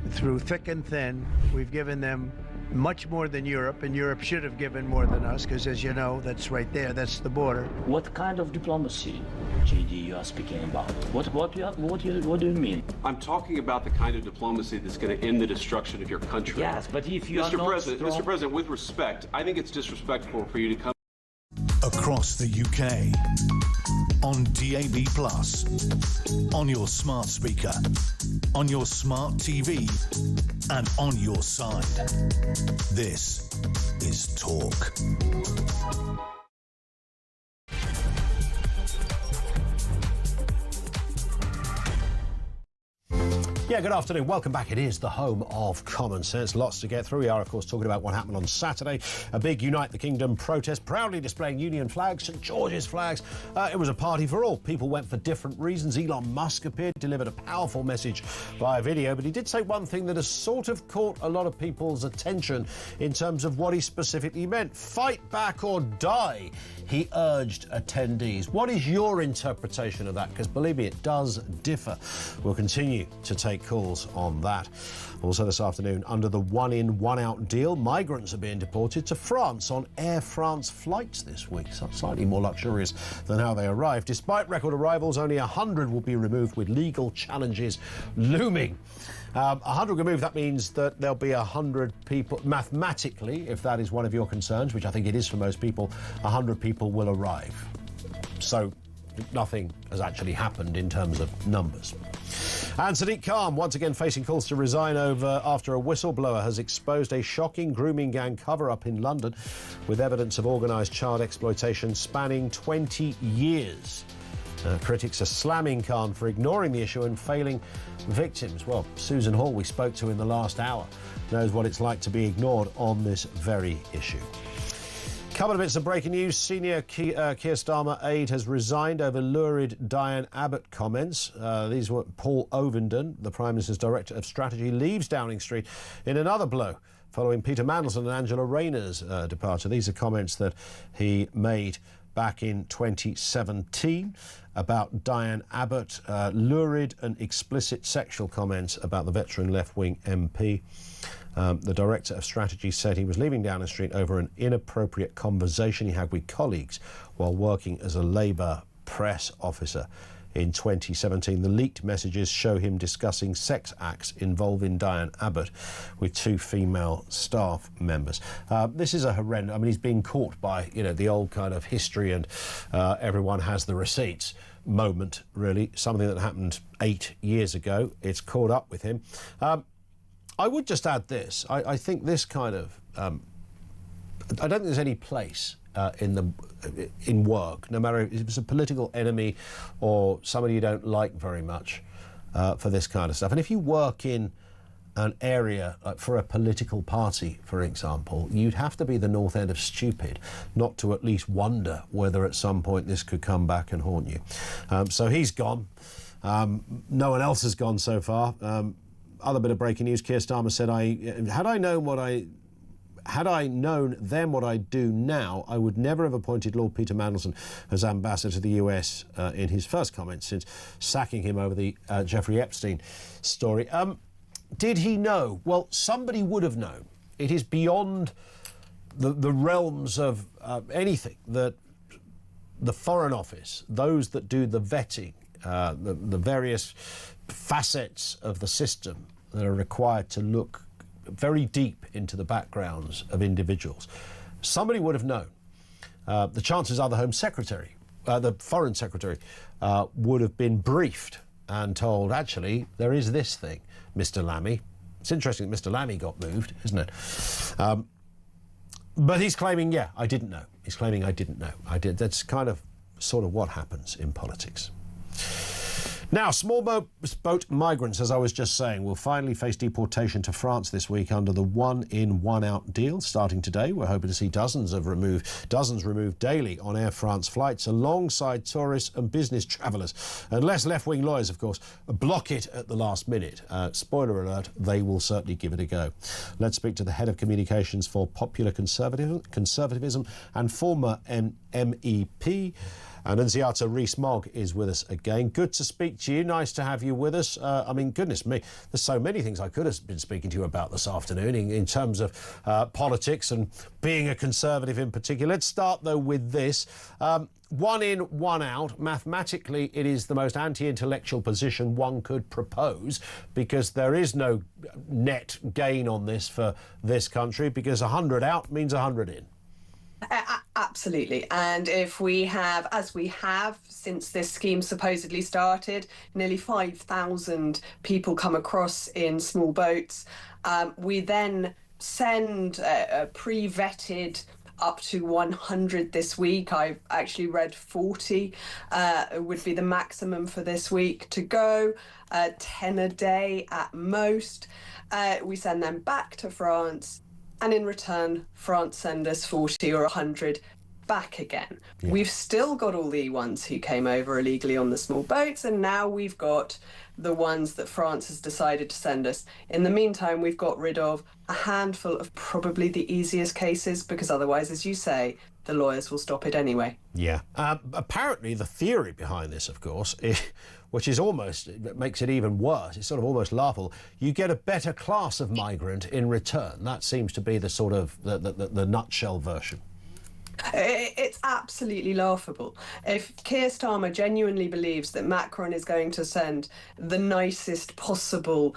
through thick and thin. We've given them much more than Europe, and Europe should have given more than us, because as you know, that's right there, that's the border. What kind of diplomacy, JD, you are speaking about? What do you mean? I'm talking about the kind of diplomacy that's going to end the destruction of your country. Yes, but if you are Mr. not President, strong... Mr. President, with respect, I think it's disrespectful for you to come across the UK, on DAB+, on your smart speaker, on your smart TV, and on your side. This is Talk. Yeah, good afternoon. Welcome back. It is the home of common sense. Lots to get through. We are, of course, talking about what happened on Saturday. A big Unite the Kingdom protest, proudly displaying Union flags, St George's flags. It was a party for all. People went for different reasons. Elon Musk appeared, delivered a powerful message via video, but he did say one thing that has sort of caught a lot of people's attention in terms of what he specifically meant. Fight back or die, he urged attendees. What is your interpretation of that? Because believe me, it does differ. We'll continue to take calls on that. Also this afternoon, under the one-in, one-out deal, migrants are being deported to France on Air France flights this week, so slightly more luxurious than how they arrived. Despite record arrivals, only 100 will be removed, with legal challenges looming. 100 removed, that means that there'll be 100 people, mathematically, if that is one of your concerns, which I think it is for most people, 100 people will arrive. So nothing has actually happened in terms of numbers. And Sadiq Khan once again facing calls to resign after a whistleblower has exposed a shocking grooming gang cover-up in London with evidence of organised child exploitation spanning 20 years. Critics are slamming Khan for ignoring the issue and failing victims. Well, Susan Hall, we spoke to in the last hour, knows what it's like to be ignored on this very issue. Couple of bits of breaking news. Senior Keir Starmer aide has resigned over lurid Diane Abbott comments. These were Paul Ovenden, the Prime Minister's Director of Strategy, leaves Downing Street in another blow following Peter Mandelson and Angela Rayner's departure. These are comments that he made back in 2017 about Diane Abbott, lurid and explicit sexual comments about the veteran left-wing MP. The Director of Strategy said he was leaving Downing Street over an inappropriate conversation he had with colleagues while working as a Labour press officer in 2017. The leaked messages show him discussing sex acts involving Diane Abbott with two female staff members. This is a horrendous... I mean, he's being caught by, you know, the old kind of history and everyone has the receipts moment, really. Something that happened 8 years ago. It's caught up with him. I would just add this. I think this kind of... I don't think there's any place in work, no matter if it's a political enemy or somebody you don't like very much, for this kind of stuff. And if you work in an area for a political party, for example, you'd have to be the north end of stupid not to at least wonder whether at some point this could come back and haunt you. So he's gone. No one else has gone so far. Other bit of breaking news, Keir Starmer said, had I known then what I do now, I would never have appointed Lord Peter Mandelson as ambassador to the US in his first comments since sacking him over the Jeffrey Epstein story. Did he know? Well, somebody would have known. It is beyond the realms of anything that the Foreign Office, those that do the vetting, the various facets of the system that are required to look very deep into the backgrounds of individuals. Somebody would have known. The chances are the Home Secretary, the Foreign Secretary, would have been briefed and told, actually, there is this thing, Mr. Lammy. It's interesting that Mr. Lammy got moved, isn't it? But he's claiming, yeah, I didn't know. He's claiming I didn't know. I did. That's kind of sort of what happens in politics. Now, small boat migrants, as I was just saying, will finally face deportation to France this week under the one-in, one-out deal. Starting today, we're hoping to see dozens removed daily on Air France flights, alongside tourists and business travellers. Unless left-wing lawyers, of course, block it at the last minute. Spoiler alert, they will certainly give it a go. Let's speak to the head of communications for Popular Conservatism and former MEP. Annunziata Rees-Mogg is with us again. Good to speak to you. Nice to have you with us. I mean, goodness me, there's so many things I could have been speaking to you about this afternoon in terms of politics and being a Conservative in particular. Let's start, though, with this. One in, one out. Mathematically, it is the most anti-intellectual position one could propose, because there is no net gain on this for this country, because 100 out means 100 in. Absolutely. And if we have, as we have since this scheme supposedly started, nearly 5,000 people come across in small boats, we then send pre-vetted up to 100 this week. I've actually read 40 would be the maximum for this week to go, 10 a day at most. We send them back to France. And in return, France send us 40 or 100 back again. Yeah. We've still got all the ones who came over illegally on the small boats, and now we've got the ones that France has decided to send us. In the meantime, we've got rid of a handful of probably the easiest cases, because otherwise, as you say, the lawyers will stop it anyway. Yeah. Apparently, the theory behind this, of course, which is almost, it makes it even worse, it's sort of almost laughable, you get a better class of migrant in return. That seems to be the sort of the nutshell version. It's absolutely laughable. If Keir Starmer genuinely believes that Macron is going to send the nicest possible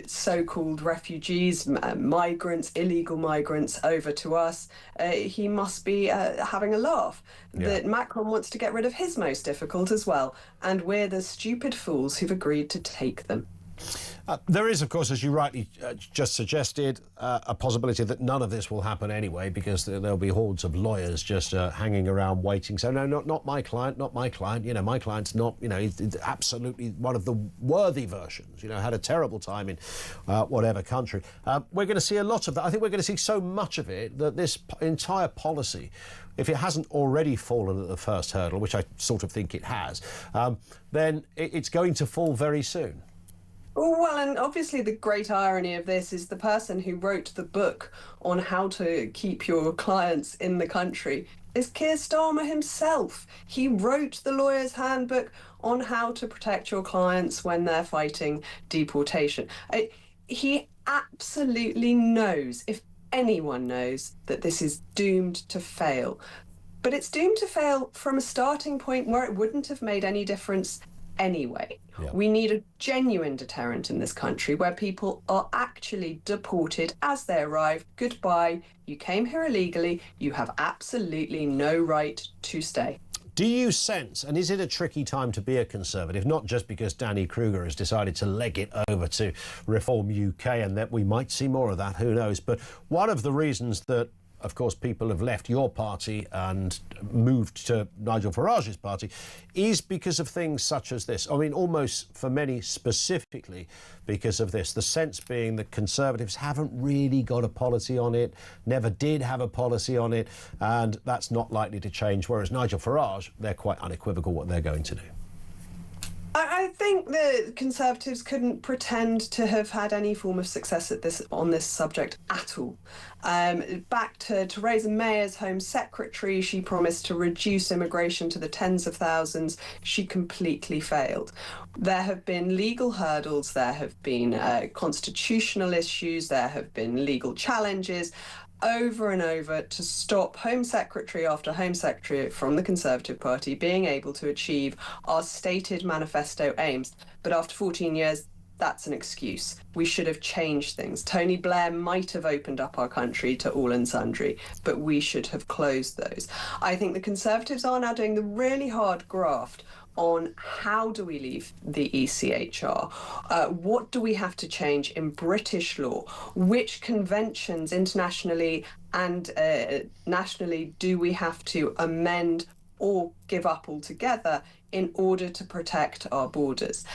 so-called refugees, migrants, illegal migrants over to us, he must be having a laugh. Yeah. That Macron wants to get rid of his most difficult as well, and we're the stupid fools who've agreed to take them. There is, of course, as you rightly just suggested, a possibility that none of this will happen anyway, because there'll be hordes of lawyers just hanging around waiting. So, no, not my client, not my client. You know, my client's not, you know, he's absolutely one of the worthy versions, you know, had a terrible time in whatever country. We're going to see a lot of that. I think we're going to see so much of it that this entire policy, if it hasn't already fallen at the first hurdle, which I sort of think it has, then it's going to fall very soon. Well, and obviously the great irony of this is the person who wrote the book on how to keep your clients in the country is Keir Starmer himself. He wrote the lawyer's handbook on how to protect your clients when they're fighting deportation. He absolutely knows, if anyone knows, that this is doomed to fail. But it's doomed to fail from a starting point where it wouldn't have made any difference anyway. Yeah. We need a genuine deterrent in this country where people are actually deported as they arrive. Goodbye. You came here illegally. You have absolutely no right to stay. Do you sense, and is it a tricky time to be a Conservative, not just because Danny Krueger has decided to leg it over to Reform UK and that we might see more of that, who knows, but one of the reasons that of course, people have left your party and moved to Nigel Farage's party is because of things such as this. I mean, almost for many specifically because of this. The sense being that Conservatives haven't really got a policy on it, never did have a policy on it, and that's not likely to change. Whereas Nigel Farage, they're quite unequivocal what they're going to do. I think the Conservatives couldn't pretend to have had any form of success on this subject at all. Back to Theresa May as Home Secretary, she promised to reduce immigration to the tens of thousands. She completely failed. There have been legal hurdles, there have been constitutional issues, there have been legal challenges over and over to stop Home Secretary after Home Secretary from the Conservative Party being able to achieve our stated manifesto aims. But after 14 years, that's an excuse. We should have changed things. Tony Blair might have opened up our country to all and sundry, but we should have closed those. I think the Conservatives are now doing the really hard graft on how do we leave the ECHR? What do we have to change in British law? Which conventions internationally and nationally do we have to amend or give up altogether in order to protect our borders?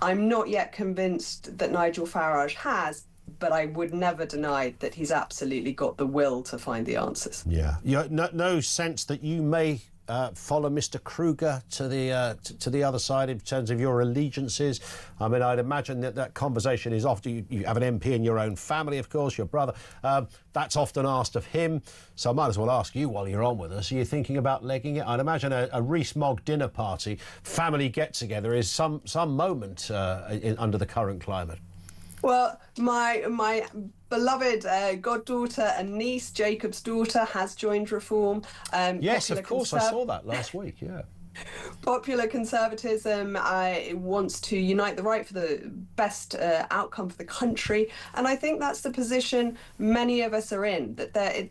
I'm not yet convinced that Nigel Farage has, but I would never deny that he's absolutely got the will to find the answers. Yeah. No sense that you may follow Mr. Krueger to the other side in terms of your allegiances? I mean, I'd imagine that conversation is often, you have an MP in your own family, of course, your brother. That's often asked of him. So I might as well ask you while you're on with us, are you thinking about legging it? I'd imagine a Rees-Mogg dinner party, family get-together is some moment under the current climate. Well, my beloved goddaughter and niece, Jacob's daughter, has joined Reform. Yes, of course, I saw that last week, yeah. Popular conservatism wants to unite the right for the best outcome for the country. And I think that's the position many of us are in, that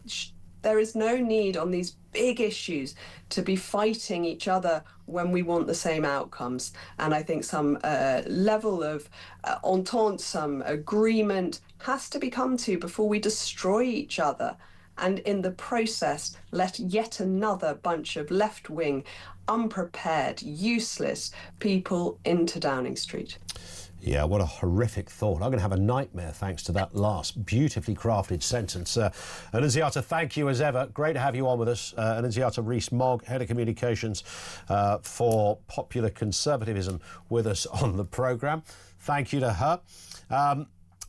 there is no need on these big issues to be fighting each other when we want the same outcomes. And I think some level of entente, some agreement has to be come to before we destroy each other. And in the process, let yet another bunch of left-wing, unprepared, useless people into Downing Street. Yeah, what a horrific thought. I'm going to have a nightmare thanks to that last beautifully crafted sentence. Annunziata, thank you as ever. Great to have you on with us. Annunziata Rees-Mogg, Head of Communications for Popular Conservatism, with us on the programme. Thank you to her.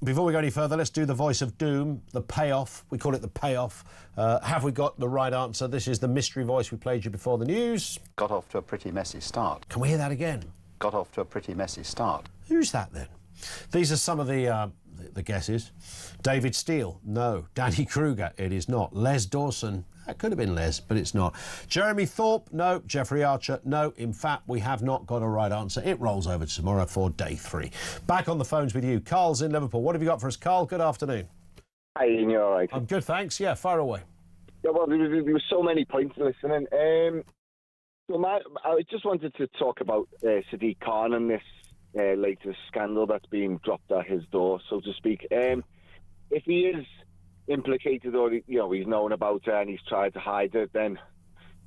Before we go any further, let's do the voice of doom, the payoff. We call it the payoff. Have we got the right answer? This is the mystery voice we played you before the news. Got off to a pretty messy start. Can we hear that again? Got off to a pretty messy start. Who's that then? These are some of the guesses. David Steele, no. Danny Krueger, it is not. Les Dawson, that could have been Les, but it's not. Jeremy Thorpe, no. Jeffrey Archer, no. In fact, we have not got a right answer. It rolls over to tomorrow for day 3. Back on the phones with you. Carl's in Liverpool. What have you got for us, Carl? Good afternoon. Hi, Ian, you all right? I'm good, thanks. Yeah, fire away. Yeah, well, there was so many points listening. I just wanted to talk about Sadiq Khan and this latest scandal that's being dropped at his door, so to speak. If he is implicated or he's known about it and he's tried to hide it, then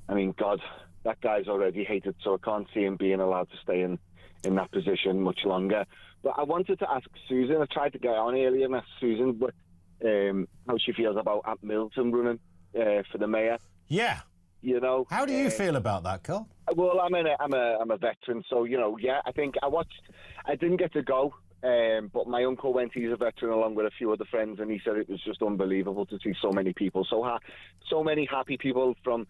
I mean, God, that guy's already hated, so I can't see him being allowed to stay in that position much longer. But I wanted to ask Susan, I tried to get on earlier and ask Susan but how she feels about Ant Middleton running for the mayor. Yeah. You know, how do you feel about that, Carl? Well, I'm a veteran, so yeah. I think I didn't get to go, but my uncle went. He's a veteran along with a few other friends, and he said it was just unbelievable to see so many people, so many happy people, from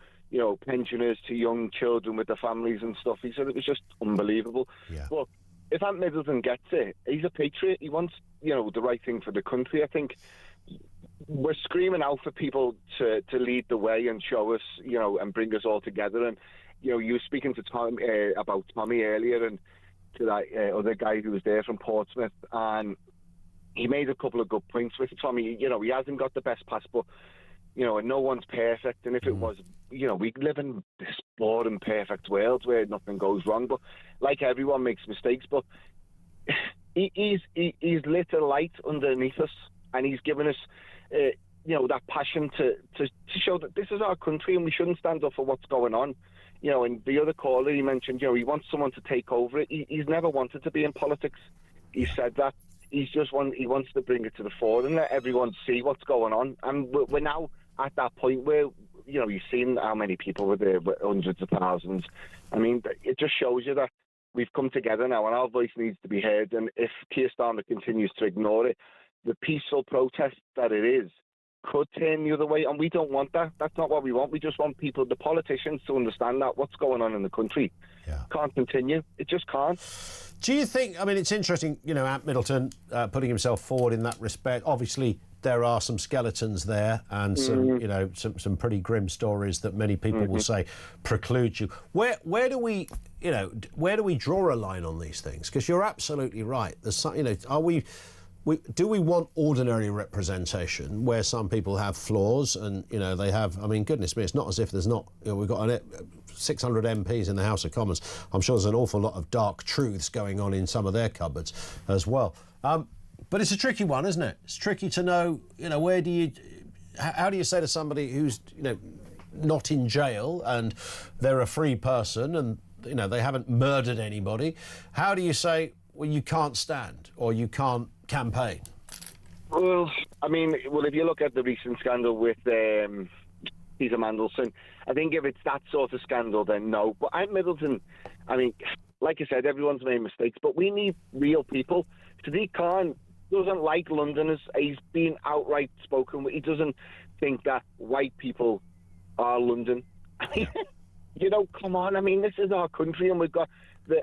pensioners to young children with their families and stuff. He said it was just unbelievable. Yeah. But if Ant Middleton gets it, he's a patriot. He wants the right thing for the country. I think we're screaming out for people to lead the way and show us, and bring us all together. And, you were speaking to Tom about Tommy earlier and to that other guy who was there from Portsmouth, and he made a couple of good points with Tommy. He hasn't got the best passport, and no one's perfect. And if it was, we live in this boring, perfect world where nothing goes wrong. But like everyone makes mistakes, but he's lit a light underneath us, and he's given us that passion to show that this is our country and we shouldn't stand up for what's going on. And the other caller, he mentioned, he wants someone to take over it. He's never wanted to be in politics. He said that. He wants to bring it to the fore and let everyone see what's going on. And we're now at that point where, you've seen how many people were there, hundreds of thousands. I mean, it just shows you that we've come together now and our voice needs to be heard. And if Keir Starmer continues to ignore it, the peaceful protest that it is could turn the other way, and we don't want that. That's not what we want. We just want the politicians, to understand that what's going on in the country can't continue. It just can't. Do you think, it's interesting, Ant Middleton putting himself forward in that respect. Obviously, there are some skeletons there and some pretty grim stories that many people will say preclude you. Where do we draw a line on these things? Because you're absolutely right. There's some, do we want ordinary representation where some people have flaws and, they have, goodness me, it's not as if there's not, we've got 600 MPs in the House of Commons. I'm sure there's an awful lot of dark truths going on in some of their cupboards as well. But it's a tricky one, isn't it? It's tricky to know, how do you say to somebody who's, not in jail and they're a free person and, they haven't murdered anybody. How do you say, well, you can't stand or you can't campaign? Well, if you look at the recent scandal with Peter Mandelson, I think if it's that sort of scandal, then no. But Ant Middleton, like I said, everyone's made mistakes, but we need real people. Sadiq Khan doesn't like Londoners. He's been outright spoken. He doesn't think that white people are London. Come on. This is our country, and we've got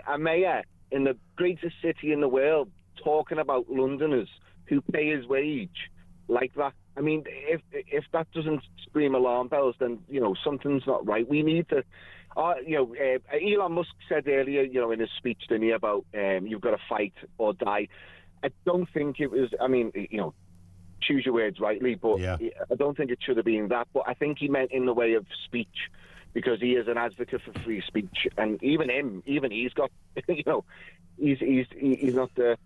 a mayor in the greatest city in the world talking about Londoners who pay his wage like that. If that doesn't scream alarm bells, then, something's not right. We need to... Elon Musk said earlier, in his speech, didn't he, about you've got to fight or die. I don't think it was... choose your words rightly, but I don't think it should have been that. But I think he meant in the way of speech, because he is an advocate for free speech, and even he's got, he's not the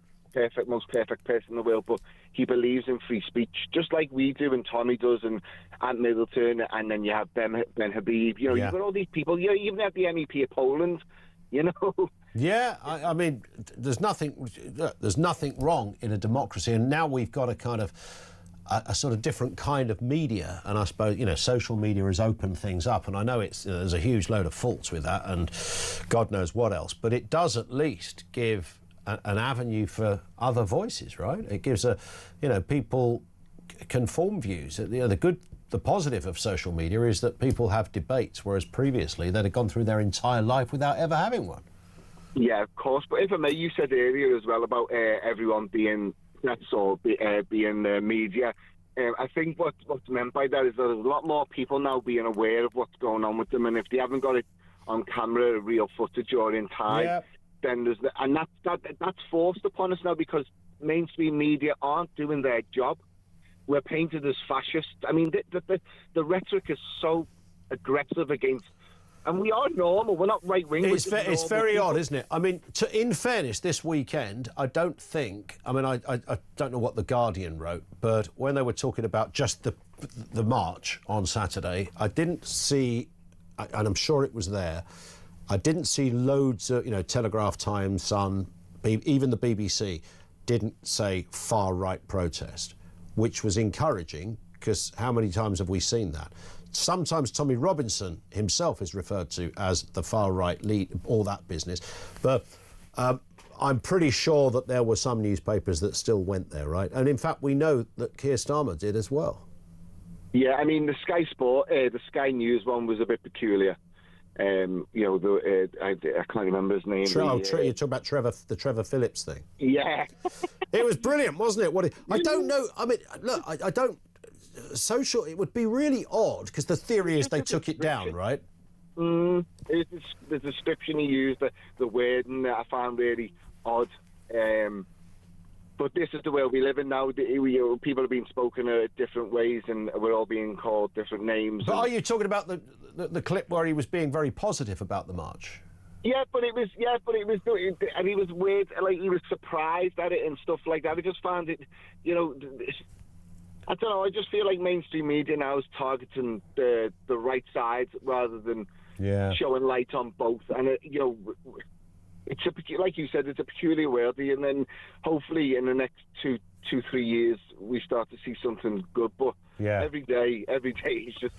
most perfect person in the world, but he believes in free speech, just like we do, and Tommy does, and Ant Middleton, and then you have Ben Habib. You've got all these people. You even have the MEP of Poland. Yeah, there's nothing wrong in a democracy, and now we've got a sort of different kind of media, and I suppose social media has opened things up, and I know it's there's a huge load of faults with that, and God knows what else, but it does at least give an avenue for other voices, right? It gives people can form views. The positive of social media is that people have debates, whereas previously they'd have gone through their entire life without ever having one. Yeah, of course. But if I may, you said earlier as well about everyone being press or being media. I think what's meant by that is that there's a lot more people now being aware of what's going on with them, and if they haven't got it on camera, real footage or in time, then that's forced upon us now, because mainstream media aren't doing their job. We're painted as fascists. The rhetoric is so aggressive against, and we are normal. We're not right wing. It's very odd, isn't it? In fairness, this weekend, I don't think. I don't know what the Guardian wrote, but when they were talking about just the march on Saturday, I didn't see, and I'm sure it was there. I didn't see loads of Telegraph, Times, Sun, even the BBC didn't say far right protest, which was encouraging, because how many times have we seen that? Sometimes Tommy Robinson himself is referred to as the far-right lead, all that business. But I'm pretty sure that there were some newspapers that still went there, right? And in fact, we know that Keir Starmer did as well. Yeah, the Sky Sport, the Sky News one was a bit peculiar. I can't remember his name. You're talking about the Trevor Phillips thing? Yeah. It was brilliant, wasn't it? I don't know. Look, I don't... it would be really odd, because the theory is they took it down, right? The description he used, the wording that I found really odd. But this is the world we live in now. People are being spoken different ways, and we're all being called different names. But are you talking about the clip where he was being very positive about the march? Yeah, but it was, and he was weird, like he was surprised at it and stuff like that. I just found it, I don't know. I just feel like mainstream media now is targeting the right side rather than showing light on both. And it's like you said, it's a peculiar world. And then hopefully in the next 2-3 years we start to see something good. But every day is just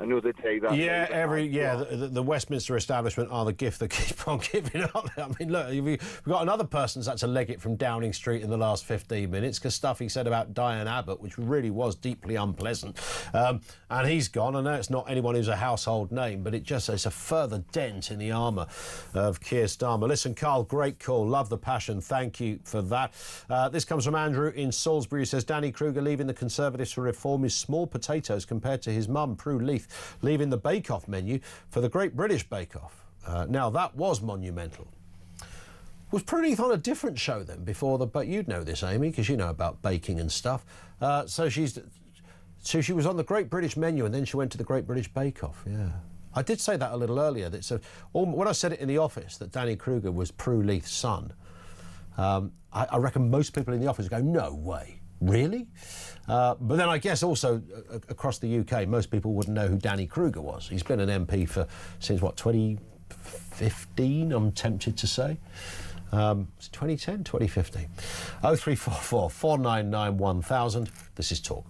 another day. The Westminster establishment are the gift that keep on giving up. I mean, look, we've got another person that's had to leg it from Downing Street in the last 15 minutes because stuff he said about Diane Abbott, which really was deeply unpleasant, and he's gone. I know it's not anyone who's a household name, but it's a further dent in the armour of Keir Starmer. Listen, Carl, great call. Love the passion. Thank you for that. This comes from Andrew in Salisbury, who says Danny Krueger leaving the Conservatives for Reform is small potatoes compared to his mum, Prue Leith, leaving the Bake Off menu for the Great British Bake Off. Now, that was monumental. Was Prue Leith on a different show then before but you'd know this, Amy, because you know about baking and stuff. So she was on the Great British menu and then she went to the Great British Bake Off, yeah. I did say that a little earlier. When I said it in the office that Danny Krueger was Prue Leith's son, I reckon most people in the office go, no way, really? But then I guess also across the UK, most people wouldn't know who Danny Krueger was. He's been an MP since, 2015, I'm tempted to say. It's 2010, 2015. 0344 499 1000. This is Talk.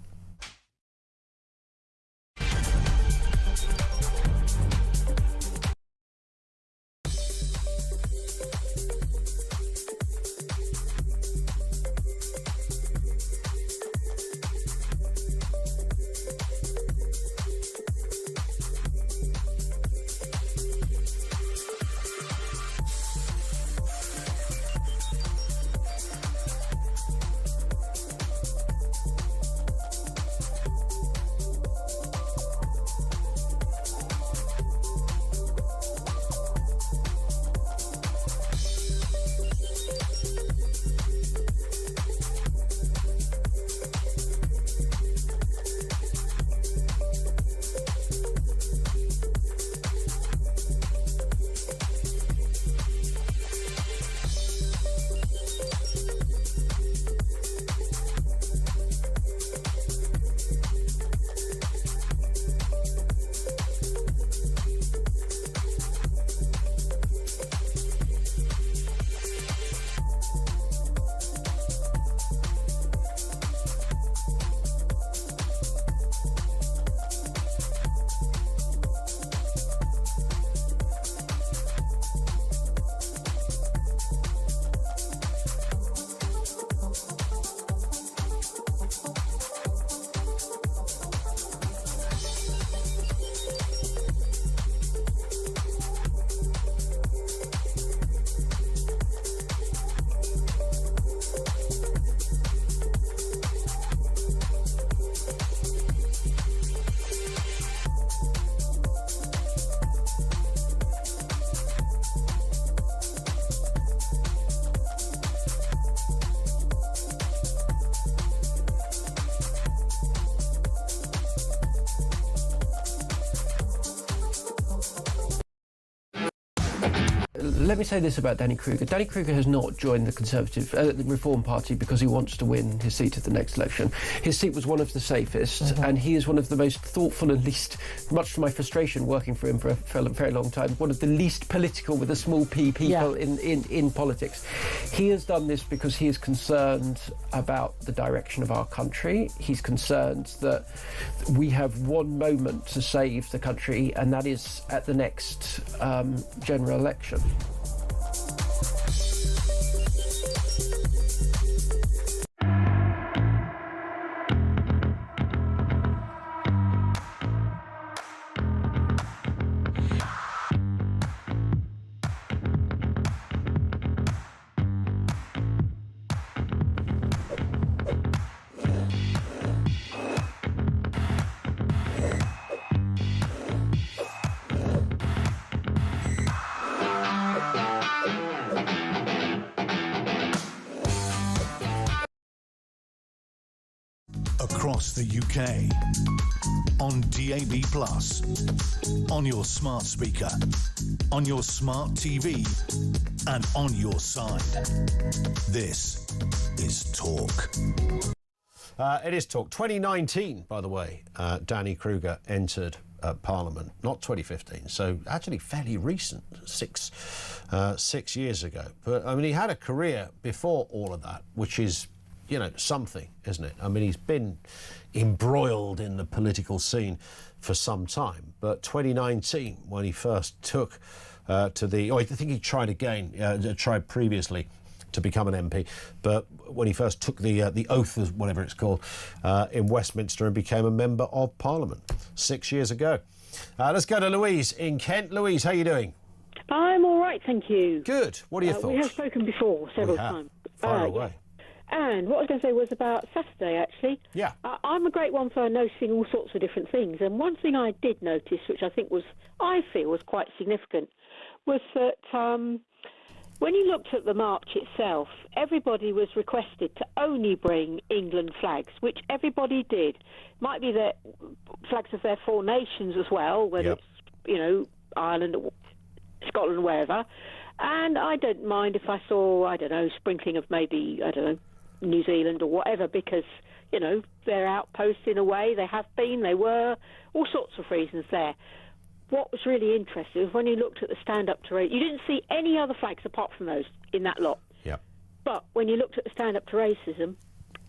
Let me say this about Danny Krueger. Danny Krueger has not joined the Conservative the Reform Party because he wants to win his seat at the next election. His seat was one of the safest, and he is one of the most thoughtful and least, much to my frustration working for him for a very long time, one of the least political with a small p people in politics. He has done this because he is concerned about the direction of our country. He's concerned that we have one moment to save the country, and that is at the next general election. Across the UK, on DAB+, on your smart speaker, on your smart TV, and on your side. This is Talk. It is talk. 2019, by the way, Danny Krueger entered Parliament, not 2015, so actually fairly recent, 6 years ago. But, I mean, he had a career before all of that, which is, you know, something, isn't it? I mean, he's been embroiled in the political scene for some time. But 2019, when he first took to the... Oh, I think he tried again, tried previously to become an MP, but when he first took the oath, as whatever it's called, in Westminster and became a member of Parliament 6 years ago. Let's go to Louise in Kent. Louise, how are you doing? I'm all right, thank you. Good. What are your thoughts? We have spoken before several times. Fire away. And what I was going to say was about Saturday, actually. Yeah. I'm a great one for noticing all sorts of different things. And one thing I did notice, which I feel was quite significant, was that when you looked at the march itself, everybody was requested to only bring England flags, which everybody did. Might be the flags of their four nations as well, whether it's, you know, Ireland, Scotland, wherever. And I don't mind if I saw, I don't know, sprinkling of maybe, I don't know, New Zealand or whatever, because, you know, they're outposts in a way. They have been, they were, all sorts of reasons there. What was really interesting was when you looked at the stand-up to racism, you didn't see any other flags apart from those in that lot. Yeah. But when you looked at the stand-up to racism,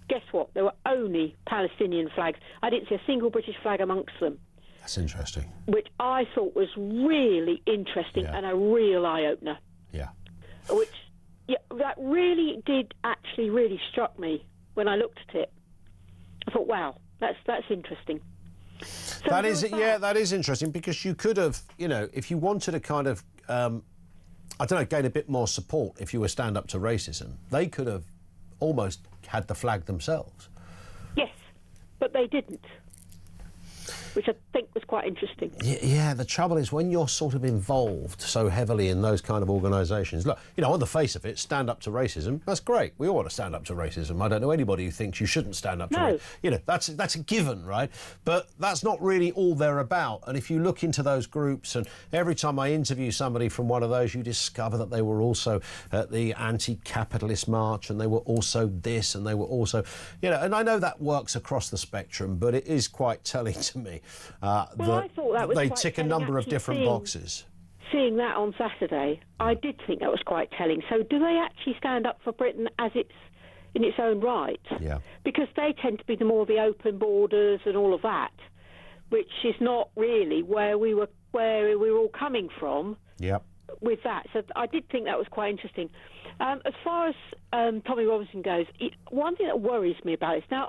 guess what? There were only Palestinian flags. I didn't see a single British flag amongst them. That's interesting. Which I thought was really interesting and a real eye-opener. Yeah. Which, that really did actually really struck me when I looked at it. I thought, wow, that's interesting. So that is interesting, because you could have, you know, if you wanted to kind of, I don't know, gain a bit more support if you were stand up to racism, they could have almost had the flag themselves. Yes, but they didn't, which I think was quite interesting. Yeah, the trouble is when you're sort of involved so heavily in those kind of organisations, look, you know, on the face of it, stand up to racism, that's great. We all want to stand up to racism. I don't know anybody who thinks you shouldn't stand up to it. You know, that's a given, right? But that's not really all they're about. And if you look into those groups, and every time I interview somebody from one of those, you discover that they were also at the anti-capitalist march, and they were also this, and they were also, you know, and I know that works across the spectrum, but it is quite telling to me. I thought that was they quite tick a number of different boxes. Seeing that on Saturday, I did think that was quite telling. So do they actually stand up for Britain as it's in its own right? Yeah. Because they tend to be the more the open borders and all of that, which is not really where we were all coming from. Yep. With that, so I did think that was quite interesting. As far as Tommy Robinson goes, one thing that worries me about it, now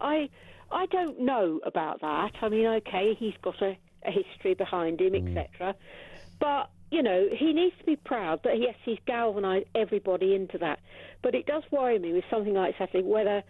I don't know about that. I mean, okay, he's got a history behind him, etc. But, you know, he needs to be proud that, yes, he's galvanised everybody into that. But it does worry me with something like Saturday, whether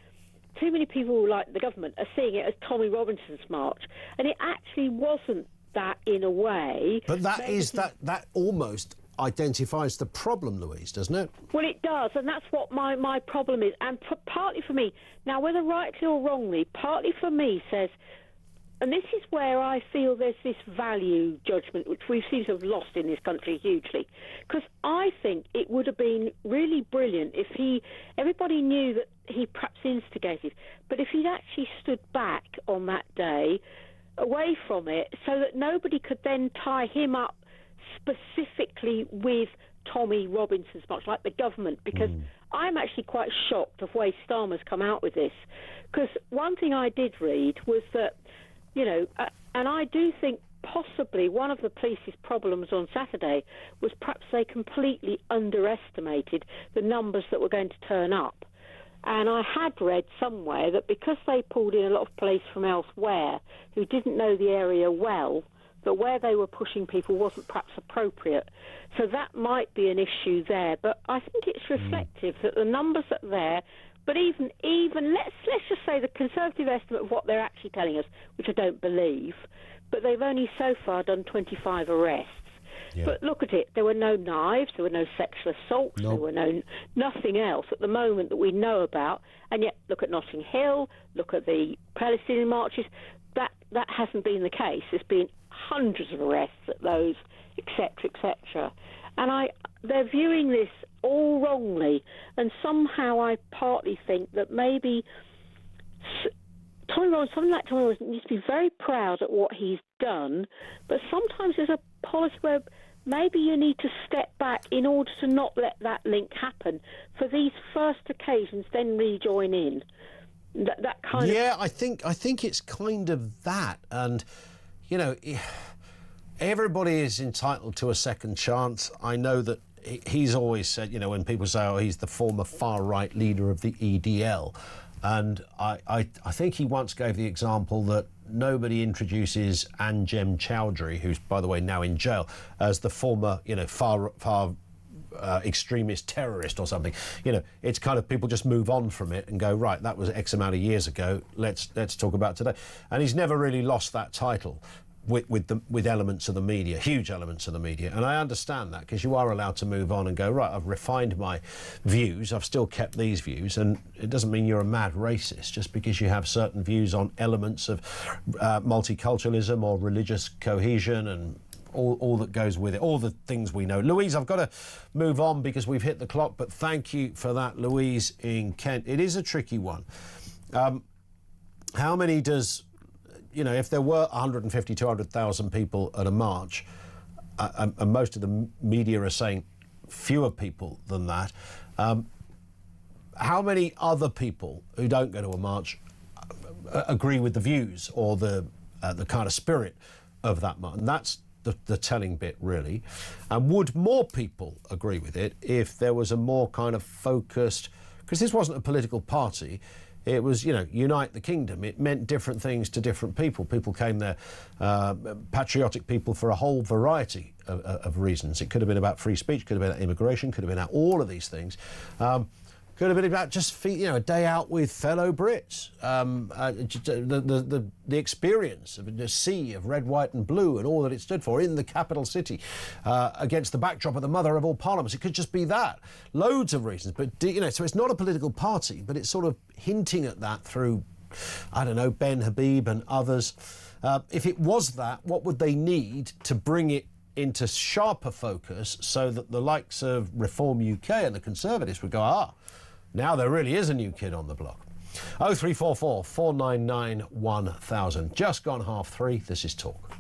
too many people like the government are seeing it as Tommy Robinson's march. And it actually wasn't that in a way. But that almost identifies the problem, Louise, doesn't it? Well, it does, and that's what my problem is. And partly for me, now whether rightly or wrongly, partly for me says, and this is where I feel there's this value judgment, which we seem to have lost in this country hugely, because I think it would have been really brilliant if everybody knew that he perhaps instigated, but if he'd actually stood back on that day, away from it, so that nobody could then tie him up specifically with Tommy Robinson's march, like the government, because I'm actually quite shocked of the way Starmer's come out with this. Because one thing I did read was that, you know, and I do think possibly one of the police's problems on Saturday was perhaps they completely underestimated the numbers that were going to turn up. And I had read somewhere that because they pulled in a lot of police from elsewhere who didn't know the area well, that where they were pushing people wasn't perhaps appropriate. So that might be an issue there. But I think it's reflective that the numbers are there. But even let's just say the Conservative estimate of what they're actually telling us, which I don't believe, but they've only so far done 25 arrests. Yeah. But look at it, there were no knives, there were no sexual assaults, there were nothing else at the moment that we know about. And yet, look at Notting Hill, look at the Palestinian marches. That hasn't been the case. There's been hundreds of arrests at those, etc., etc. And they're viewing this all wrongly. And somehow I partly think that maybe something like Tommy Robinson needs to be very proud at what he's done, but sometimes there's a policy where maybe you need to step back in order to not let that link happen for these first occasions, then rejoin in. That kind of... Yeah, I think it's kind of that. And, you know, everybody is entitled to a second chance. I know that he's always said, you know, when people say, oh, he's the former far-right leader of the EDL, and I think he once gave the example that nobody introduces Anjem Chowdhury, who's, by the way, now in jail, as the former, you know, far extremist terrorist or something. You know, it's kind of people just move on from it and go, right, that was X amount of years ago, let's talk about today. And he's never really lost that title with elements of the media, huge elements of the media. And I understand that, because you are allowed to move on and go, right, I've refined my views, I've still kept these views, and it doesn't mean you're a mad racist just because you have certain views on elements of multiculturalism or religious cohesion and all that goes with it, all the things we know. Louise, I've got to move on because we've hit the clock, but thank you for that, Louise in Kent. It is a tricky one. How many does... You know, if there were 150, 200,000 people at a march, and most of the media are saying fewer people than that, how many other people who don't go to a march agree with the views or the kind of spirit of that march? And that's the telling bit, really. And would more people agree with it if there was a more kind of focused... Because this wasn't a political party. It was, you know, unite the kingdom. It meant different things to different people. People came there, patriotic people, for a whole variety of reasons. It could have been about free speech, could have been about immigration, could have been about all of these things. Could have been about just, you know, a day out with fellow Brits. The experience of a sea of red, white and blue and all that it stood for in the capital city against the backdrop of the mother of all parliaments. It could just be that. Loads of reasons. But, you know, so it's not a political party, but it's sort of hinting at that through, I don't know, Ben Habib and others. If it was that, what would they need to bring it into sharper focus so that the likes of Reform UK and the Conservatives would go, now there really is a new kid on the block. 0344 499 1000. Just gone 3:30. This is Talk.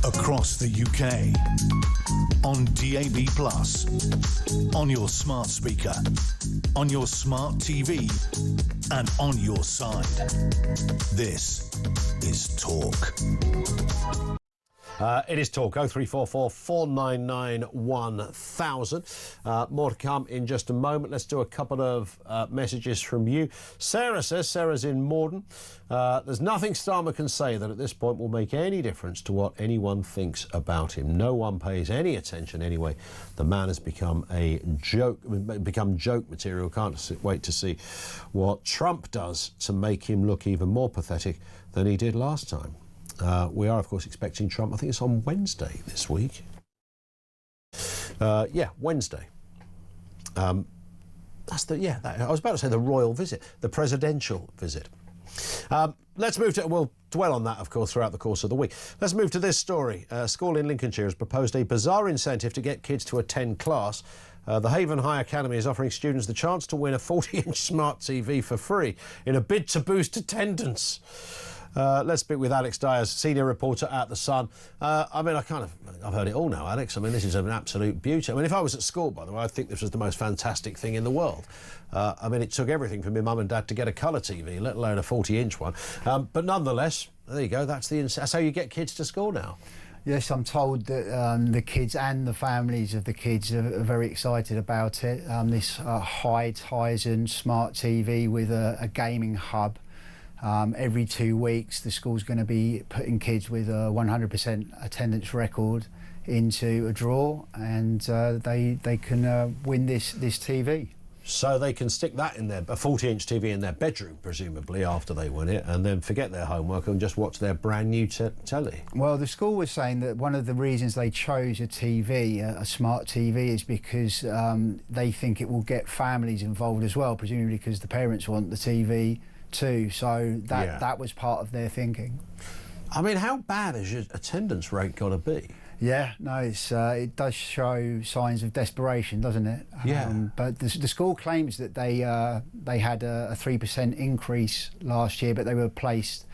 Across the UK, on DAB+, on your smart speaker, on your smart TV, and on your side. This is Talk. It is Talk, 0344 499 1000. More to come in just a moment. Let's do a couple of messages from you. Sarah says, Sarah's in Morden, there's nothing Starmer can say that at this point will make any difference to what anyone thinks about him. No one pays any attention anyway. The man has become a joke, joke material. Can't wait to see what Trump does to make him look even more pathetic than he did last time. We are, of course, expecting Trump. I think it's on Wednesday this week. Yeah, Wednesday. I was about to say the royal visit, the presidential visit. Let's move to, we'll dwell on that, of course, throughout the course of the week. Let's move to this story. A school in Lincolnshire has proposed a bizarre incentive to get kids to attend class. The Haven High Academy is offering students the chance to win a 40-inch smart TV for free in a bid to boost attendance. Let's speak with Alex Dyers, senior reporter at The Sun. I mean, I've heard it all now, Alex. I mean, this is an absolute beauty. I mean, if I was at school, by the way, I'd think this was the most fantastic thing in the world. I mean, it took everything for my mum and dad to get a colour TV, let alone a 40-inch one. But nonetheless, there you go. That's how you get kids to school now. Yes, I'm told that the kids and the families of the kids are very excited about it. This Tizen smart TV with a gaming hub. Every 2 weeks, the school's going to be putting kids with a 100% attendance record into a draw, and they can win this TV. So they can stick that in a 40-inch TV in their bedroom, presumably, after they win it, and then forget their homework and just watch their brand new telly. Well, the school was saying that one of the reasons they chose a TV, a smart TV, is because they think it will get families involved as well, presumably because the parents want the TV too. So that was part of their thinking. I mean, how bad has your attendance rate got to be? Yeah, no, it does show signs of desperation, doesn't it? Yeah. But the school claims that they had a 3% increase last year, but they were placed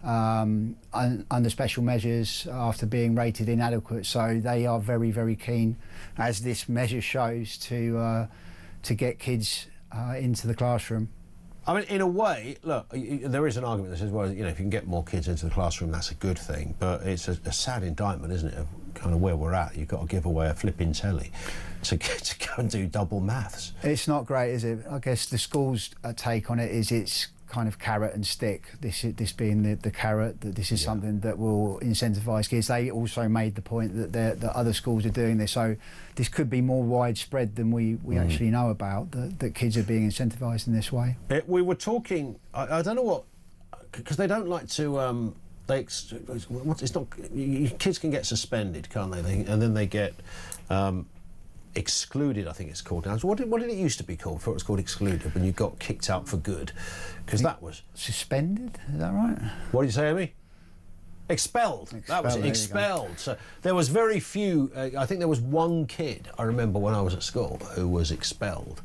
under special measures after being rated inadequate. So they are very, very keen, as this measure shows, to get kids into the classroom. I mean, in a way, look, there is an argument that says, well, you know, if you can get more kids into the classroom, that's a good thing. But it's a sad indictment, isn't it, of kind of where we're at. You've got to give away a flipping telly to go and do double maths. It's not great, is it? I guess the school's take on it is it's kind of carrot and stick. This being the carrot, that this is something that will incentivise kids. They also made the point that other schools are doing this, so this could be more widespread than we actually know about, that kids are being incentivised in this way. We were talking, I don't know what, because they don't like to, kids can get suspended, can't they? And then they get excluded, I think it's called now. So what did it used to be called before it was called excluded, when you got kicked out for good? Because that was... Suspended, is that right? What did you say, Amy? Expelled. That was it, expelled. So there was very few, I think there was one kid, I remember when I was at school, who was expelled.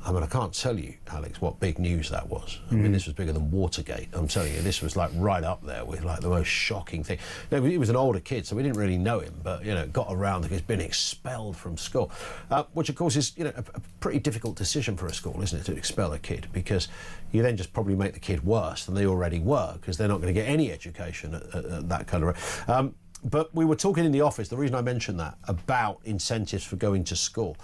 I mean, I can't tell you, Alex, what big news that was. I mean, this was bigger than Watergate. I'm telling you, this was like right up there with like the most shocking thing. No, he was an older kid, so we didn't really know him, but, you know, got around, he's been expelled from school, which, of course, is, you know, a pretty difficult decision for a school, isn't it, to expel a kid, because you then just probably make the kid worse than they already were, because they're not going to get any education at that kind of rate. But we were talking in the office, the reason I mentioned that, about incentives for going to school.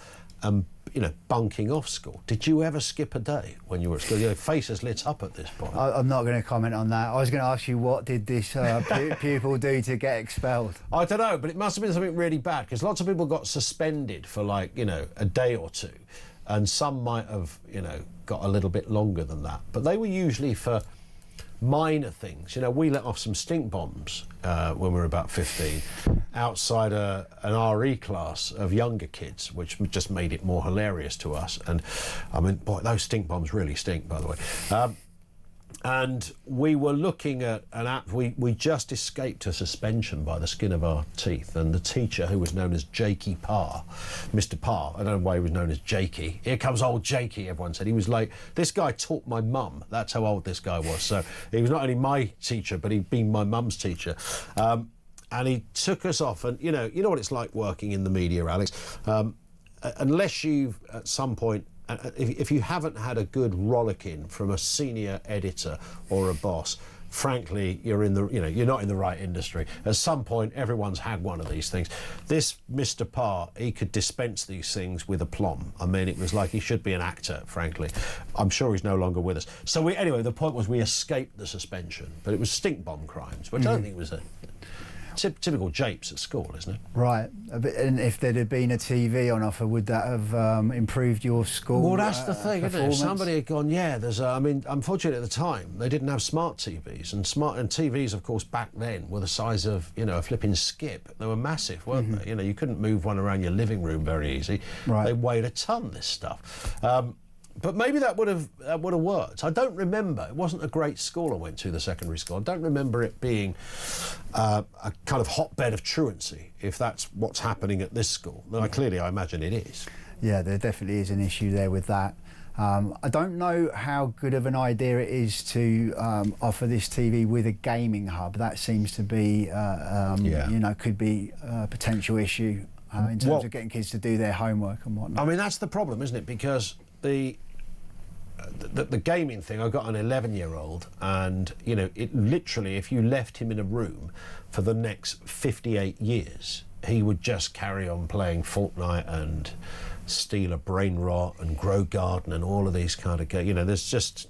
You know, bunking off school. Did you ever skip a day when you were at school? Your face is lit up at this point. I'm not going to comment on that. I was going to ask you, what did this pupil do to get expelled? I don't know, but it must have been something really bad, because lots of people got suspended for, like, you know, a day or two, and some might have, you know, got a little bit longer than that. But they were usually for minor things. You know, we let off some stink bombs when we were about 15 outside an RE class of younger kids, which just made it more hilarious to us. And I mean, boy, those stink bombs really stink, by the way. And we were looking at an app. We just escaped a suspension by the skin of our teeth, and the teacher, who was known as Jakey Parr, Mr. Parr, I don't know why he was known as Jakey. Here comes old Jakey, everyone said. He was like, this guy taught my mum. That's how old this guy was. So he was not only my teacher, but he'd been my mum's teacher. And he took us off, and you know what it's like working in the media, Alex. Unless you've at some point, if you haven't had a good rollicking from a senior editor or a boss, frankly, you're not in the right industry. At some point, everyone's had one of these things. This Mr. Parr, he could dispense these things with aplomb. I mean, it was like he should be an actor, frankly. I'm sure he's no longer with us. So anyway, the point was we escaped the suspension, but it was stink bomb crimes, which I don't think was a typical japes at school, isn't it? Right. And if there'd have been a TV on offer, would that have improved your school? Well, that's the thing, isn't it? If somebody had gone, unfortunately at the time, they didn't have smart TVs. And TVs, of course, back then were the size of, a flipping skip. They were massive, weren't they? You couldn't move one around your living room very easy. Right. They weighed a ton, this stuff. But maybe that would have worked. I don't remember. It wasn't a great school I went to, the secondary school. I don't remember it being a kind of hotbed of truancy, if that's what's happening at this school. Now, I imagine it is. Yeah, there definitely is an issue there with that. I don't know how good of an idea it is to offer this TV with a gaming hub. That seems to be, could be a potential issue in terms of getting kids to do their homework and whatnot. I mean, that's the problem, isn't it? Because the gaming thing, I've got an 11-year-old, and it literally, if you left him in a room for the next 58 years, he would just carry on playing Fortnite and Steal a Brain Rot and Grow Garden and all of these kind of games.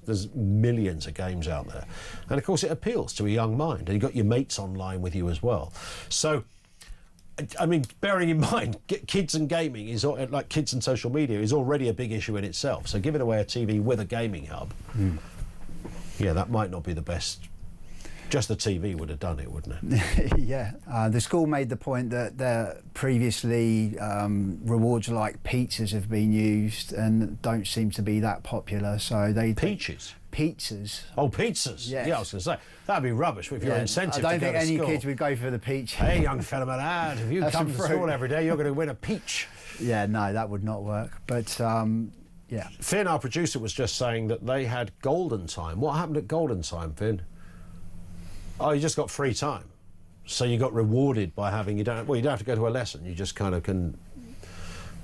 There's millions of games out there, and of course it appeals to a young mind, and you've got your mates online with you as well. So I mean, bearing in mind, kids and gaming is, like kids and social media, is already a big issue in itself. So giving away a TV with a gaming hub, that might not be the best. Just the TV would have done it, wouldn't it? Yeah. The school made the point that previously rewards like pizzas have been used and don't seem to be that popular. So Peaches? Pizzas. Oh, pizzas? Yes. Yeah, I was going to say, that'd be rubbish if you're incentive to go to school. I don't think any kids would go for the peach. Hey, young fella, my lad, if you come to school every day, you're going to win a peach. Yeah, no, that would not work. But, yeah. Finn, our producer, was just saying that they had golden time. What happened at golden time, Finn? Oh, you just got free time. So you got rewarded by having, you don't have to go to a lesson. You just kind of can,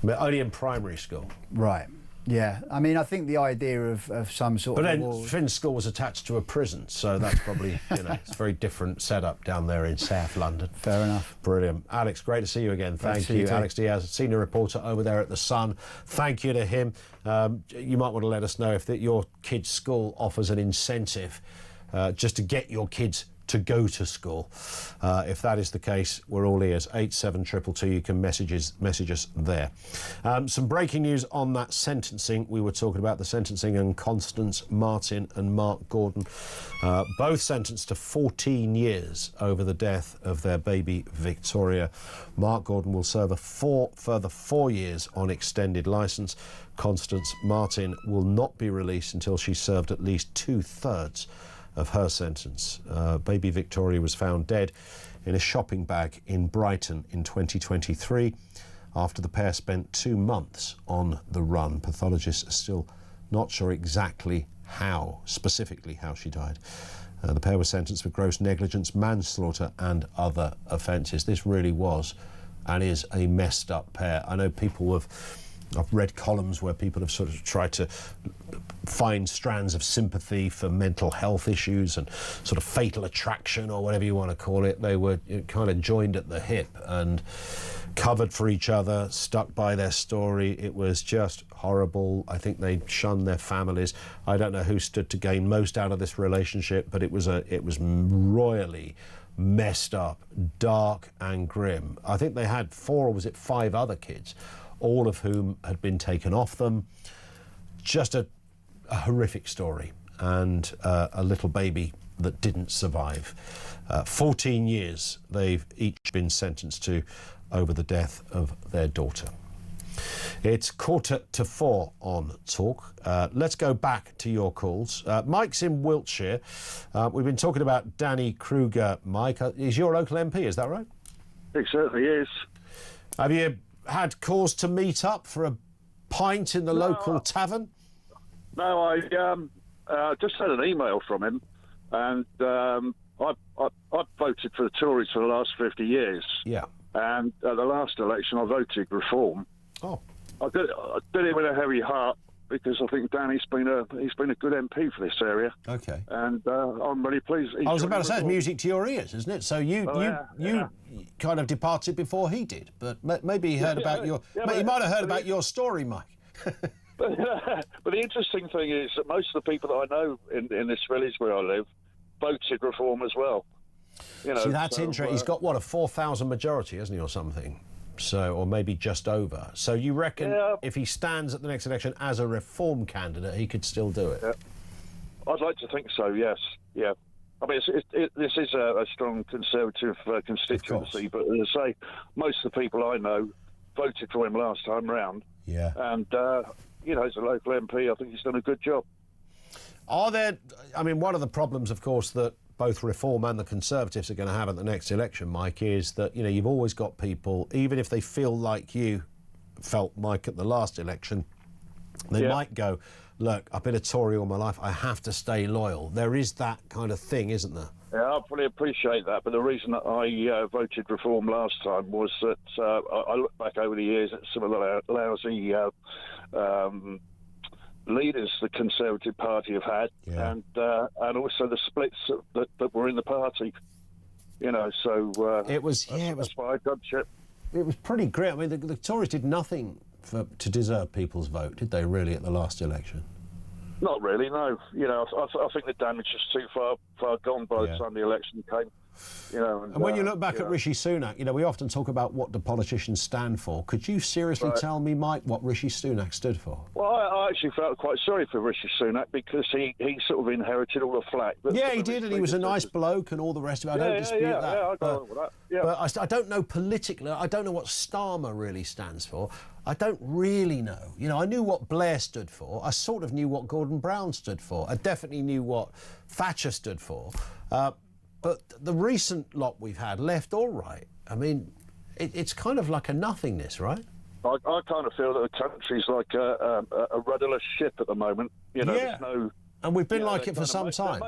only in primary school. Right. Yeah, I mean, I think the idea of some sort of... But then Finn's school was attached to a prison, so that's probably, it's a very different setup down there in South London. Fair enough. Brilliant. Alex, great to see you again. Thank you. Alex Diaz, senior reporter over there at The Sun. Thank you to him. You might want to let us know if your kid's school offers an incentive just to get your kids to go to school. If that is the case, we're all ears. 87222, you can message us there. Some breaking news on that sentencing. We were talking about the sentencing and Constance Martin and Mark Gordon, both sentenced to 14 years over the death of their baby Victoria. Mark Gordon will serve a further 4 years on extended licence. Constance Martin will not be released until she's served at least 2/3 of her sentence. Baby Victoria was found dead in a shopping bag in Brighton in 2023 after the pair spent 2 months on the run. Pathologists are still not sure specifically how she died. The pair were sentenced for gross negligence, manslaughter and other offences. This really was and is a messed up pair. I know I've read columns where people have sort of tried to find strands of sympathy for mental health issues and sort of fatal attraction or whatever you want to call it. They were kind of joined at the hip and covered for each other, stuck by their story. It was just horrible. I think they shunned their families. I don't know who stood to gain most out of this relationship, but it was royally messed up, dark and grim. I think they had 4 or was it 5 other kids, all of whom had been taken off them. Just a horrific story, and a little baby that didn't survive. 14 years they've each been sentenced to over the death of their daughter. It's 3:45 on Talk. Let's go back to your calls. Mike's in Wiltshire. We've been talking about Danny Krueger. Mike, he's your local MP, is that right? It certainly is. Have you had cause to meet up for a pint in the local tavern? No, I just had an email from him, and I've voted for the Tories for the last 50 years. Yeah. And at the last election, I voted Reform. Oh. I did it with a heavy heart, because I think Danny's been a good MP for this area. Okay. And I'm really pleased. I was about to say, it's music to your ears, isn't it? So you kind of departed before he did, but maybe he heard about your... he might have heard about your story, Mike. But the interesting thing is that most of the people that I know in this village where I live voted Reform as well. You know, see, that's interesting. He's got, what, a 4,000 majority, hasn't he, or something? So, or maybe just over. So you reckon if he stands at the next election as a Reform candidate, he could still do it? Yeah. I'd like to think so, yes. Yeah. I mean, this is a strong Conservative constituency, but as I say, most of the people I know voted for him last time round. Yeah. And, you know, as a local MP, I think he's done a good job. Are there... I mean, one of the problems, of course, that both Reform and the Conservatives are going to have at the next election, Mike, is that, you know, you've always got people, even if they feel like you felt, Mike, at the last election, they might go, look, I've been a Tory all my life, I have to stay loyal. There is that kind of thing, isn't there? Yeah, I fully appreciate that, but the reason that I voted Reform last time was that I look back over the years at some of the lousy leaders the Conservative Party have had, and also the splits that were in the party. You know, so it was that's why I dodged it. It was pretty grim. I mean, the Tories did nothing to deserve people's vote, did they? Really, at the last election? Not really, no. You know, I think the damage was too far gone by the time the election came. You know, and when you look back at Rishi Sunak, you know, we often talk about what do politicians stand for. Could you seriously tell me, Mike, what Rishi Sunak stood for? Well, I actually felt quite sorry for Rishi Sunak because he sort of inherited all the flack. Yeah, he did, and he was a nice bloke and all the rest of it. I don't dispute that. Yeah, I go on with that. Yeah. But I don't know politically. I don't know what Starmer really stands for. I don't really know. You know, I knew what Blair stood for. I sort of knew what Gordon Brown stood for. I definitely knew what Thatcher stood for. But the recent lot we've had, left or right, I mean, it's kind of like a nothingness, right? I kind of feel that the country's like a rudderless ship at the moment. You know, there's no... And we've been like it for some time.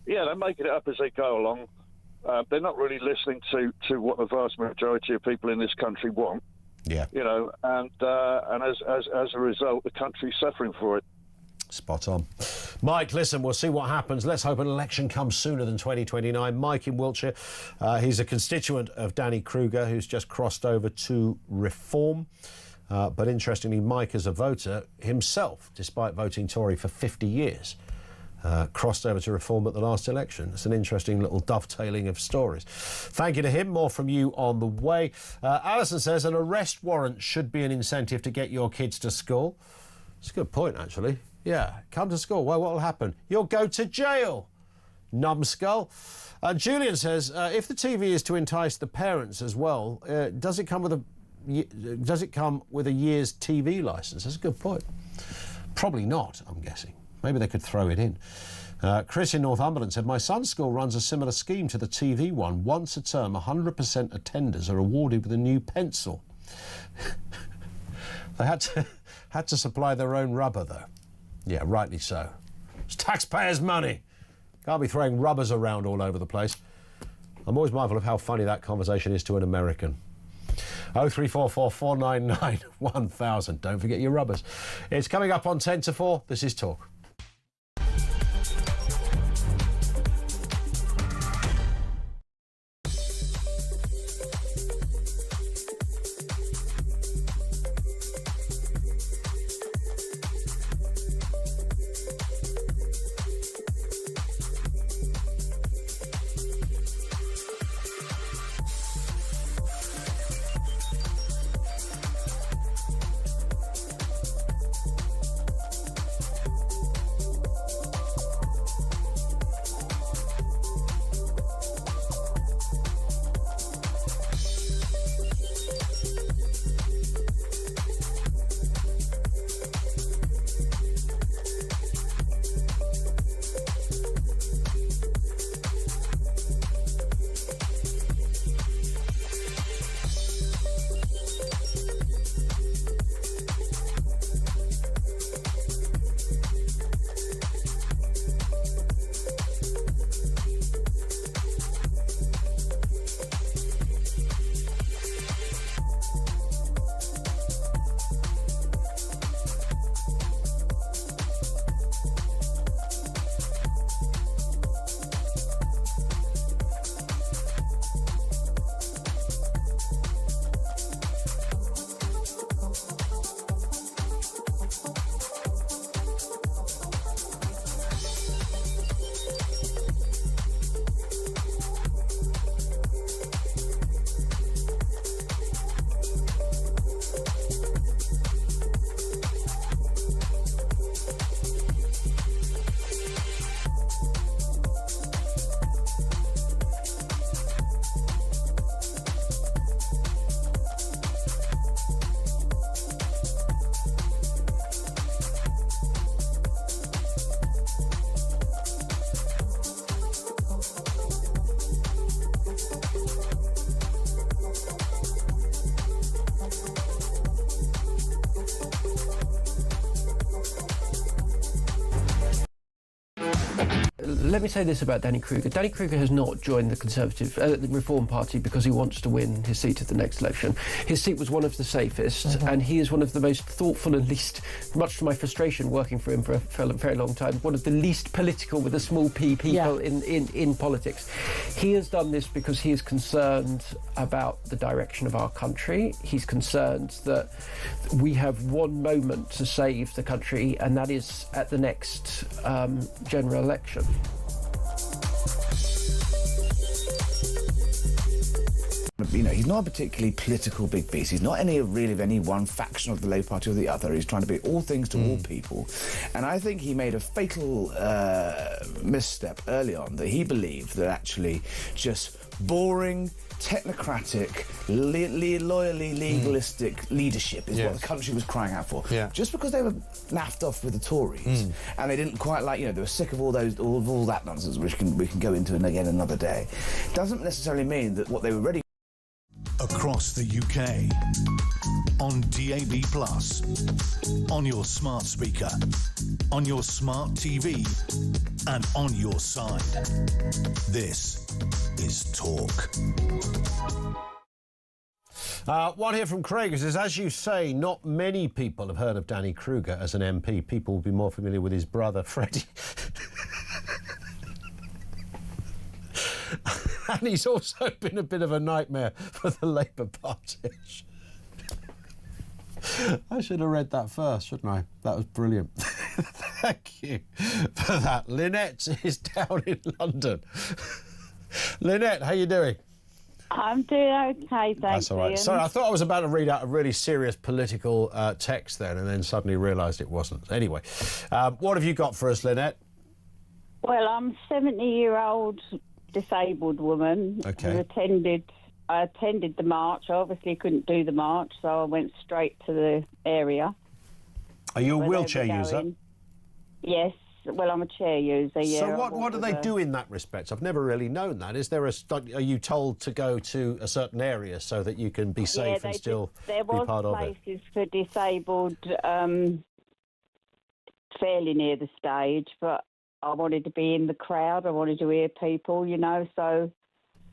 They're making it up as they go along. They're not really listening to what the vast majority of people in this country want. Yeah. You know, and as a result, the country's suffering for it. Spot on. Mike, listen, we'll see what happens. Let's hope an election comes sooner than 2029. Mike in Wiltshire, he's a constituent of Danny Krueger, who's just crossed over to Reform. But interestingly, Mike, as a voter himself, despite voting Tory for 50 years, crossed over to Reform at the last election. It's an interesting little dovetailing of stories. Thank you to him. More from you on the way. Alison says an arrest warrant should be an incentive to get your kids to school. It's a good point, actually. Yeah, come to school. Well, what will happen? You'll go to jail, numbskull. Julian says, if the TV is to entice the parents as well, does it come with a year's TV licence? That's a good point. Probably not, I'm guessing. Maybe they could throw it in. Chris in Northumberland said, my son's school runs a similar scheme to the TV one. Once a term, 100% attenders are awarded with a new pencil. They had to supply their own rubber, though. Yeah, rightly so. It's taxpayers' money. Can't be throwing rubbers around all over the place. I'm always mindful of how funny that conversation is to an American. 0344 499 1000. Don't forget your rubbers. It's coming up on 10 to 4. This is Talk. Let me say this about Danny Krueger. Danny Krueger has not joined the Reform Party because he wants to win his seat at the next election. His seat was one of the safest, and he is one of the most thoughtful and least, much to my frustration working for him for a very long time, one of the least political with a small p people in politics. He has done this because he is concerned about the direction of our country. He's concerned that we have one moment to save the country, and that is at the next general election. You know, he's not a particularly political big beast. He's not really of any one faction of the Labour Party or the other. He's trying to be all things to all people. And I think he made a fatal misstep early on, that he believed that actually just boring, technocratic, loyally legalistic leadership is what the country was crying out for. Just because they were naffed off with the Tories and they didn't quite like, they were sick of all that nonsense, which we can go into again another day, doesn't necessarily mean that what they were ready. Across the UK, on DAB+, on your smart speaker, on your smart TV, and on your side. This is Talk. One here from Craig says, as you say, not many people have heard of Danny Krueger as an MP. People will be more familiar with his brother, Freddie. And he's also been a bit of a nightmare for the Labour Party. I should have read that first, shouldn't I? That was brilliant. Thank you for that. Lynette is down in London. Lynette, how you doing? I'm doing okay, thanks. That's all right. Ian. Sorry, I thought I was about to read out a really serious political text then, and then suddenly realised it wasn't. Anyway, what have you got for us, Lynette? Well, I'm a 70-year-old disabled woman who I attended the march. I obviously couldn't do the march, so I went straight to the area. Are you a wheelchair user? Yes. Well, I'm a chair user, yeah. So what do they do in that respect? I've never really known that. Is there are you told to go to a certain area so that you can be safe and still be part of it? There was places for disabled fairly near the stage, but I wanted to be in the crowd. I wanted to hear people, so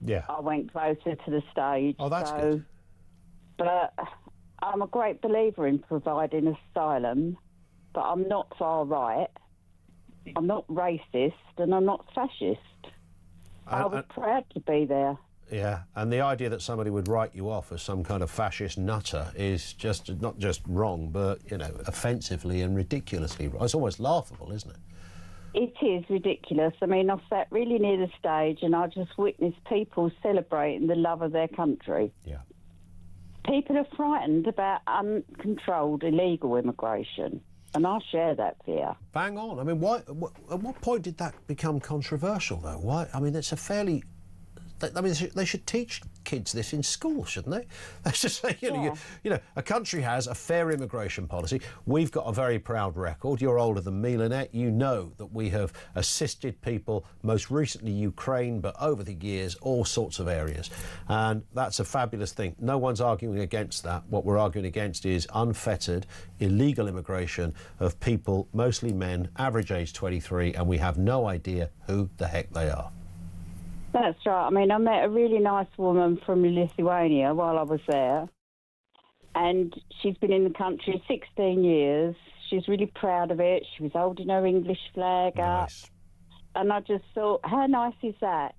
I went closer to the stage. Oh, that's good. But I'm a great believer in providing asylum, but I'm not far right. I'm not racist, and I'm not fascist. I was proud to be there. Yeah, and the idea that somebody would write you off as some kind of fascist nutter is just not just wrong, but, offensively and ridiculously wrong. It's almost laughable, isn't it? It is ridiculous. I mean, I sat really near the stage and I just witnessed people celebrating the love of their country. Yeah. People are frightened about uncontrolled illegal immigration, and I share that fear. Bang on. I mean, at what point did that become controversial, though? Why? I mean, it's a fairly... I mean, they should teach kids this in school, shouldn't they? They should say, a country has a fair immigration policy. We've got a very proud record. You're older than me, Lynette. You know that we have assisted people, most recently Ukraine, but over the years, all sorts of areas. And that's a fabulous thing. No one's arguing against that. What we're arguing against is unfettered, illegal immigration of people, mostly men, average age 23, and we have no idea who the heck they are. That's right. I mean, I met a really nice woman from Lithuania while I was there, and she's been in the country 16 years. She's really proud of it. She was holding her English flag up. And I just thought, how nice is that,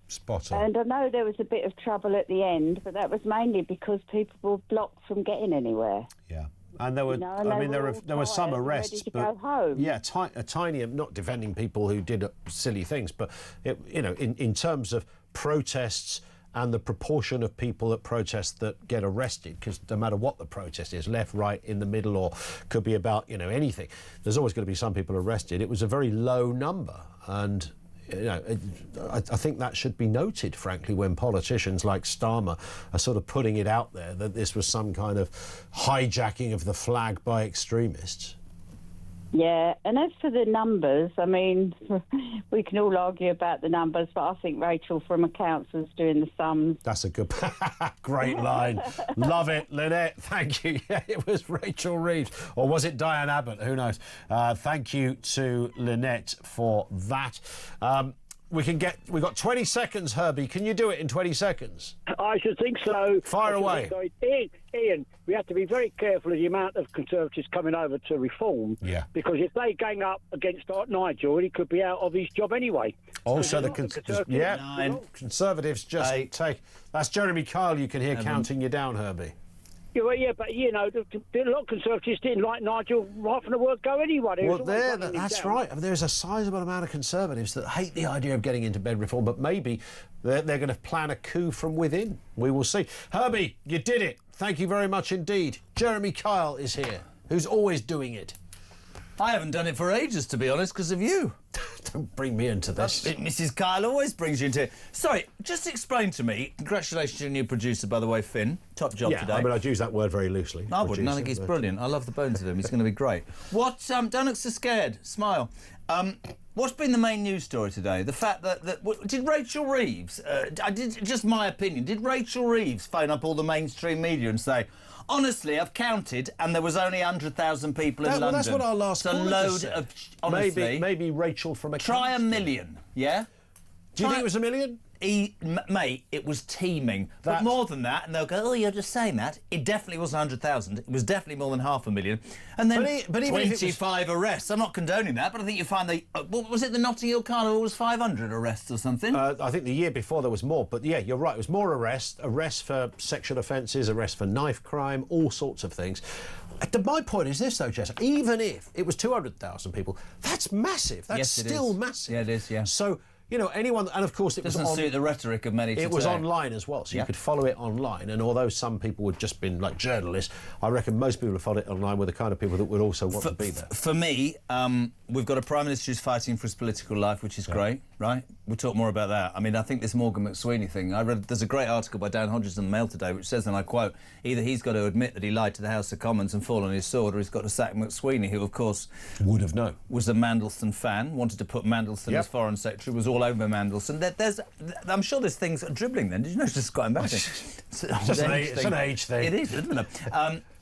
Spot on. And I know there was a bit of trouble at the end, but that was mainly because people were blocked from getting anywhere. Yeah. And there were, there were some arrests, but a tiny. Not defending people who did silly things, but in terms of protests and the proportion of people at protests that get arrested, because no matter what the protest is, left, right, in the middle, or could be about anything, there's always going to be some people arrested. It was a very low number, and. I think that should be noted, frankly, when politicians like Starmer are sort of putting it out there that this was some kind of hijacking of the flag by extremists. Yeah, and as for the numbers, I mean, we can all argue about the numbers, but I think Rachel from accounts was doing the sums. That's a good, great line. Love it, Lynette. Thank you. Yeah, it was Rachel Reeves, or was it Diane Abbott? Who knows? Thank you to Lynette for that. We've got 20 seconds, Herbie. Can you do it in 20 seconds? I should think so. Fire away. Ian, we have to be very careful of the amount of Conservatives coming over to reform. Yeah. Because if they gang up against Nigel, he could be out of his job anyway. Also, Conservatives just take... That's Jeremy Kyle you can hear counting you down, Herbie. Yeah, but, you know, a lot of Conservatives didn't like Nigel right from the word go anyway. That's right. I mean, there's a sizable amount of Conservatives that hate the idea of getting into bed reform, but maybe they're going to plan a coup from within. We will see. Herbie, you did it. Thank you very much indeed. Jeremy Kyle is here, who's always doing it. I haven't done it for ages, to be honest, because of you. Don't bring me into this. Mrs. Kyle always brings you into it. Sorry, just explain to me. Congratulations to your new producer, by the way, Finn. Top job today. I mean, I'd use that word very loosely. I wouldn't. I think he's brilliant. I love the bones of him. He's going to be great. What? Don't look so scared. Smile. What's been the main news story today? The fact that did Rachel Reeves? Just my opinion. Did Rachel Reeves phone up all the mainstream media and say, honestly, I've counted, and there was only 100,000 people in London. Well, that's what our last caller load of honestly. Maybe Rachel from accounts. Try 1 million. Yeah. Do you think it was 1 million? Mate, it was teeming. But more than that, and they'll go, oh, you're just saying that. It definitely wasn't 100,000. It was definitely more than 500,000. And then but 25 arrests. I'm not condoning that, but I think you find what was it, the Notting Hill Carnival was 500 arrests or something? I think the year before there was more. But yeah, you're right. It was more arrests for sexual offences, arrests for knife crime, all sorts of things. My point is this, though, Jess. Even if it was 200,000 people, that's massive. That's still massive. Yeah, it is, yeah. So... You know, anyone, and of course it doesn't suit the rhetoric of many today. It was online as well, so you could follow it online. And although some people would just been like journalists, I reckon most people who followed it online were the kind of people that would also want to be there. For me, we've got a Prime Minister who's fighting for his political life, which is great, right? We'll talk more about that. I mean, I think this Morgan McSweeney thing, there's a great article by Dan Hodges in the Mail today which says, and I quote, either he's got to admit that he lied to the House of Commons and fall on his sword, or he's got to sack McSweeney, who, of course... would have known. ...was a Mandelson fan, wanted to put Mandelson as Foreign Secretary, was all over Mandelson. I'm sure there's things dribbling then. Did you know it's just quite embarrassing? It's an age thing. It is, isn't it?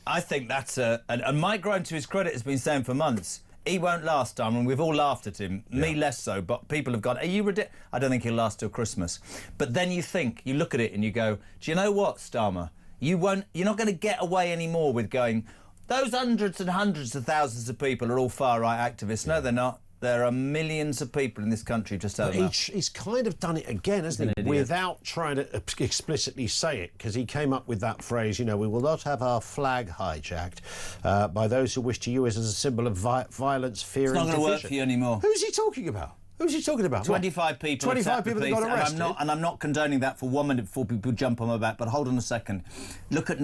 I think that's and Mike Graham, to his credit, has been saying for months, he won't last, Tom, and we've all laughed at him. Me less so, but people have gone, are you ridiculous? I don't think he'll last till Christmas. But then you look at it and you go, do you know what, Starmer? You're not going to get away anymore with going, those hundreds and hundreds of thousands of people are all far-right activists. No, they're not. There are millions of people in this country just out there. He's kind of done it again, hasn't he? Without trying to explicitly say it, because he came up with that phrase, you know, we will not have our flag hijacked by those who wish to use it as a symbol of violence, fear, and division. It's not going to work for you anymore. Who's he talking about? Who's he talking about? 25 people. 25 people that got arrested. And I'm not condoning that for 1 minute before people jump on my back, but hold on a second. Look at